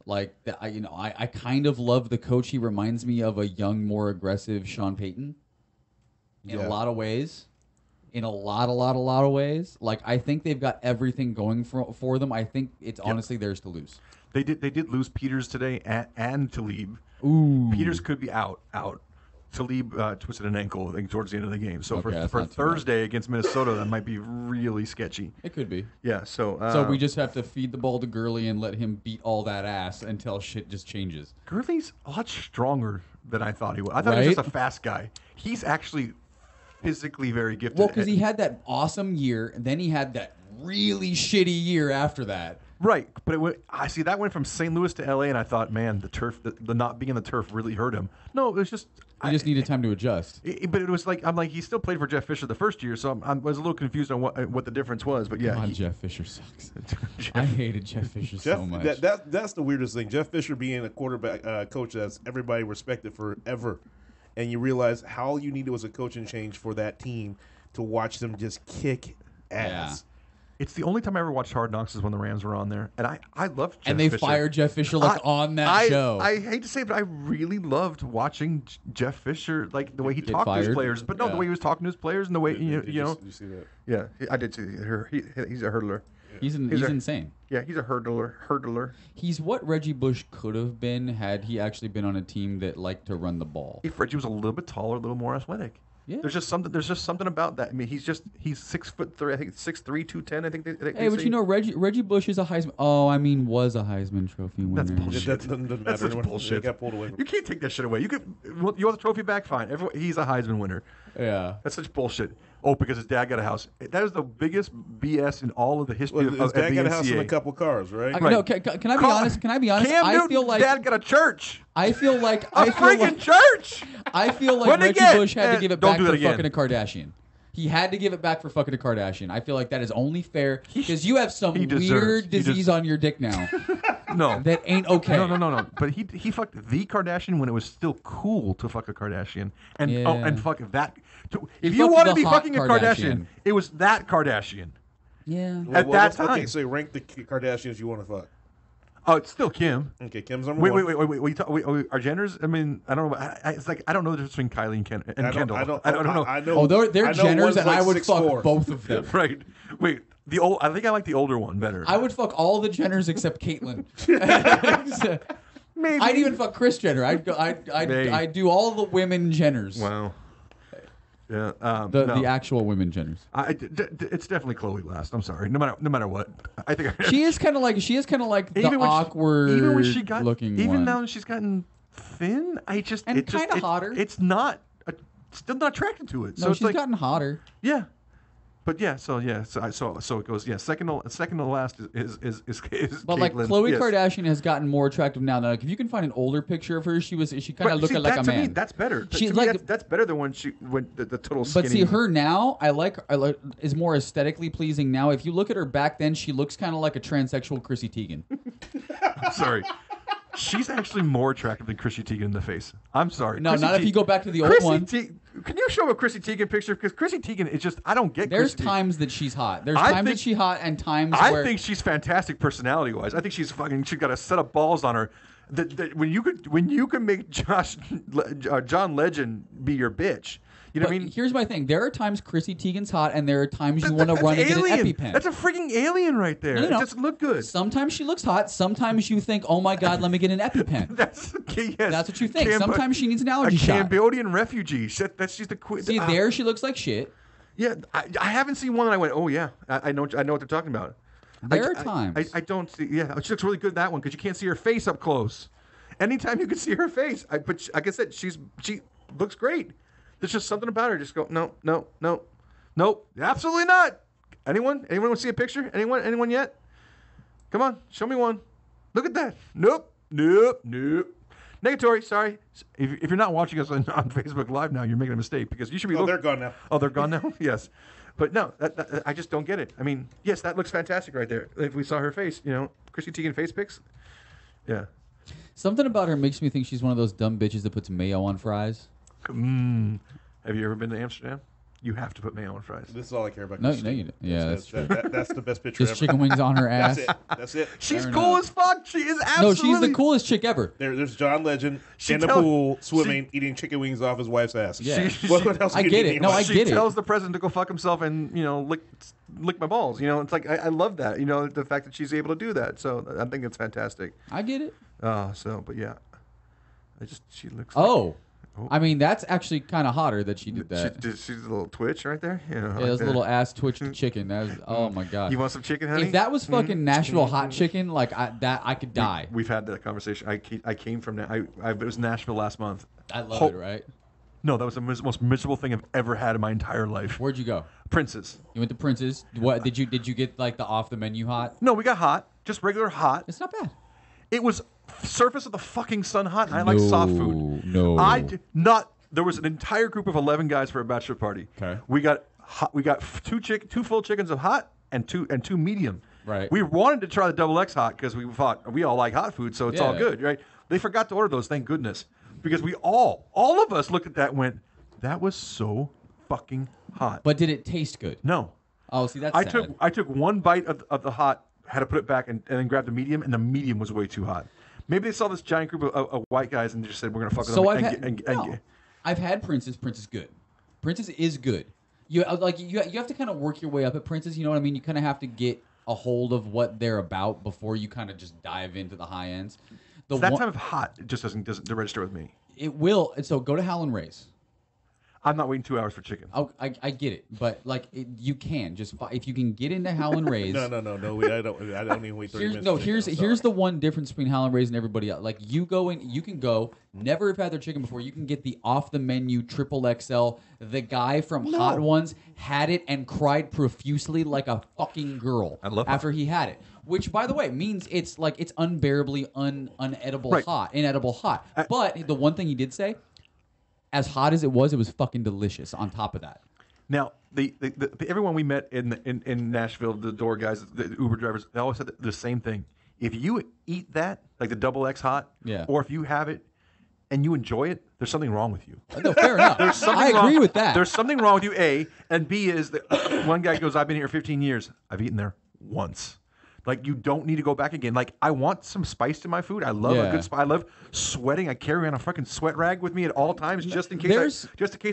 Speaker 3: Like I kind of love the coach. He reminds me of a young, more aggressive Sean Payton in a lot of ways. In a lot of ways. Like I think they've got everything going for them. I think it's honestly theirs to lose.
Speaker 1: They did lose Peters today and Talib.
Speaker 3: Ooh.
Speaker 1: Peters could be out. Talib twisted an ankle, I think, towards the end of the game. So
Speaker 3: Okay,
Speaker 1: for Thursday against Minnesota, that might be really sketchy.
Speaker 3: It could be.
Speaker 1: Yeah.
Speaker 3: So we just have to feed the ball to Gurley and let him beat all that ass until shit just changes.
Speaker 1: Gurley's a lot stronger than I thought he was. I thought he was just a fast guy. He's actually physically very gifted.
Speaker 3: Well, because he had that awesome year, and then he had that really shitty year after that.
Speaker 1: Right, but I see that went from St. Louis to L.A., and I thought, man, the turf, the not being in the turf really hurt him. No, it was just
Speaker 3: He just needed time to adjust.
Speaker 1: But it was like he still played for Jeff Fisher the first year, so I was a little confused on what the difference was. But yeah,
Speaker 3: Come on, Jeff Fisher sucks. I hated Jeff Fisher so much.
Speaker 2: That's the weirdest thing. Jeff Fisher being a quarterback coach that's everybody respected forever, and you realize how you needed was a coaching change for that team to watch them just kick ass.
Speaker 1: It's the only time I ever watched Hard Knocks is when the Rams were on there, and I loved Jeff
Speaker 3: and they
Speaker 1: Fisher.
Speaker 3: fired Jeff Fisher on that show.
Speaker 1: I hate to say it, but I really loved watching Jeff Fisher, like the way he talked to his players, but no, the way he was talking to his players and the way you know.
Speaker 2: Did you see that?
Speaker 1: Yeah, I did see her. He's a hurdler.
Speaker 3: He's insane.
Speaker 1: Yeah, he's a hurdler.
Speaker 3: He's what Reggie Bush could have been had he actually been on a team that liked to run the ball.
Speaker 1: If Reggie was a little bit taller, a little more athletic. Yeah. There's just something about that. I mean, he's 6'3". I think 6'3", 210. I think they
Speaker 3: Hey, but you know, Reggie Bush is a Heisman. Oh, I mean, was a Heisman Trophy winner.
Speaker 1: That's bullshit.
Speaker 2: That's such
Speaker 1: bullshit.
Speaker 2: Got pulled away.
Speaker 1: You can't take that shit away. You want the trophy back? Fine. He's a Heisman winner.
Speaker 3: Yeah.
Speaker 1: That's such bullshit. Oh, because his dad got a house. That is the biggest BS in all of the history of the
Speaker 2: his dad got a house
Speaker 1: NCAA.
Speaker 2: and a couple cars, right?
Speaker 3: No, can I be honest? Can I be honest?
Speaker 1: Cam
Speaker 3: I feel
Speaker 1: Newton's
Speaker 3: like
Speaker 1: dad got a church.
Speaker 3: I feel like
Speaker 1: church.
Speaker 3: I feel like
Speaker 1: When
Speaker 3: Reggie
Speaker 1: again?
Speaker 3: Bush had to give it
Speaker 1: Don't
Speaker 3: back
Speaker 1: do that
Speaker 3: for
Speaker 1: again.
Speaker 3: fucking a Kardashian. He had to give it back for fucking a Kardashian. I feel like that is only fair because you have some weird disease on your dick now.
Speaker 1: No.
Speaker 3: That ain't okay.
Speaker 1: No. But he fucked the Kardashian when it was still cool to fuck a Kardashian. And fuck that. If you
Speaker 3: fucked
Speaker 1: want to
Speaker 3: the
Speaker 1: be
Speaker 3: hot
Speaker 1: fucking a Kardashian,
Speaker 3: Kardashian.
Speaker 1: it was that Kardashian.
Speaker 3: Yeah.
Speaker 1: At that time.
Speaker 2: Okay, so rank the Kardashians you want to fuck.
Speaker 1: Oh, it's still Kim.
Speaker 2: Okay, Kim's number one.
Speaker 1: Wait. Our genders? I mean, I don't know. It's like I don't know the difference between Kylie and Kendall. I don't know.
Speaker 2: I know.
Speaker 3: Oh, they're
Speaker 2: I know
Speaker 3: Jenners,
Speaker 2: one's
Speaker 3: and
Speaker 2: like
Speaker 3: I would
Speaker 2: 6'4".
Speaker 3: fuck both of them.
Speaker 1: Right. Wait. I think I like the older one better.
Speaker 3: I would fuck all the Jenners except Caitlyn.
Speaker 1: Maybe.
Speaker 3: I'd even fuck Kris Jenner. I'd do all the women Jenners.
Speaker 1: Wow. Yeah.
Speaker 3: The actual women Jenners.
Speaker 1: It's definitely Chloe last. I'm sorry. No matter what. I think
Speaker 3: she is kind of like the awkward
Speaker 1: even when she got
Speaker 3: looking
Speaker 1: even
Speaker 3: one.
Speaker 1: now that she's gotten thin.
Speaker 3: And kind of hotter.
Speaker 1: It's not. Still not attracted to it.
Speaker 3: No,
Speaker 1: so it's
Speaker 3: she's
Speaker 1: like,
Speaker 3: gotten hotter.
Speaker 1: Yeah. But yeah, so it goes. Yeah, second to last is
Speaker 3: But
Speaker 1: Caitlyn.
Speaker 3: like Khloe
Speaker 1: Yes.
Speaker 3: Kardashian has gotten more attractive now. Like if you can find an older picture of her, she kind of looked like a
Speaker 1: to
Speaker 3: man.
Speaker 1: Me, that's better.
Speaker 3: She
Speaker 1: to
Speaker 3: like
Speaker 1: me, that's better than when the total skinny.
Speaker 3: But see, her now, I like is more aesthetically pleasing now. If you look at her back then, she looks kind of like a transsexual Chrissy Teigen.
Speaker 1: I'm sorry. She's actually more attractive than Chrissy Teigen in the face. I'm sorry.
Speaker 3: No,
Speaker 1: Chrissy
Speaker 3: not if you go back to the old
Speaker 1: Chrissy
Speaker 3: one.
Speaker 1: Can you show a Chrissy Teigen picture? Because Chrissy Teigen is just, I don't get.
Speaker 3: There's
Speaker 1: Chrissy
Speaker 3: times that she's hot. There's times that she's hot, and times where
Speaker 1: I think she's fantastic personality wise. I think she's got a set of balls on her. That when you can make John Legend be your bitch. You know what I mean?
Speaker 3: Here's my thing. There are times Chrissy Teigen's hot, and there are times you want to run and get an EpiPen.
Speaker 1: That's a freaking alien right there.
Speaker 3: No.
Speaker 1: It just look good.
Speaker 3: Sometimes she looks hot. Sometimes you think, oh my God, let me get an EpiPen.
Speaker 1: That's what
Speaker 3: you think. Sometimes she nedes an allergy shot.
Speaker 1: A Cambodian refugee. She's the queen.
Speaker 3: See, there she looks like shit.
Speaker 1: Yeah, I haven't seen one that I went, oh yeah, I know what they're talking about.
Speaker 3: There are times.
Speaker 1: I don't see. Yeah, she looks really good in that one because you can't see her face up close. Anytime you can see her face, but like I said, she looks great. There's just something about her. Just go, nope, absolutely not. Anyone want to see a picture? Anyone yet? Come on, show me one. Look at that. Nope. Negatory. Sorry. If you're not watching us on Facebook Live now, you're making a mistake because you should be.
Speaker 2: Oh, they're gone now.
Speaker 1: Oh, they're gone now. Yes, but no, that, I just don't get it. I mean, yes, that looks fantastic right there. If we saw her face, Chrissy Teigen face pics. Yeah.
Speaker 3: Something about her makes me think she's one of those dumb bitches that puts mayo on fries.
Speaker 1: Have you ever been to Amsterdam? You have to put mayo on fries.
Speaker 2: This is all I care about.
Speaker 3: No, you don't. Yeah, that's true.
Speaker 2: That's the best picture
Speaker 3: Just
Speaker 2: ever.
Speaker 3: chicken wings on her ass.
Speaker 2: That's it.
Speaker 1: She's cool as fuck. She is absolutely.
Speaker 3: No, she's the coolest chick ever.
Speaker 2: There's John Legend in the pool swimming, eating chicken wings off his wife's ass.
Speaker 3: Yeah.
Speaker 2: What else
Speaker 3: I get it. No, I get it.
Speaker 1: She tells the president to go fuck himself and lick my balls. It's like I love that. The fact that she's able to do that. So I think it's fantastic.
Speaker 3: I get it.
Speaker 1: But yeah, she looks.
Speaker 3: Oh. I mean, that's actually kind of hotter that she did that.
Speaker 1: She's a little twitch right there.
Speaker 3: Yeah, those little ass twitch to chicken. That was, oh my god.
Speaker 1: You want some chicken, honey?
Speaker 3: If that was fucking Nashville hot chicken, like I could die.
Speaker 1: We've had that conversation. I came from it was Nashville last month.
Speaker 3: I love it, right?
Speaker 1: No, that was the most miserable thing I've ever had in my entire life.
Speaker 3: Where'd you go?
Speaker 1: Prince's.
Speaker 3: You went to Prince's. What did you get like the off the menu hot?
Speaker 1: No, we got hot, just regular hot.
Speaker 3: It's not bad.
Speaker 1: It was surface of the fucking sun hot. And I like soft food.
Speaker 3: No,
Speaker 1: I did not. There was an entire group of 11 guys for a bachelor party.
Speaker 3: Okay.
Speaker 1: We got two full chickens of hot and two medium.
Speaker 3: Right.
Speaker 1: We wanted to try the double X hot because we thought we all like hot food, so it's all good, right? They forgot to order those, thank goodness, because we all of us looked at that and went, that was so fucking hot.
Speaker 3: But did it taste good?
Speaker 1: No.
Speaker 3: Oh, see, that's sad.
Speaker 1: I took one bite of the hot, had to put it back, and then grabbed the medium, and the medium was way too hot. Maybe they saw this giant group of white guys and just said, we're going to fuck with them.
Speaker 3: I've had Prince's. Prince is good. Prince's is good. You have to kind of work your way up at Prince's. You know what I mean? You kind of have to get a hold of what they're about before you kind of just dive into the high ends.
Speaker 1: That time of hot just doesn't register with me.
Speaker 3: It will. And so go to Howlin' Ray's.
Speaker 1: I'm not waiting 2 hours for chicken.
Speaker 3: Oh, I get it, but you can just if you can get into Howlin' Ray's.
Speaker 2: No. I don't even wait 30 minutes.
Speaker 3: No, here's the one difference between Howlin' Ray's and everybody else. Like you can go. Never have had their chicken before. You can get the off the menu triple XL. The guy from Hot Ones had it and cried profusely like a fucking girl.
Speaker 1: I love
Speaker 3: after he had it. Which, by the way, means it's unbearably unedible hot, inedible hot. But the one thing he did say. As hot as it was fucking delicious. On top of that,
Speaker 1: now the everyone we met in Nashville, the door guys, the Uber drivers, they always said the same thing. If you eat that, like the double X hot, or if you have it and you enjoy it, there's something wrong with you.
Speaker 3: No, fair enough. I agree with that.
Speaker 1: There's something wrong with you, A, and B is that one guy goes, I've been here 15 years. I've eaten there once. Like, you don't need to go back again. Like, I want some spice to my food. I love a good spice. I love sweating. I carry around a fucking sweat rag with me at all times just in case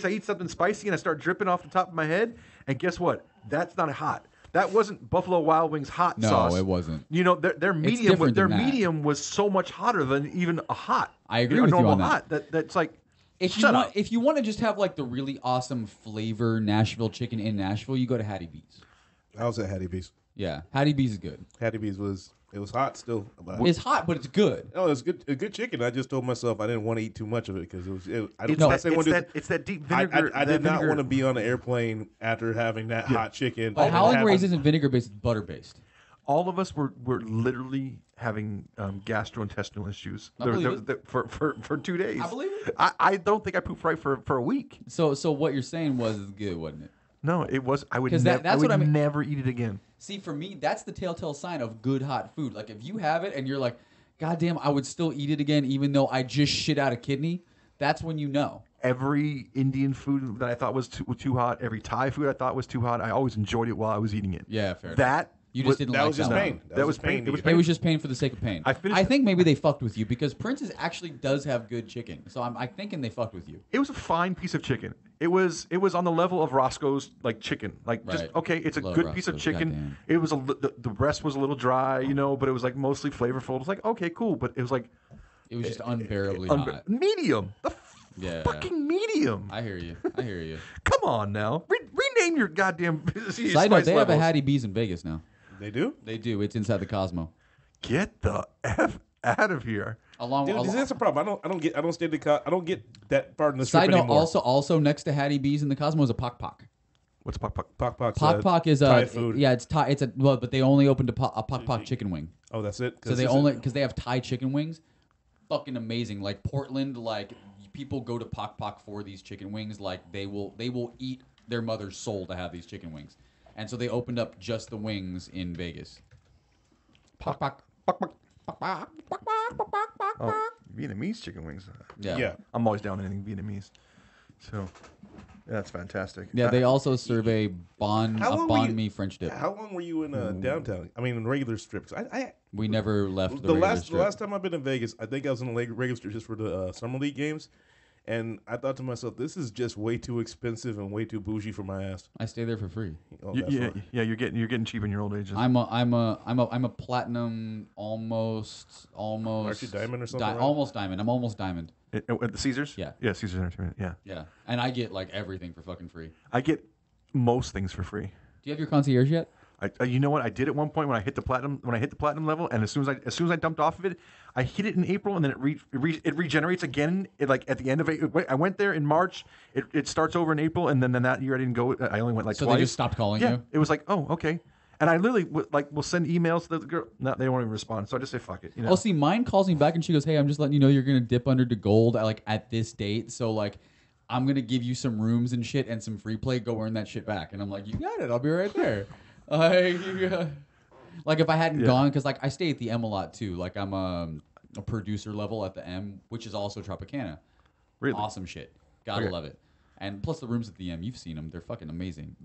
Speaker 1: I eat something spicy and I start dripping off the top of my head. And guess what? That's not hot. That wasn't Buffalo Wild Wings hot sauce.
Speaker 3: No, it wasn't.
Speaker 1: Their medium was so much hotter than even a hot.
Speaker 3: I agree with you on
Speaker 1: that. That's like
Speaker 3: if you want to just have like the really awesome flavor Nashville chicken in Nashville, you go to Hattie B's.
Speaker 2: I was at Hattie B's.
Speaker 3: Yeah, Hattie B's is good.
Speaker 2: Hattie B's was hot still.
Speaker 3: It's hot, but it's good.
Speaker 2: No, it's good. A good chicken. I just told myself I didn't want to eat too much of it because
Speaker 1: it's that deep vinegar.
Speaker 2: I did not want to be on an airplane after having that hot chicken.
Speaker 3: But Howlin' Ray's isn't vinegar based; it's butter based.
Speaker 1: All of us were literally having gastrointestinal issues for 2 days.
Speaker 3: I believe it.
Speaker 1: I don't think I pooped right for a week.
Speaker 3: So what you're saying was good, wasn't it?
Speaker 1: No, it was. I would never eat it again.
Speaker 3: See, for me, that's the telltale sign of good hot food. Like if you have it and you're like, God damn, I would still eat it again, even though I just shit out a kidney. That's when you know.
Speaker 1: every Indian food that I thought was too hot, every Thai food I thought was too hot. I always enjoyed it while I was eating it.
Speaker 3: Yeah, fair enough.
Speaker 1: That
Speaker 3: You just didn't
Speaker 2: That
Speaker 3: like
Speaker 2: was just
Speaker 3: that
Speaker 2: pain.
Speaker 3: one.
Speaker 1: That was pain.
Speaker 2: to
Speaker 1: It was
Speaker 2: you.
Speaker 1: pain.
Speaker 3: It was just pain for the sake of pain.
Speaker 1: I
Speaker 3: think maybe they fucked with you because Prince's actually does have good chicken. So I'm thinking they fucked with you.
Speaker 1: It was a fine piece of chicken. It was on the level of Roscoe's like chicken. Like just
Speaker 3: Right.
Speaker 1: okay, it's a
Speaker 3: Love
Speaker 1: good piece of
Speaker 3: Roscoe's,
Speaker 1: chicken.
Speaker 3: goddamn.
Speaker 1: It was the breast was a little dry, but it was like mostly flavorful. It was like okay, cool, but it was like
Speaker 3: It was just unbearably hot.
Speaker 1: medium.
Speaker 3: Yeah.
Speaker 1: Fucking medium.
Speaker 3: I hear you.
Speaker 1: Come on now, rename your goddamn.
Speaker 3: Side note, they have a Hattie B's in Vegas now.
Speaker 2: They do?
Speaker 3: They do. It's inside the Cosmo.
Speaker 1: Get the f out of here.
Speaker 2: Dude, that's a problem. I don't get that part in the strip
Speaker 3: Side note,
Speaker 2: anymore.
Speaker 3: also next to Hattie B's in the Cosmo is a Pok Pok.
Speaker 1: What's pok pok?
Speaker 2: Pok Pok's
Speaker 3: Pok Pok is
Speaker 2: Thai food.
Speaker 3: Yeah, it's Thai. But they only opened a Pok Pok chicken wing.
Speaker 2: Oh, that's it.
Speaker 3: So because they have Thai chicken wings, fucking amazing. Like Portland, like people go to Pok Pok for these chicken wings. Like they will eat their mother's soul to have these chicken wings. And so they opened up just the wings in Vegas. Pok Pok.
Speaker 1: Oh, Vietnamese chicken wings.
Speaker 2: Yeah.
Speaker 1: I'm always down anything Vietnamese. So that's fantastic.
Speaker 3: Yeah, they also serve a banh mi French dip.
Speaker 2: How long were you in downtown? I mean, in regular strips.
Speaker 3: We never left
Speaker 2: The
Speaker 3: regular
Speaker 2: last
Speaker 3: strip.
Speaker 2: time I've been in Vegas, I think I was in a regular strip just for the summer league games, and I thought to myself, this is just way too expensive and way too bougie for my ass.
Speaker 3: I stay there for free.
Speaker 2: Oh, that's right.
Speaker 1: You're getting cheap in your old age.
Speaker 3: I'm a platinum almost
Speaker 2: Aren't you diamond or something? Right?
Speaker 3: almost diamond. I'm almost diamond.
Speaker 1: At the Caesars?
Speaker 3: Yeah.
Speaker 1: Yeah, Caesars Entertainment. Yeah.
Speaker 3: Yeah, and I get like everything for fucking free.
Speaker 1: I get most things for free.
Speaker 3: Do you have your concierge yet?
Speaker 1: You know what? I did at one point when I hit the platinum level, and as soon as I dumped off of it, I hit it in April, and then it regenerates again. Like at the end of it, I went there in March. It starts over in April, and then that year I didn't go. I only went like
Speaker 3: So
Speaker 1: twice.
Speaker 3: they just stopped calling
Speaker 1: Yeah,
Speaker 3: you?
Speaker 1: it was like, oh, okay. And I literally will send emails to the girl. No, they won't even respond. So I just say fuck it. You know?
Speaker 3: Well, see, mine calls me back and she goes, "Hey, I'm just letting you know you're gonna dip under to gold at this date. So like, I'm gonna give you some rooms and shit and some free play. Go earn that shit back." And I'm like, "You got it. I'll be right there." Like if I hadn't gone, because like I stay at the M a lot too. Like I'm a producer level at the M, which is also Tropicana.
Speaker 1: Really?
Speaker 3: Awesome shit. Gotta love it. And plus the rooms at the M, you've seen them. They're fucking amazing.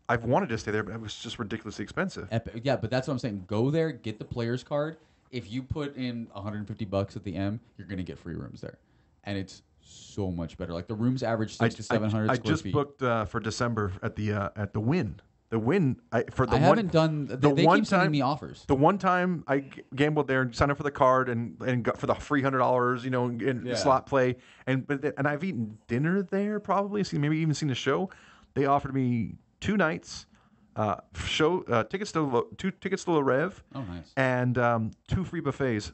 Speaker 1: I've wanted to stay there, but it was just ridiculously expensive.
Speaker 3: Epic. Yeah, but that's what I'm saying. Go there, get the player's card. If you put in $150 at the M, you're gonna get free rooms there, and it's so much better. Like the rooms average 600 to 700
Speaker 1: I
Speaker 3: square
Speaker 1: just
Speaker 3: feet.
Speaker 1: booked for December at the Win. The Win.
Speaker 3: I haven't done. They keep sending me offers.
Speaker 1: The one time I gambled there and signed up for the card and got for the free $100, in slot play, and I've eaten dinner there probably. Maybe even seen the show. They offered me 2 nights, tickets to 2 tickets to Le Rev.
Speaker 3: Oh, nice.
Speaker 1: And 2 free buffets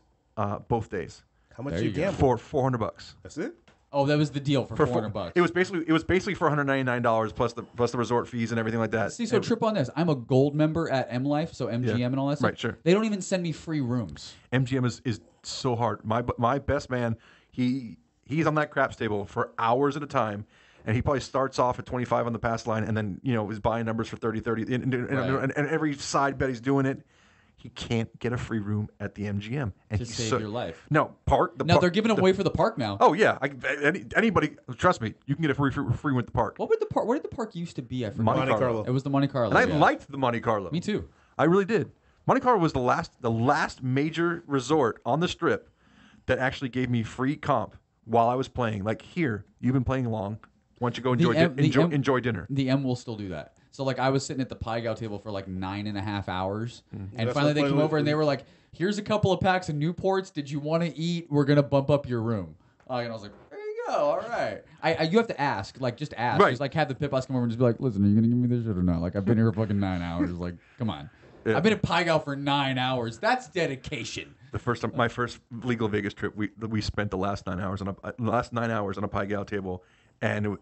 Speaker 1: both days
Speaker 2: How much
Speaker 3: There
Speaker 2: you
Speaker 3: you go.
Speaker 2: gamble?
Speaker 1: for $400.
Speaker 2: That's it?
Speaker 3: Oh, that was the deal for $400.
Speaker 1: It was basically for $199 plus the resort fees and everything like that.
Speaker 3: See, so trip on this. I'm a gold member at M Life, so MGM and all that stuff.
Speaker 1: Right, sure.
Speaker 3: They don't even send me free rooms.
Speaker 1: MGM is so hard. My best man, he's on that craps table for hours at a time, and he probably starts off at 25 on the pass line, and then is buying numbers for 30, and every side bet he's doing it. He can't get a free room at the MGM, and
Speaker 3: To save your life.
Speaker 1: No park.
Speaker 3: They're giving away for the park now.
Speaker 1: Oh yeah, anybody trust me, you can get a free with the park.
Speaker 3: What did the park used to be? I forgot.
Speaker 1: Monte Carlo.
Speaker 3: It was the Monte Carlo.
Speaker 1: And I
Speaker 3: yeah.
Speaker 1: liked the Monte Carlo.
Speaker 3: Me too.
Speaker 1: I really did. Monte Carlo was the last major resort on the Strip that actually gave me free comp while I was playing. Like here, you've been playing long. Why don't you go enjoy dinner?
Speaker 3: The M will still do that. So like I was sitting at the Pai Gow table for like 9.5 hours, and
Speaker 2: That's
Speaker 3: finally they
Speaker 2: what
Speaker 3: came over and they were like, "Here's a couple of packs of Newports. Did you want to eat? We're gonna bump up your room." And I was like, "There you go. All right." You have to ask, like just ask.
Speaker 1: Right.
Speaker 3: Just like have the pit boss come over and just be like, "Listen, are you gonna give me this shit or not?" Like I've been here for fucking 9 hours. Like come on.
Speaker 1: Yeah.
Speaker 3: I've been at Pai Gow for 9 hours. That's dedication.
Speaker 1: My first legal Vegas trip, we spent the last 9 hours on a Pai Gow table, and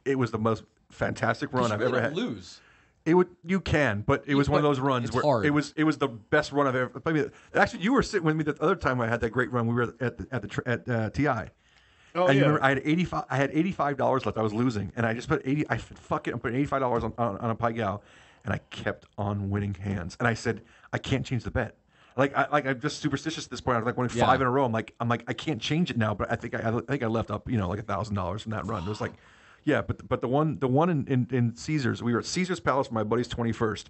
Speaker 1: it was the most fantastic run I've ever had.
Speaker 3: Lose.
Speaker 1: You can, but it was one of those runs
Speaker 3: it's
Speaker 1: where
Speaker 3: hard.
Speaker 1: it was the best run I've ever. I mean, actually, you were sitting with me the other time I had that great run. We were at TI.
Speaker 2: Oh,
Speaker 1: and you
Speaker 2: yeah.
Speaker 1: remember I had $85 left. I was losing, and I just put I'm putting $85 on a Pai Gow, and I kept on winning hands. And I said, I can't change the bet. I'm just superstitious at this point. I was like winning 5 in a row. I'm like I can't change it now, but I think I left up like $1,000 from that run. It was like, yeah, but the one in Caesars, we were at Caesars Palace for my buddy's 21st,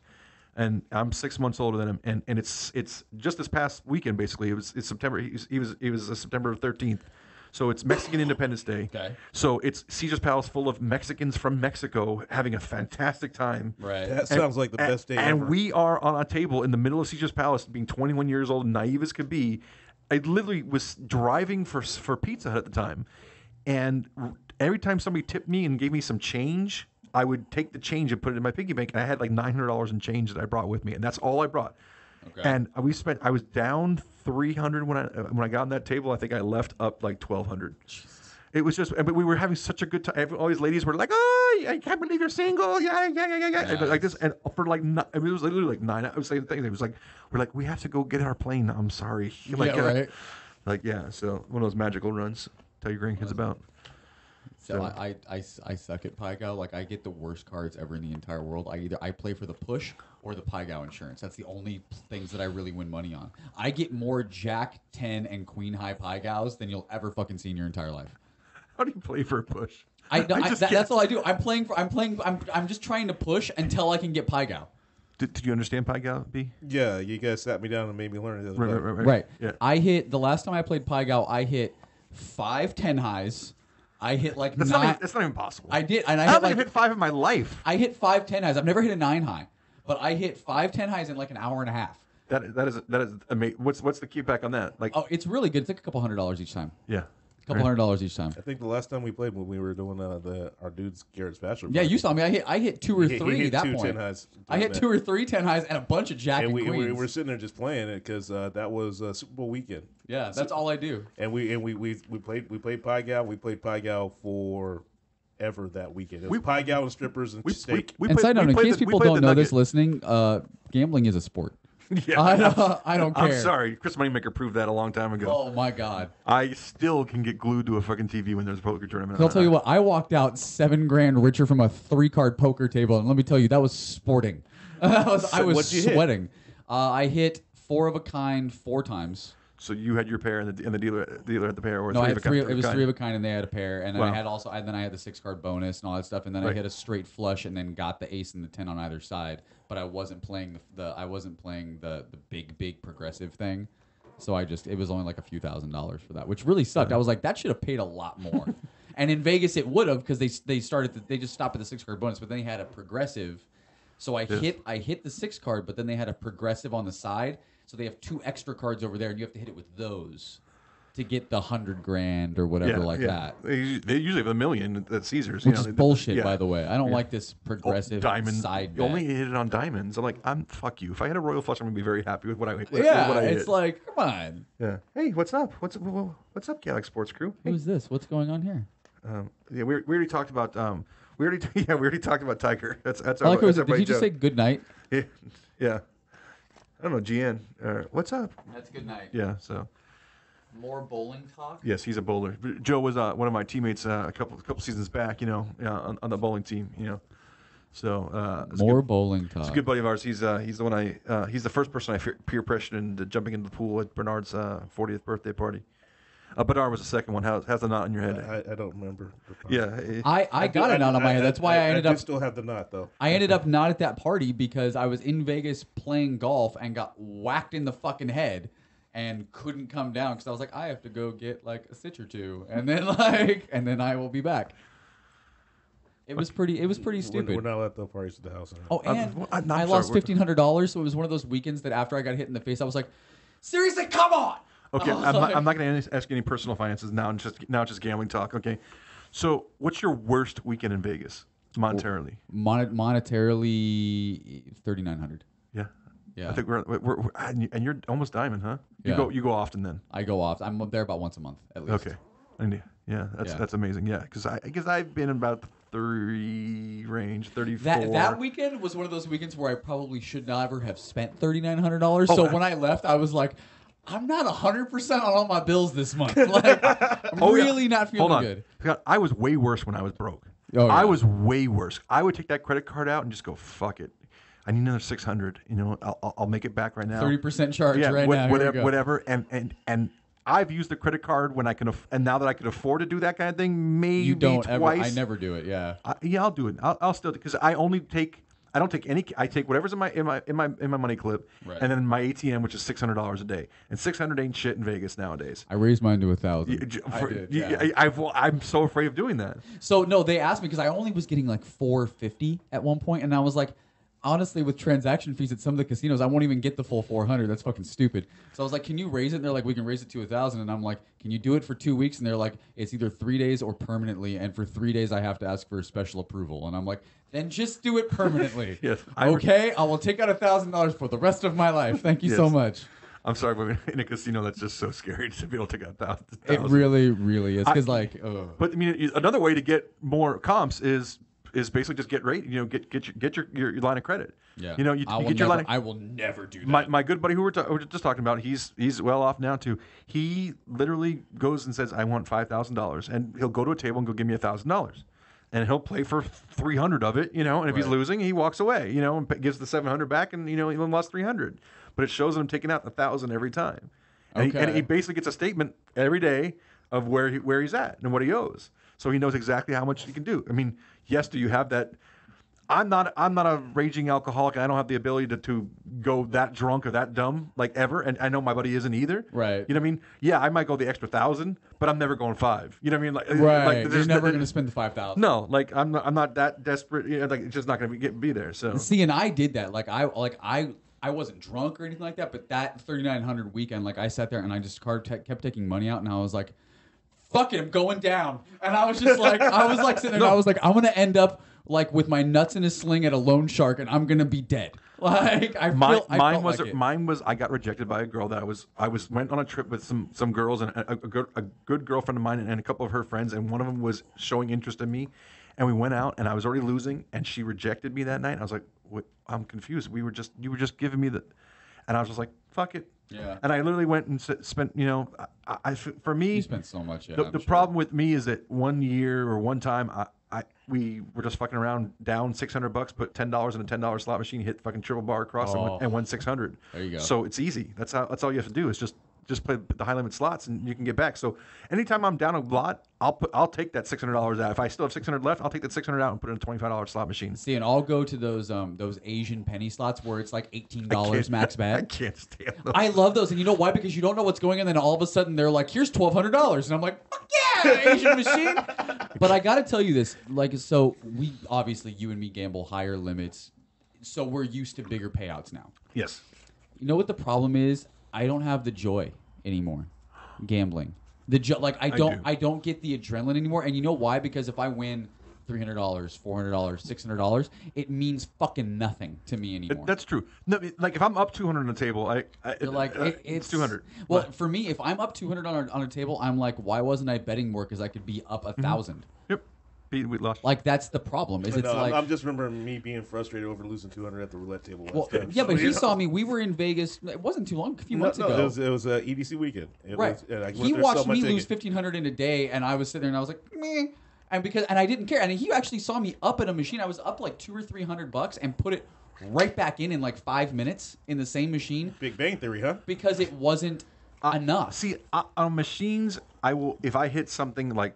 Speaker 1: and I'm 6 months older than him, and it's just this past weekend basically. It's September. He was September 13th. So it's Mexican Independence Day.
Speaker 3: Okay.
Speaker 1: So it's Caesar's Palace full of Mexicans from Mexico having a fantastic time.
Speaker 3: Right.
Speaker 2: That sounds like the best day ever.
Speaker 1: And we are on a table in the middle of Caesar's Palace, being 21 years old, naive as could be. I literally was driving for Pizza Hut at the time, and every time somebody tipped me and gave me some change, I would take the change and put it in my piggy bank, and I had like $900 in change that I brought with me, and that's all I brought. Okay. And I was down 300 when I got on that table. I think I left up like 1,200. Jesus. It was just, but we were having such a good time. All these ladies were like, "Oh, I can't believe you're single." Yeah. Like this, and for like, it was literally like 9. I was saying things. It was like, we're like, we have to go get our plane. I'm sorry. Like,
Speaker 3: yeah, right.
Speaker 1: So one of those magical runs. Tell your grandkids about.
Speaker 3: So I suck at Pai Gow. Like, I get the worst cards ever in the entire world. I play for the push or the Pai Gow insurance. That's the only things that I really win money on. I get more Jack 10 and Queen High Pai Gows than you'll ever fucking see in your entire life.
Speaker 1: How do you play for a push?
Speaker 3: That's all I do. I'm just trying to push until I can get Pai Gow.
Speaker 1: Did you understand Pai Gow, B?
Speaker 2: Yeah, you guys sat me down and made me learn it.
Speaker 1: Right. Yeah.
Speaker 3: I hit the last time I played Pai Gow. I hit 5 10 highs. I hit like
Speaker 1: that's
Speaker 3: 9.
Speaker 1: That's not even possible.
Speaker 3: I did, and
Speaker 1: I haven't hit 5 in my life.
Speaker 3: I hit 5 10 highs. I've never hit a 9 high, but I hit 5 10 highs in like an hour and a half.
Speaker 1: That is amazing. What's the kickback on that? Like,
Speaker 3: oh, it's really good. It's like a couple $100 each time.
Speaker 1: Yeah.
Speaker 3: Couple $100 each time.
Speaker 2: I think the last time we played when we were doing our dude's Garrett's bachelor.
Speaker 3: Yeah, you saw me. I hit 2 or 3 at that
Speaker 2: two
Speaker 3: point.
Speaker 2: 10 highs.
Speaker 3: I hit 2 or 3 10 highs and a bunch of Jack and
Speaker 2: we
Speaker 3: Queens.
Speaker 2: were sitting there just playing it because that was Super Bowl weekend.
Speaker 3: Yeah, that's all I do.
Speaker 2: And we played Pai Gow. We played Pai Gow for ever that weekend. It was Pai Gow and strippers and steak.
Speaker 3: And side note, in case people don't know this listening, gambling is a sport.
Speaker 1: Yeah,
Speaker 3: I don't care.
Speaker 1: I'm sorry. Chris Moneymaker proved that a long time ago.
Speaker 3: Oh, my God.
Speaker 1: I still can get glued to a fucking TV when there's a poker tournament.
Speaker 3: I'll tell you what, I walked out $7,000 richer from a 3-card poker table, and let me tell you, that was sporting. I was sweating. I hit 4 of a kind 4 times.
Speaker 1: So you had your pair, and the dealer had the pair, or
Speaker 3: no,
Speaker 1: three
Speaker 3: I
Speaker 1: of
Speaker 3: had
Speaker 1: a kind.
Speaker 3: it was 3 of a kind, and they had a pair, and then
Speaker 1: Wow.
Speaker 3: I had the 6-card bonus and all that stuff, and then I hit a straight flush, and then got the ace and the 10 on either side. But I wasn't playing the big progressive thing, so it was only like a few $1,000s for that, which really sucked. I was like, that should have paid a lot more. And in Vegas, it would have, because they just stopped at the 6-card bonus, but then they had a progressive. So I hit the 6-card, but then they had a progressive on the side. So they have 2 extra cards over there, and you have to hit it with those to get the $100,000 or whatever that.
Speaker 1: They usually have $1 million at Caesars.
Speaker 3: Which is bullshit, by the way. I don't like this progressive
Speaker 1: diamond
Speaker 3: side
Speaker 1: You
Speaker 3: bet.
Speaker 1: only hit it on diamonds. I'm like, fuck you. If I had a royal flush, I'm gonna be very happy with what I hit.
Speaker 3: It's like, come on.
Speaker 1: Yeah. Hey, what's up? What's up, Kaotic Sports crew?
Speaker 3: Who's this? What's going on here?
Speaker 1: Yeah, we already talked about we already talked about Tiger. That's
Speaker 3: I like
Speaker 1: our,
Speaker 3: did you just say good night?
Speaker 1: Yeah. I don't know, GN. What's up?
Speaker 3: That's good night.
Speaker 1: Yeah. So.
Speaker 3: More bowling talk?
Speaker 1: Yes, he's a bowler. Joe was one of my teammates a couple seasons back. On the bowling team. So
Speaker 3: more bowling talk.
Speaker 1: He's a good buddy of ours. He's the one he's the first person I peer pressured into jumping into the pool at Bernard's 40th birthday party. Bernard was the second one. How's the knot in your head?
Speaker 2: I don't remember.
Speaker 1: Yeah,
Speaker 3: I got a knot on my head. That's why I ended up.
Speaker 2: Still have the knot though.
Speaker 3: I ended up not at that party because I was in Vegas playing golf and got whacked in the fucking head. And couldn't come down because I was like, I have to go get like a stitch or 2, and then I will be back. It was pretty stupid.
Speaker 2: We're not allowed to parties at the house.
Speaker 3: Oh, and I lost $1,500, so it was one of those weekends that after I got hit in the face, I was like, seriously, come on.
Speaker 1: Okay, I'm not going to ask you any personal finances now. Now it's just gambling talk. Okay, so what's your worst weekend in Vegas monetarily?
Speaker 3: Monetarily, $3,900.
Speaker 1: Yeah.
Speaker 3: Yeah.
Speaker 1: I think we're and you're almost diamond, huh? You go often then.
Speaker 3: I go off. I'm there about once a month at least.
Speaker 1: Okay. That's amazing. Yeah, because I've been in about 30 range, 34.
Speaker 3: That weekend was one of those weekends where I probably should never have spent $3,900. So when I left, I was like, I'm not 100% on all my bills this month. Like, I'm really not feeling good.
Speaker 1: God, I was way worse when I was broke.
Speaker 3: Oh, yeah.
Speaker 1: I was way worse. I would take that credit card out and just go, fuck it. I need another 600. You know, I'll make it back right now.
Speaker 3: 30% charge right now.
Speaker 1: Whatever. And I've used the credit card when I can, and now that I can afford to do that kind of thing, maybe
Speaker 3: You don't
Speaker 1: twice.
Speaker 3: ever. I never do it. Yeah.
Speaker 1: I'll do it. I'll still, because I don't take any. I take whatever's in my money clip,
Speaker 3: Right.
Speaker 1: and then my ATM, which is $600 a day, and 600 ain't shit in Vegas nowadays.
Speaker 3: I raised mine to 1,000. I did. Yeah.
Speaker 1: I'm so afraid of doing that.
Speaker 3: So no, they asked me because I only was getting like $450 at one point, and I was like, honestly, with transaction fees at some of the casinos, I won't even get the full $400. That's fucking stupid. So I was like, can you raise it? And they're like, we can raise it to 1,000. And I'm like, can you do it for 2 weeks? And they're like, it's either 3 days or permanently. And for 3 days, I have to ask for a special approval. And I'm like, then just do it permanently.
Speaker 1: Yes.
Speaker 3: Okay, I will take out $1,000 for the rest of my life. Thank you so
Speaker 1: Yes.
Speaker 3: much.
Speaker 1: I'm sorry, but in a casino, that's just so scary to be able to take out 1,000.
Speaker 3: It really, really is. Because like,
Speaker 1: But I mean, another way to get more comps is basically just get rate. You know, get your line of credit.
Speaker 3: yeah,
Speaker 1: You know, you
Speaker 3: I will
Speaker 1: get your
Speaker 3: never,
Speaker 1: line.
Speaker 3: I will never do that.
Speaker 1: My good buddy who we're just talking about, he's well off now too. He literally goes and says, "I want $5,000," and he'll go to a table and go give me $1,000, and he'll play for 300 of it, you know. And if he's
Speaker 3: Right.
Speaker 1: losing, he walks away, you know, and gives the 700 back, and you know he only lost 300. But it shows him taking out 1,000 every time, and,
Speaker 3: Okay.
Speaker 1: he basically gets a statement every day of where he's at and what he owes, so he knows exactly how much he can do. I mean, yes, do you have that? I'm not a raging alcoholic. And I don't have the ability to go that drunk or that dumb like ever. And I know my buddy isn't either.
Speaker 3: Right.
Speaker 1: You know what I mean? Yeah, I might go the extra 1,000, but I'm never going 5. You know what I mean? Like,
Speaker 3: Right.
Speaker 1: Like,
Speaker 3: You're
Speaker 1: there's
Speaker 3: never going to spend the 5,000.
Speaker 1: No, like I'm not that desperate. You know, like it's just not going to be there. So
Speaker 3: See, and I did that. I wasn't drunk or anything like that, but that 3,900 weekend, like I sat there and I just kept taking money out, and I was like, "Fuck it, I'm going down." And I was just like, sitting there, and I was like, "I'm gonna end up like with my nuts in a sling at a loan shark, and I'm gonna be dead." Like
Speaker 1: mine was I got rejected by a girl that I went on a trip with some girls, and a good girlfriend of mine and a couple of her friends, and one of them was showing interest in me, and we went out, and I was already losing, and she rejected me that night. I was like, "What? I'm confused. You were just giving me the," and I was just like, "Fuck it."
Speaker 3: Yeah.
Speaker 1: And I literally went and spent, you know, for me,
Speaker 3: You spent so much. Yeah,
Speaker 1: the problem with me is that one year or one time we were just fucking around, down $600, put $10 in a $10 slot machine, hit fucking triple bar across, and won 600.
Speaker 3: There you go.
Speaker 1: So it's easy. That's all you have to do is just play the high limit slots, and you can get back. So anytime I'm down a lot, I'll take that $600 out. If I still have 600 left, I'll take that 600 out and put it in a $25 slot machine.
Speaker 3: See, and I'll go to those Asian penny slots where it's like $18 max bet.
Speaker 1: I can't stand those.
Speaker 3: I love those, and you know why? Because you don't know what's going on, and then all of a sudden they're like, "Here's $1,200," and I'm like, "Fuck yeah, Asian machine!" But I got to tell you this, like, so we obviously, you and me gamble higher limits, so we're used to bigger payouts now.
Speaker 1: Yes.
Speaker 3: You know what the problem is? I don't have the joy anymore, gambling. I don't get the adrenaline anymore, and you know why? Because if I win $300, $400, $600, it means fucking nothing to me anymore.
Speaker 1: That's true. No, like if I'm up 200 on the table, it's 200.
Speaker 3: Well, for me, if I'm up 200 on a table, I'm like, why wasn't I betting more? Because I could be up 1,000.
Speaker 1: Yep. We lost.
Speaker 3: Like that's the problem. Is it's like
Speaker 2: I'm just remembering me being frustrated over losing 200 at the roulette table.
Speaker 3: Well,
Speaker 2: time.
Speaker 3: yeah,
Speaker 2: So,
Speaker 3: but he
Speaker 2: you
Speaker 3: saw
Speaker 2: know.
Speaker 3: me. We were in Vegas. It wasn't too long, a few months ago.
Speaker 2: It was a EDC weekend.
Speaker 3: Right. He watched me lose 1,500 in a day, and I was sitting there and I was like, meh. And I didn't care. And he actually saw me up at a machine. I was up like $200 or $300 and put it right back in like 5 minutes in the same machine.
Speaker 2: Big Bang Theory, huh?
Speaker 3: Because it wasn't enough.
Speaker 1: See, on machines, I will if I hit something like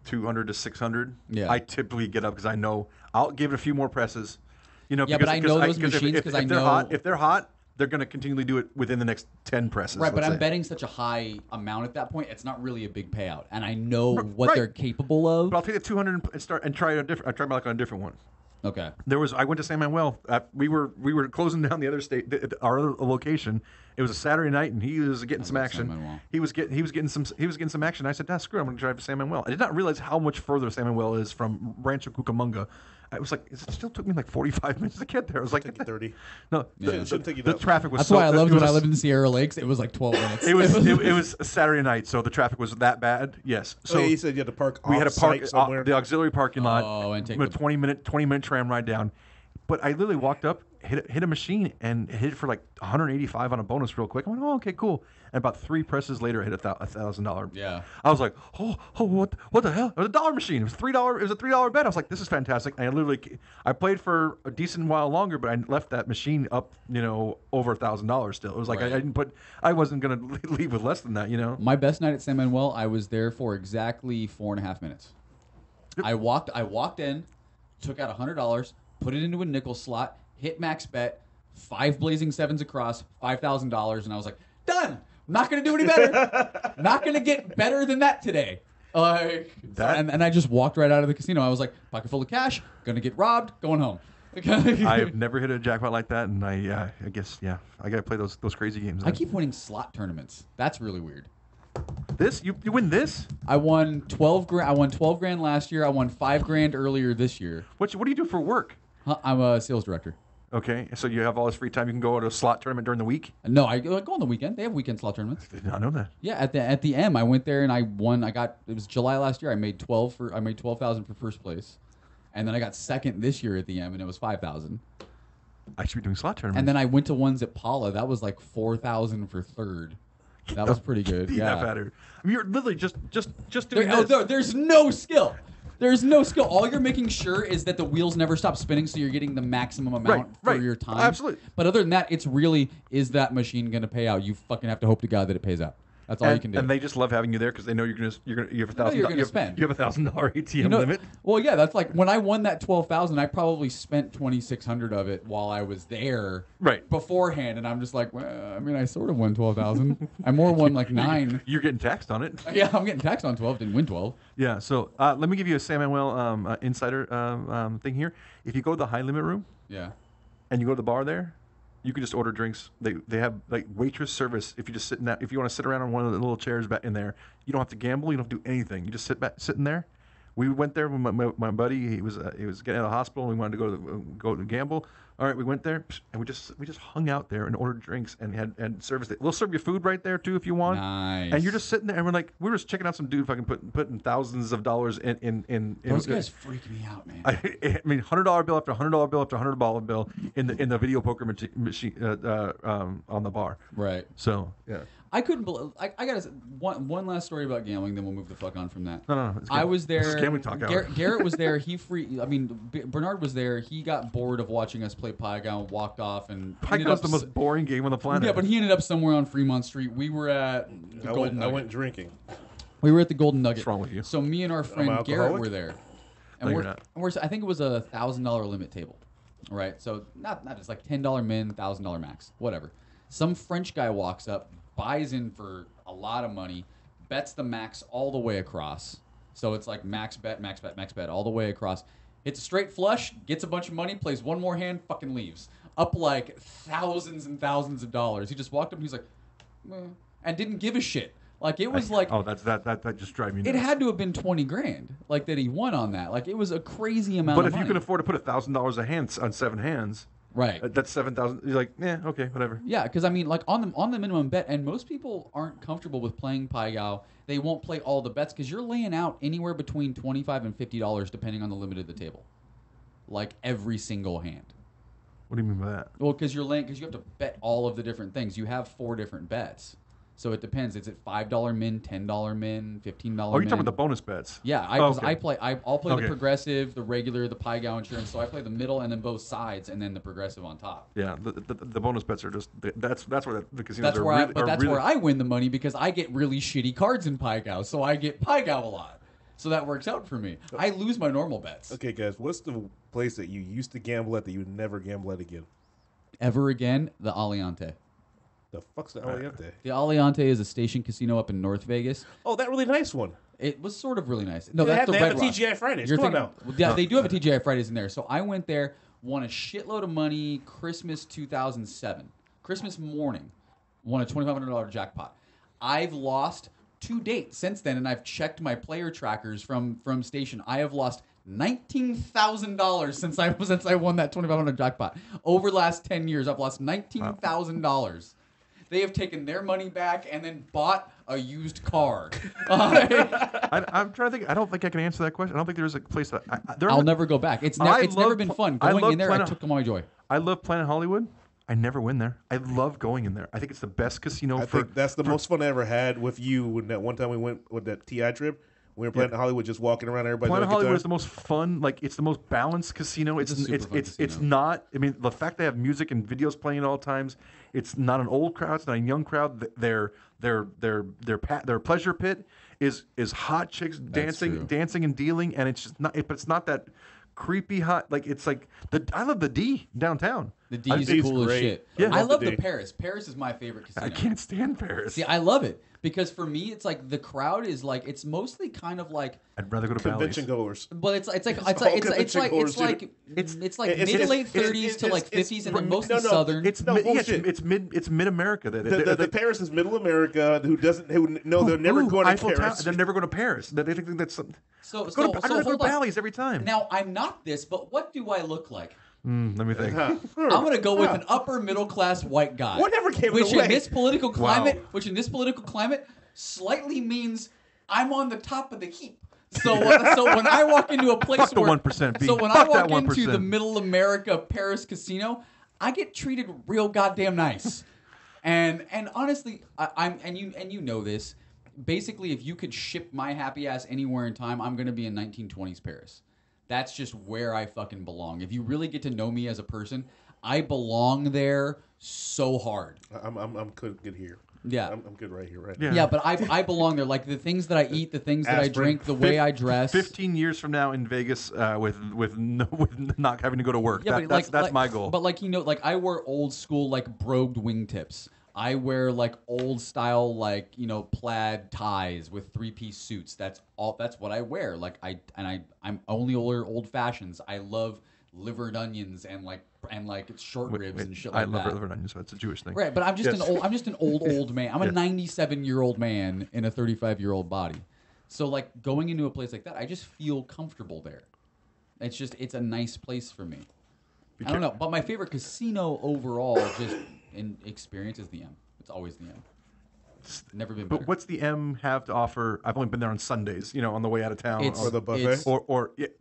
Speaker 1: 200 to 600.
Speaker 3: Yeah.
Speaker 1: I typically get up because I know I'll give it a few more presses. You know,
Speaker 3: Yeah, but I know those machines because I know
Speaker 1: if they're hot, they're going to continually do it within the next 10 presses.
Speaker 3: Right, but
Speaker 1: let's
Speaker 3: I'm
Speaker 1: say.
Speaker 3: betting such a high amount at that point. It's not really a big payout, and I know what
Speaker 1: right.
Speaker 3: they're capable of.
Speaker 1: But I'll take the 200 and start and try a different. I try like on a different one.
Speaker 3: Okay.
Speaker 1: I went to San Manuel. We were closing down the other state, our other location. It was a Saturday night, and he was getting some
Speaker 3: San
Speaker 1: action.
Speaker 3: Manuel.
Speaker 1: He was getting some action. I said, "Nah, screw it. I'm going to drive to San Manuel." I did not realize how much further San Manuel is from Rancho Cucamonga. I was like, it still took me like 45 minutes to get there. I was like,
Speaker 2: Take you 30.
Speaker 1: no,
Speaker 3: Yeah.
Speaker 2: Shouldn't take you
Speaker 1: the
Speaker 2: that
Speaker 1: traffic was.
Speaker 3: That's
Speaker 1: so,
Speaker 3: why I loved
Speaker 1: it
Speaker 3: when
Speaker 1: was-
Speaker 3: I lived in Sierra Lakes. It was like 12 minutes.
Speaker 1: It was a Saturday night, so the traffic was that bad. Yes.
Speaker 2: So
Speaker 1: So
Speaker 2: you said you had to park.
Speaker 1: we had to park
Speaker 2: somewhere.
Speaker 1: the auxiliary parking lot.
Speaker 3: Oh, and take
Speaker 1: with
Speaker 3: the-
Speaker 1: 20 minute tram ride down. But I literally walked up. hit a machine and hit it for like 185 on a bonus real quick. I went, oh, okay, cool. And about 3 presses later, I hit $1,000.
Speaker 3: Yeah.
Speaker 1: I was like, oh, what the hell? It was a dollar machine. It was $3. It was a $3 bet. I was like, this is fantastic. And I played for a decent while longer, but I left that machine up, over $1,000 still. It was like
Speaker 3: Right.
Speaker 1: I wasn't gonna leave with less than that,
Speaker 3: My best night at San Manuel, I was there for exactly 4.5 minutes. I walked in, took out $100, put it into a nickel slot, hit max bet, 5 blazing sevens across, $5,000, and I was like, done. I'm not gonna do any better. Not gonna get better than that today. And I just walked right out of the casino. I was like, pocket full of cash, gonna get robbed, going home.
Speaker 1: I've never hit a jackpot like that, and I guess I gotta play those crazy games.
Speaker 3: I keep winning slot tournaments. That's really weird.
Speaker 1: This you win this?
Speaker 3: I won 12 grand. I won 12 grand last year. I won 5 grand earlier this year.
Speaker 1: What do you do for work?
Speaker 3: I'm a sales director.
Speaker 1: Okay, so you have all this free time. You can go to a slot tournament during the week.
Speaker 3: No, I go on the weekend. They have weekend slot tournaments.
Speaker 1: I did not know that.
Speaker 3: Yeah, at the M, I went there and I won. It was July last year. I made 12,000 for first place, and then I got second this year at the M, and it was 5,000.
Speaker 1: I should be doing slot tournaments.
Speaker 3: And then I went to ones at Paula. That was like 4,000 for third. That was pretty good. Yeah,
Speaker 1: better. I mean, you're literally just doing this.
Speaker 3: There's no skill. There's no skill. All you're making sure is that the wheels never stop spinning, so you're getting the maximum amount for your time.
Speaker 1: Absolutely.
Speaker 3: But other than that, it's really, is that machine going to pay out? You fucking have to hope to God that it pays out. That's all you can do.
Speaker 1: And they just love having you there because they know you have $1,000.
Speaker 3: You're gonna spend.
Speaker 1: You have $1,000 ATM limit.
Speaker 3: Well, yeah, that's like when I won that 12,000. I probably spent 2,600 of it while I was there, beforehand, and I'm just like, well, I mean, I sort of won 12,000. I more won like 9.
Speaker 1: You're getting taxed on it.
Speaker 3: Yeah, I'm getting taxed on 12. Didn't win 12.
Speaker 1: Yeah. So let me give you a San Manuel insider thing here. If you go to the high limit room, and you go to the bar there, you can just order drinks. They have like waitress service. If you just sit in that, if you want to sit around on one of the little chairs back in there, you don't have to gamble. You don't have to do anything. You just sitting there. We went there with my buddy. He was getting out of the hospital. And we wanted to go to gamble. All right, we went there and we just hung out there and ordered drinks and had service. They'll serve you food right there too if you want.
Speaker 3: Nice.
Speaker 1: And you're just sitting there and we were just checking out some dude fucking putting thousands of dollars in.
Speaker 3: Those guys freak me out, man.
Speaker 1: I mean, $100 bill after $100 bill after $100 bill in the video poker machine on the bar.
Speaker 3: Right.
Speaker 1: So yeah.
Speaker 3: I couldn't believe. I got one last story about gambling, then we'll move the fuck on from that.
Speaker 1: No.
Speaker 3: I was there.
Speaker 1: This is gambling talk hour.
Speaker 3: Garrett was there. Bernard was there. He got bored of watching us play Pygow and walked off. And
Speaker 1: Pygow the most boring game on the planet.
Speaker 3: Yeah, but he ended up somewhere on Fremont Street. We were at the Golden Nugget.
Speaker 2: I went drinking.
Speaker 3: We were at the Golden Nugget.
Speaker 1: What's wrong with you?
Speaker 3: So me and our friend Garrett were there, and we're I think it was a $1,000 limit table, right? So not just like $10 min, $1,000 max, whatever. Some French guy walks up, buys in for a lot of money, bets the max all the way across. So it's like max bet all the way across. Hits a straight flush, gets a bunch of money, plays one more hand, fucking leaves. Up like thousands and thousands of dollars. He just walked up and he's like, and didn't give a shit. Like it was like,
Speaker 1: that just drives me nuts.
Speaker 3: It had to have been 20 grand, like that he won on that. Like it was a crazy amount.
Speaker 1: But
Speaker 3: of money.
Speaker 1: if you can afford to put $1,000 a hand on 7 hands,
Speaker 3: right?
Speaker 1: That's 7,000. You're like, okay, whatever.
Speaker 3: Yeah, because I mean, like on the minimum bet, and most people aren't comfortable with playing Pygow. They won't play all the bets because you're laying out anywhere between $25 and $50 depending on the limit of the table, like every single hand.
Speaker 1: What do you mean by that?
Speaker 3: Well, because you have to bet all of the different things. You have 4 different bets. So it depends. It's at $5 min, $10 min, $15 min.
Speaker 1: Oh, you're talking about the bonus bets?
Speaker 3: Yeah, I'll play the progressive, the regular, the Pygow insurance. So I play the middle and then both sides, and then the progressive on top.
Speaker 1: Yeah, the bonus bets are just that's where the casinos are.
Speaker 3: That's where I win the money because I get really shitty cards in Pygow, so I get Pygow a lot. So that works out for me. I lose my normal bets.
Speaker 2: Okay, guys, what's the place that you used to gamble at that you would never gamble at again?
Speaker 3: Ever again? The Aliante.
Speaker 2: The fuck's the Aliante?
Speaker 3: The Aliante is a station casino up in North Vegas.
Speaker 2: Oh, that really nice one.
Speaker 3: It was sort of really nice. No,
Speaker 2: they
Speaker 3: that's the
Speaker 2: have
Speaker 3: Red
Speaker 2: a
Speaker 3: Rock.
Speaker 2: TGI Fridays.
Speaker 3: Come on now. Yeah, they do have a TGI Fridays in there. So I went there, won a shitload of money, Christmas 2007. Christmas morning, won a $2,500 jackpot. I've lost to date since then, and I've checked my player trackers from station. I have lost $19,000 since I won that $2,500 jackpot. Over the last 10 years, I've lost $19,000. They have taken their money back and then bought a used car.
Speaker 1: I'm trying to think. I don't think I can answer that question. I don't think there's a place that
Speaker 3: I'll never go back. It's never been fun. Going in there, I took my joy.
Speaker 1: I love Planet Hollywood. I never win there. I love going in there. I think it's the best casino.
Speaker 2: I think that's the most fun I ever had with you. When that one time we went with that TI trip, we were playing Hollywood, just walking around. Everybody.
Speaker 1: Planet Hollywood is the most fun. Like it's the most balanced casino. It's not. I mean, the fact they have music and videos playing at all times. It's not an old crowd. It's not a young crowd. Their pleasure pit is hot chicks dancing and dealing, and it's just not. But it's not that creepy hot. Like it's like I love the D downtown.
Speaker 3: The D is cool as shit.
Speaker 1: Yeah.
Speaker 3: I love the Paris. Paris is my favorite casino.
Speaker 1: I can't stand Paris.
Speaker 3: See, I love it because for me, it's like the crowd is like it's mostly kind of like
Speaker 1: I'd rather go to
Speaker 2: convention goers.
Speaker 3: But it's like mid to late 30s to like 50s and then mostly southern.
Speaker 1: It's mid America.
Speaker 2: The Paris is middle America they're never going to Paris.
Speaker 1: They're never going to Paris. They think that's
Speaker 3: I
Speaker 1: go to Bally's every time.
Speaker 3: Now I'm not this, but what do I look like?
Speaker 1: Let me think.
Speaker 3: I'm going to go with an upper middle class white guy.
Speaker 2: Whatever came
Speaker 3: which
Speaker 2: away.
Speaker 3: in this political climate, slightly means I'm on the top of the heap. So when I walk into a place
Speaker 1: Fuck the 1%, B.
Speaker 3: so when
Speaker 1: Fuck
Speaker 3: I walk
Speaker 1: that
Speaker 3: into
Speaker 1: 1%.
Speaker 3: the Middle America Paris casino, I get treated real goddamn nice. And honestly, you know this. Basically, if you could ship my happy ass anywhere in time, I'm going to be in 1920s Paris. That's just where I fucking belong. If you really get to know me as a person, I belong there so hard.
Speaker 2: I'm good here.
Speaker 3: Yeah.
Speaker 2: I'm good right here, right now.
Speaker 3: Yeah, but I belong there. Like the things that I eat, the things that I drink, the way I dress.
Speaker 1: 15 years from now in Vegas, with not having to go to work. That's my goal.
Speaker 3: But like I wear old school like brogued wingtips. I wear like old style like plaid ties with 3-piece suits. That's what I wear. Like I'm only old fashions. I love livered onions and short ribs and shit like that.
Speaker 1: I love livered onions, so it's a Jewish thing.
Speaker 3: Right, but I'm just an old man. I'm a 97-year-old man in a 35-year-old body. So like going into a place like that, I just feel comfortable there. It's a nice place for me. I don't know, but my favorite casino overall just in experience is the M. It's always the M. Never been better.
Speaker 1: But what's the M have to offer? I've only been there on Sundays, on the way out of town.
Speaker 2: Or the buffet?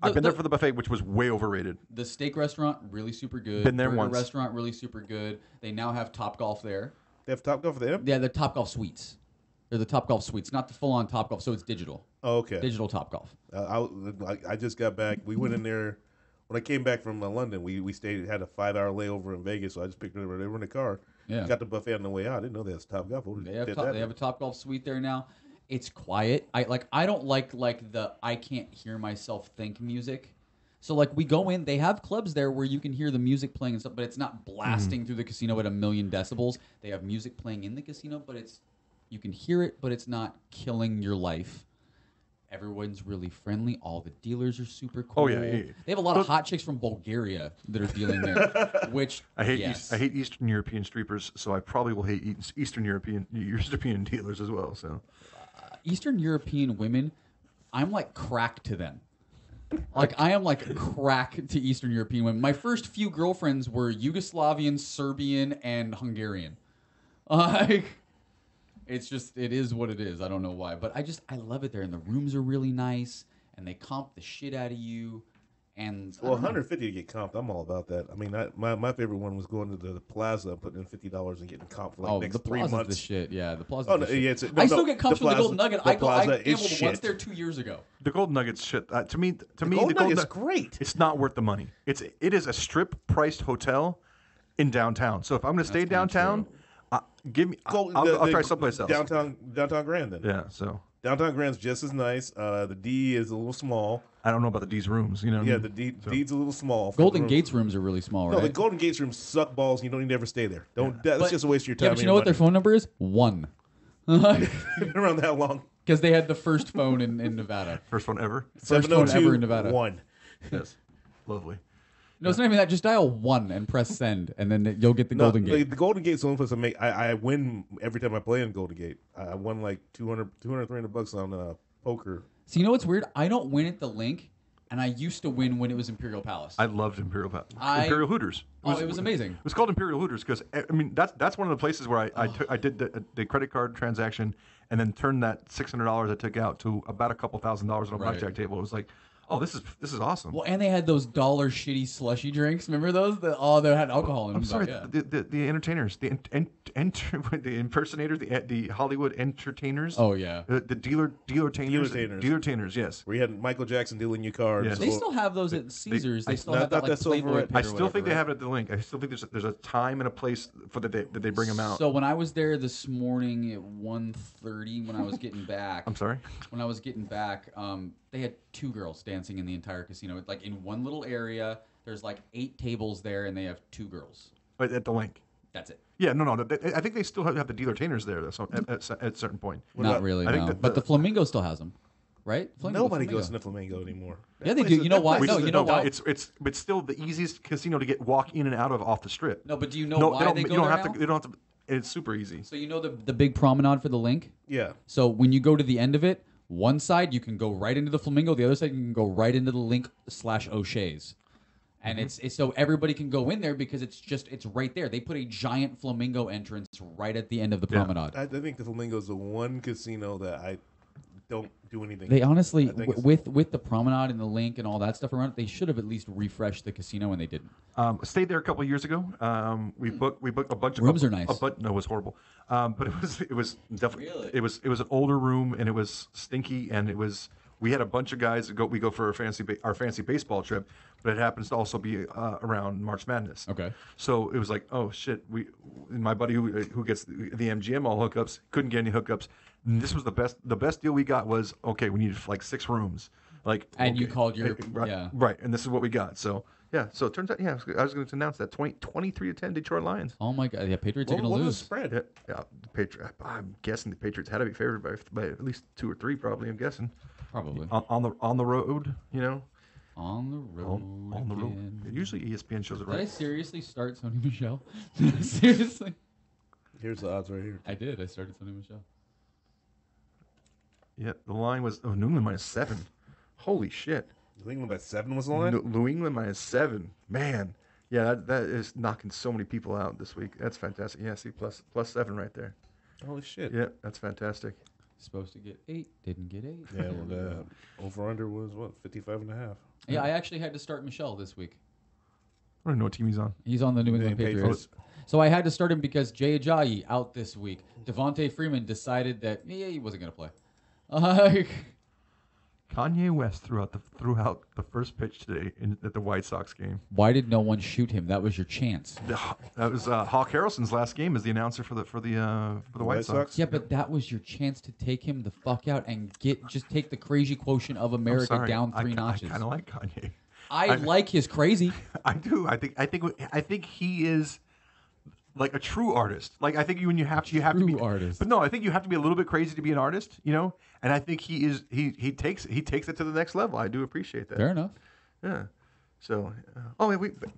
Speaker 1: I've been there for the buffet, which was way overrated.
Speaker 3: The steak restaurant, really super good.
Speaker 1: Been there
Speaker 3: Burger
Speaker 1: once.
Speaker 3: Restaurant, really super good. They now have Topgolf there.
Speaker 2: They have Topgolf for the M?
Speaker 3: Yeah, the Topgolf suites. They're the Topgolf suites, not the full-on Topgolf, so it's digital.
Speaker 2: Oh, okay.
Speaker 3: Digital Topgolf.
Speaker 2: I just got back. We went in there. When I came back from London, we had a 5-hour layover in Vegas, so I just picked it up. They were in the car.
Speaker 3: Yeah.
Speaker 2: Got the buffet on the way out. I didn't know they had Topgolf.
Speaker 3: They have a Topgolf suite there now. It's quiet. I don't like the I can't hear myself think music. So like we go in, they have clubs there where you can hear the music playing and stuff, but it's not blasting through the casino at 1,000,000 decibels. They have music playing in the casino, but you can hear it, but it's not killing your life. Everyone's really friendly. All the dealers are super cool.
Speaker 1: Oh yeah.
Speaker 3: They have a lot of hot chicks from Bulgaria that are dealing there, which
Speaker 1: I hate Eastern European streepers, so I probably will hate Eastern European dealers as well. So
Speaker 3: Eastern European women, I'm like crack to them. Like I am like crack to Eastern European women. My first few girlfriends were Yugoslavian, Serbian, and Hungarian. It is what it is. I don't know why, but I love it there, and the rooms are really nice, and they comp the shit out of you. And
Speaker 2: $150 to get comped, I'm all about that. I mean, my favorite one was going to the Plaza, putting in $50 and getting comped for like next 3 months.
Speaker 3: The shit, yeah, the Plaza.
Speaker 2: Oh no, yeah,
Speaker 3: I still get comped from the Golden Nugget. I gambled
Speaker 2: shit.
Speaker 3: once there 2 years ago.
Speaker 1: the Golden Nugget's shit. To me,
Speaker 2: The Golden Nugget's great.
Speaker 1: It's not worth the money. It is a strip priced hotel in downtown. So if I'm going to stay downtown. I'll try someplace else.
Speaker 2: Downtown Grand then.
Speaker 1: Yeah, so
Speaker 2: Downtown Grand's just as nice. The D is a little small.
Speaker 1: I don't know about the D's rooms,
Speaker 2: Yeah, the D's a little small.
Speaker 3: Golden Gate's rooms are really small, right?
Speaker 2: No, the Golden Gate's rooms suck balls. You don't need to ever stay there. That's just a waste of your time.
Speaker 3: Yeah, but you know what their phone number is? 1.
Speaker 2: Been around that long.
Speaker 3: Because they had the first phone in Nevada.
Speaker 1: First one ever.
Speaker 3: First phone ever in Nevada.
Speaker 2: 1.
Speaker 1: Yes, lovely.
Speaker 3: No, it's not even that. Just dial 1 and press send, and then you'll get the Golden Gate.
Speaker 2: The Golden Gate's the only place I win every time I play in Golden Gate. I won like $200-$300 on poker.
Speaker 3: So you know what's weird? I don't win at the Link, and I used to win when it was Imperial Palace.
Speaker 1: I loved Imperial Hooters.
Speaker 3: It was amazing.
Speaker 1: It was called Imperial Hooters because that's one of the places where I did the credit card transaction and then turned that $600 I took out to about a couple $1,000s on a blackjack table. It was like, Oh, this is awesome.
Speaker 3: Well, and they had those dollar shitty slushy drinks. Remember those? They had alcohol in them.
Speaker 1: I'm sorry,
Speaker 3: Yeah.
Speaker 1: the entertainers, the impersonators, the Hollywood entertainers.
Speaker 3: Oh yeah.
Speaker 1: The dealer-tainers, yes.
Speaker 2: Where you had Michael Jackson dealing you cards.
Speaker 1: Yes.
Speaker 3: They still have those at Caesars. They still have that like
Speaker 2: that's over
Speaker 3: Playboy
Speaker 2: at-
Speaker 3: pit
Speaker 1: I
Speaker 3: or
Speaker 1: still think
Speaker 3: whatever,
Speaker 1: they have it at the link. I still think there's a time and a place for that they bring them out.
Speaker 3: So when I was there this morning at 1:30, when I was getting back,
Speaker 1: I'm sorry.
Speaker 3: when I was getting back, they had 2 girls dancing in the entire casino. Like in one little area, there's like 8 tables there, and they have 2 girls.
Speaker 1: At the link.
Speaker 3: That's it.
Speaker 1: Yeah, no. I think they still have the dealer-tainers there though, so at a certain point.
Speaker 3: Not really,
Speaker 1: I think
Speaker 3: no. But the Flamingo still has them, right?
Speaker 2: Nobody goes to the Flamingo anymore.
Speaker 3: Yeah, they do. You know why? No, you know why?
Speaker 1: It's still the easiest casino to walk in and out of off the strip.
Speaker 3: No, but do you know why they go
Speaker 1: you don't
Speaker 3: there
Speaker 1: have
Speaker 3: now?
Speaker 1: to. They don't have to. It's super easy.
Speaker 3: So you know the big promenade for the link?
Speaker 2: Yeah.
Speaker 3: So when you go to the end of it, one side you can go right into the Flamingo, the other side you can go right into the link / O'Shea's. And it's so everybody can go in there because it's right there. They put a giant Flamingo entrance right at the end of the promenade.
Speaker 2: I think the Flamingo is the one casino that I don't do anything.
Speaker 3: They honestly,
Speaker 2: I think
Speaker 3: with the promenade and the link and all that stuff around it, they should have at least refreshed the casino, and they didn't.
Speaker 1: Stayed there a couple of years ago. We booked a bunch of
Speaker 3: Rooms are nice.
Speaker 1: No, it was horrible. But it was definitely
Speaker 3: Really?
Speaker 1: it was an older room, and it was stinky, and we had a bunch of guys that we go for our fancy baseball trip, but it happens to also be around March Madness.
Speaker 3: Okay.
Speaker 1: So it was like, oh shit, my buddy who gets the MGM all hookups couldn't get any hookups. And this was the best deal we got was, okay, we needed like 6 rooms. Like,
Speaker 3: And
Speaker 1: okay,
Speaker 3: you called your
Speaker 1: right, right, and this is what we got. So yeah, so it turns out, yeah, I was going to announce that 23-10 Detroit Lions.
Speaker 3: Oh my God! Yeah, Patriots are going to
Speaker 2: What was the
Speaker 3: lose.
Speaker 2: spread?
Speaker 1: Yeah, I'm guessing the Patriots had to be favored by at least 2 or 3, probably. I'm guessing
Speaker 3: Probably
Speaker 1: on the road, you know.
Speaker 3: on the road.
Speaker 1: On the road.
Speaker 3: again.
Speaker 1: Usually ESPN shows it
Speaker 3: Did I
Speaker 1: right.
Speaker 3: seriously start Sony Michelle? Seriously,
Speaker 2: Here's the odds right here.
Speaker 3: I did. I started Sony Michelle.
Speaker 1: Yeah, the line was New England -7. Holy shit.
Speaker 2: New England by 7 was the line?
Speaker 1: New England -7. Man, yeah, that is knocking so many people out this week. That's fantastic. Yeah, see +7 right there.
Speaker 2: Holy shit.
Speaker 1: Yeah, that's fantastic.
Speaker 3: Supposed to get 8, didn't get 8.
Speaker 2: Yeah, well, the over-under was, 55.5?
Speaker 3: Yeah, I actually had to start Michelle this week.
Speaker 1: I don't even know what team he's on.
Speaker 3: He's on the New England
Speaker 2: Patriots.
Speaker 3: Patriots. So I had to start him because Jay Ajayi out this week. Devontae Freeman decided that he wasn't going to play.
Speaker 1: Kanye West threw out the first pitch today at the White Sox game.
Speaker 3: Why did no one shoot him? That was your chance.
Speaker 1: That was Hawk Harrelson's last game as the announcer for the White Sox.
Speaker 3: Yeah, but that was your chance to take him the fuck out and just take the crazy quotient of America
Speaker 1: Sorry,
Speaker 3: down 3
Speaker 1: I
Speaker 3: notches.
Speaker 1: kind of like Kanye.
Speaker 3: I like his crazy.
Speaker 1: I do. I think he is like a true artist. Like I think you have to be
Speaker 3: artist.
Speaker 1: But no, I think you have to be a little bit crazy to be an artist, you know. And I think he takes it to the next level. I do appreciate that.
Speaker 3: Fair enough.
Speaker 1: Yeah. So,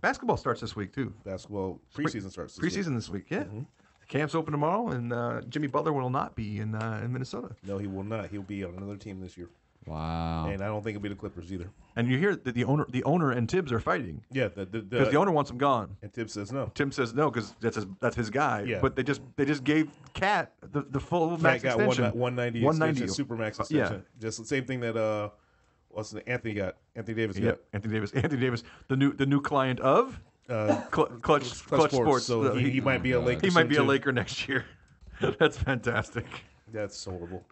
Speaker 1: basketball starts this week too.
Speaker 2: Basketball preseason starts this week.
Speaker 1: Preseason this week. Yeah. The camps open tomorrow, and Jimmy Butler will not be in Minnesota.
Speaker 2: No, he will not. He'll be on another team this year.
Speaker 3: Wow.
Speaker 2: And I don't think it'll be the Clippers either.
Speaker 1: And you hear that the owner and Tibbs are fighting
Speaker 2: Yeah,
Speaker 1: because the owner wants him gone.
Speaker 2: and Tibbs says no.
Speaker 1: Tim says no because that's his guy.
Speaker 2: Yeah.
Speaker 1: But they just gave Cat the full max
Speaker 2: Cat got
Speaker 1: extension.
Speaker 2: 190
Speaker 1: 190
Speaker 2: extension, super max
Speaker 1: Yeah.
Speaker 2: extension. Just the same thing that Anthony Davis
Speaker 1: Yeah,
Speaker 2: got.
Speaker 1: Anthony Davis, the new client of Clutch Sports.
Speaker 2: So he might be a Laker.
Speaker 1: He might
Speaker 2: soon,
Speaker 1: be a
Speaker 2: too.
Speaker 1: Laker next year. That's fantastic.
Speaker 2: That's horrible.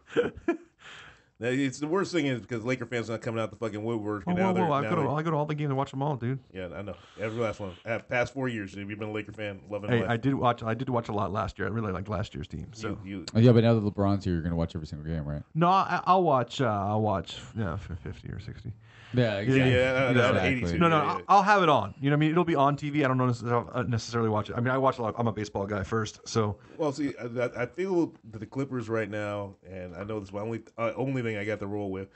Speaker 2: It's the worst thing is because Laker fans are not coming out the fucking woodwork.
Speaker 1: Whoa,
Speaker 2: and now
Speaker 1: whoa, whoa!
Speaker 2: they're,
Speaker 1: I go to all the games and watch them all, dude.
Speaker 2: Yeah, I know. Every last one. Past 4 years, if you've been a Laker fan, loving
Speaker 1: Hey,
Speaker 2: life.
Speaker 1: I did watch a lot last year. I really liked last year's team. So
Speaker 3: Yeah, but now that LeBron's here, you're going to watch every single game, right?
Speaker 1: no, I'll watch 50 or 60.
Speaker 3: Yeah,
Speaker 2: yeah, 82.
Speaker 1: No,
Speaker 2: Yeah.
Speaker 1: I'll have it on. You know what I mean? It'll be on TV. I don't necessarily watch it. I mean, I watch a lot. I'm a baseball guy first, so
Speaker 2: Well, see, I feel that the Clippers right now, and I know this is my only thing I got to roll with.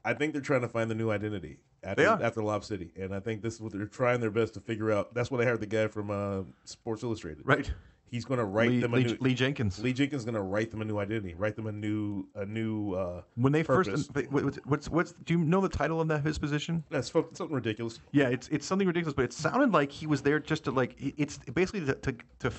Speaker 2: I think they're trying to find the new identity after Lob City, and I think this is what they're trying their best to figure out. That's what I heard the guy from Sports Illustrated.
Speaker 1: right.
Speaker 2: He's going to write them a new.
Speaker 1: Lee Jenkins.
Speaker 2: Lee Jenkins is going to write them a new identity, write them a new.
Speaker 1: When they
Speaker 2: purpose.
Speaker 1: what's do you know the title of his position?
Speaker 2: That's something ridiculous.
Speaker 1: Yeah, it's something ridiculous, but it sounded like he was there just to it's basically to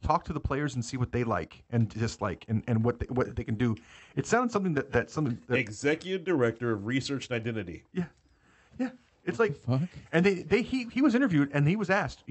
Speaker 1: talk to the players and see what they like and dislike and what they can do. It sounds something that
Speaker 2: Executive Director of Research and Identity.
Speaker 1: Yeah. It's like,
Speaker 3: fuck?
Speaker 1: and he was interviewed and he was asked,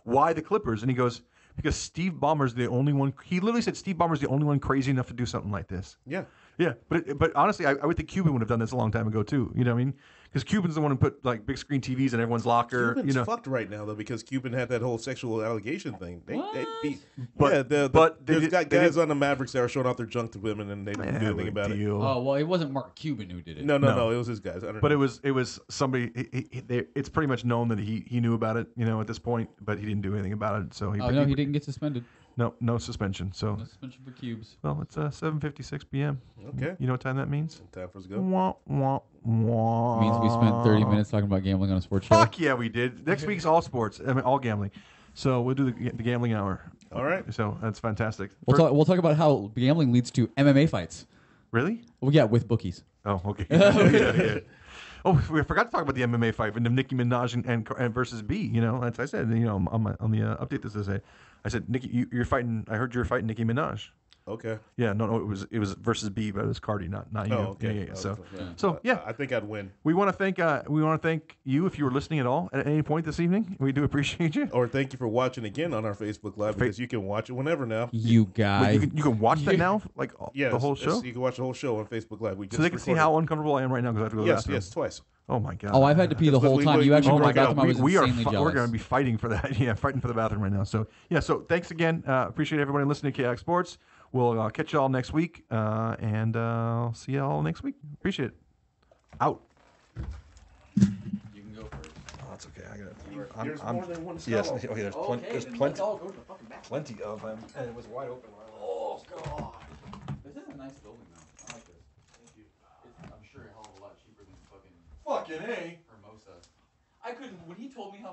Speaker 1: why the Clippers, and he goes, because Steve Ballmer's the only one. He literally said Steve Ballmer's the only one crazy enough to do something like this.
Speaker 2: Yeah.
Speaker 1: Yeah, but honestly, I would think Cuban would have done this a long time ago too. You know what I mean? Because Cuban's the one who put like big screen TVs in everyone's locker.
Speaker 2: Cuban's fucked right now though because Cuban had that whole sexual allegation thing. They beat.
Speaker 1: But-
Speaker 2: Yeah,
Speaker 1: but they
Speaker 2: there's
Speaker 1: did-
Speaker 2: got
Speaker 1: they
Speaker 2: guys
Speaker 1: did-
Speaker 2: on the Mavericks that are showing off their junk to women and they didn't do anything about it.
Speaker 3: Oh well, it wasn't Mark Cuban who did it.
Speaker 2: No, it was his guys. I don't
Speaker 1: But
Speaker 2: know.
Speaker 1: it was somebody. It's pretty much known that he knew about it. At this point, but he didn't do anything about it. So
Speaker 3: Oh no, he didn't get suspended.
Speaker 1: no suspension. So
Speaker 3: No suspension for cubes.
Speaker 1: well, it's 7:56 p.m.
Speaker 2: Okay.
Speaker 1: You know what time that means?
Speaker 2: Time for us to go.
Speaker 1: Wah, wah, wah.
Speaker 3: Means we spent 30 minutes talking about gambling on a sports show.
Speaker 1: Fuck yeah, we did. Next week's all sports. I mean, all gambling. So we'll do the gambling hour.
Speaker 2: All right.
Speaker 1: So that's fantastic.
Speaker 3: We'll talk about how gambling leads to MMA fights.
Speaker 1: Really?
Speaker 3: Well, yeah, with bookies.
Speaker 1: Oh, okay. Yeah. Oh, we forgot to talk about the MMA fight with Nicki Minaj and versus B. As I said, on the update this today, I said, Nicki, you're fighting. I heard you're fighting Nicki Minaj.
Speaker 2: Okay.
Speaker 1: Yeah, no, it was versus B, but it was Cardi, not you.
Speaker 2: Oh, okay.
Speaker 1: Yeah. So,
Speaker 2: Yeah.
Speaker 1: so yeah,
Speaker 2: I think I'd win.
Speaker 1: we want to thank you if you were listening at all at any point this evening. We do appreciate you.
Speaker 2: Or thank you for watching again on our Facebook Live because you can watch it whenever now.
Speaker 3: You guy.
Speaker 1: Wait, you can watch that now, like
Speaker 2: Yeah,
Speaker 1: the whole show,
Speaker 2: You can watch the whole show on Facebook Live. We just
Speaker 1: so they can see how uncomfortable I am right now because I have to go to the
Speaker 2: Yes,
Speaker 1: bathroom.
Speaker 2: yes, twice.
Speaker 1: Oh my god.
Speaker 3: Oh, I've had to pee the whole
Speaker 2: we-
Speaker 3: time.
Speaker 2: we-
Speaker 3: You actually
Speaker 1: Oh my
Speaker 3: brought that
Speaker 1: god,
Speaker 3: up. I was
Speaker 1: we are
Speaker 3: insanely
Speaker 1: we're
Speaker 3: jealous.
Speaker 1: going to be fighting for that. Yeah, fighting for the bathroom right now. So yeah, so thanks again. Appreciate everybody listening to Kaotic Sports. We'll catch you all next week, and I'll see you all next week. Appreciate it. Out.
Speaker 3: You can go first.
Speaker 1: Oh, that's okay. I got it.
Speaker 2: There's more than one
Speaker 1: Yes.
Speaker 2: stall.
Speaker 1: Okay. There's plenty of them, and it was wide open.
Speaker 3: Oh god. This is a nice building though. I like this. Thank you. I'm sure a hell of a lot cheaper than fucking
Speaker 1: Fucking A.
Speaker 3: Hermosa. I couldn't. When he told me how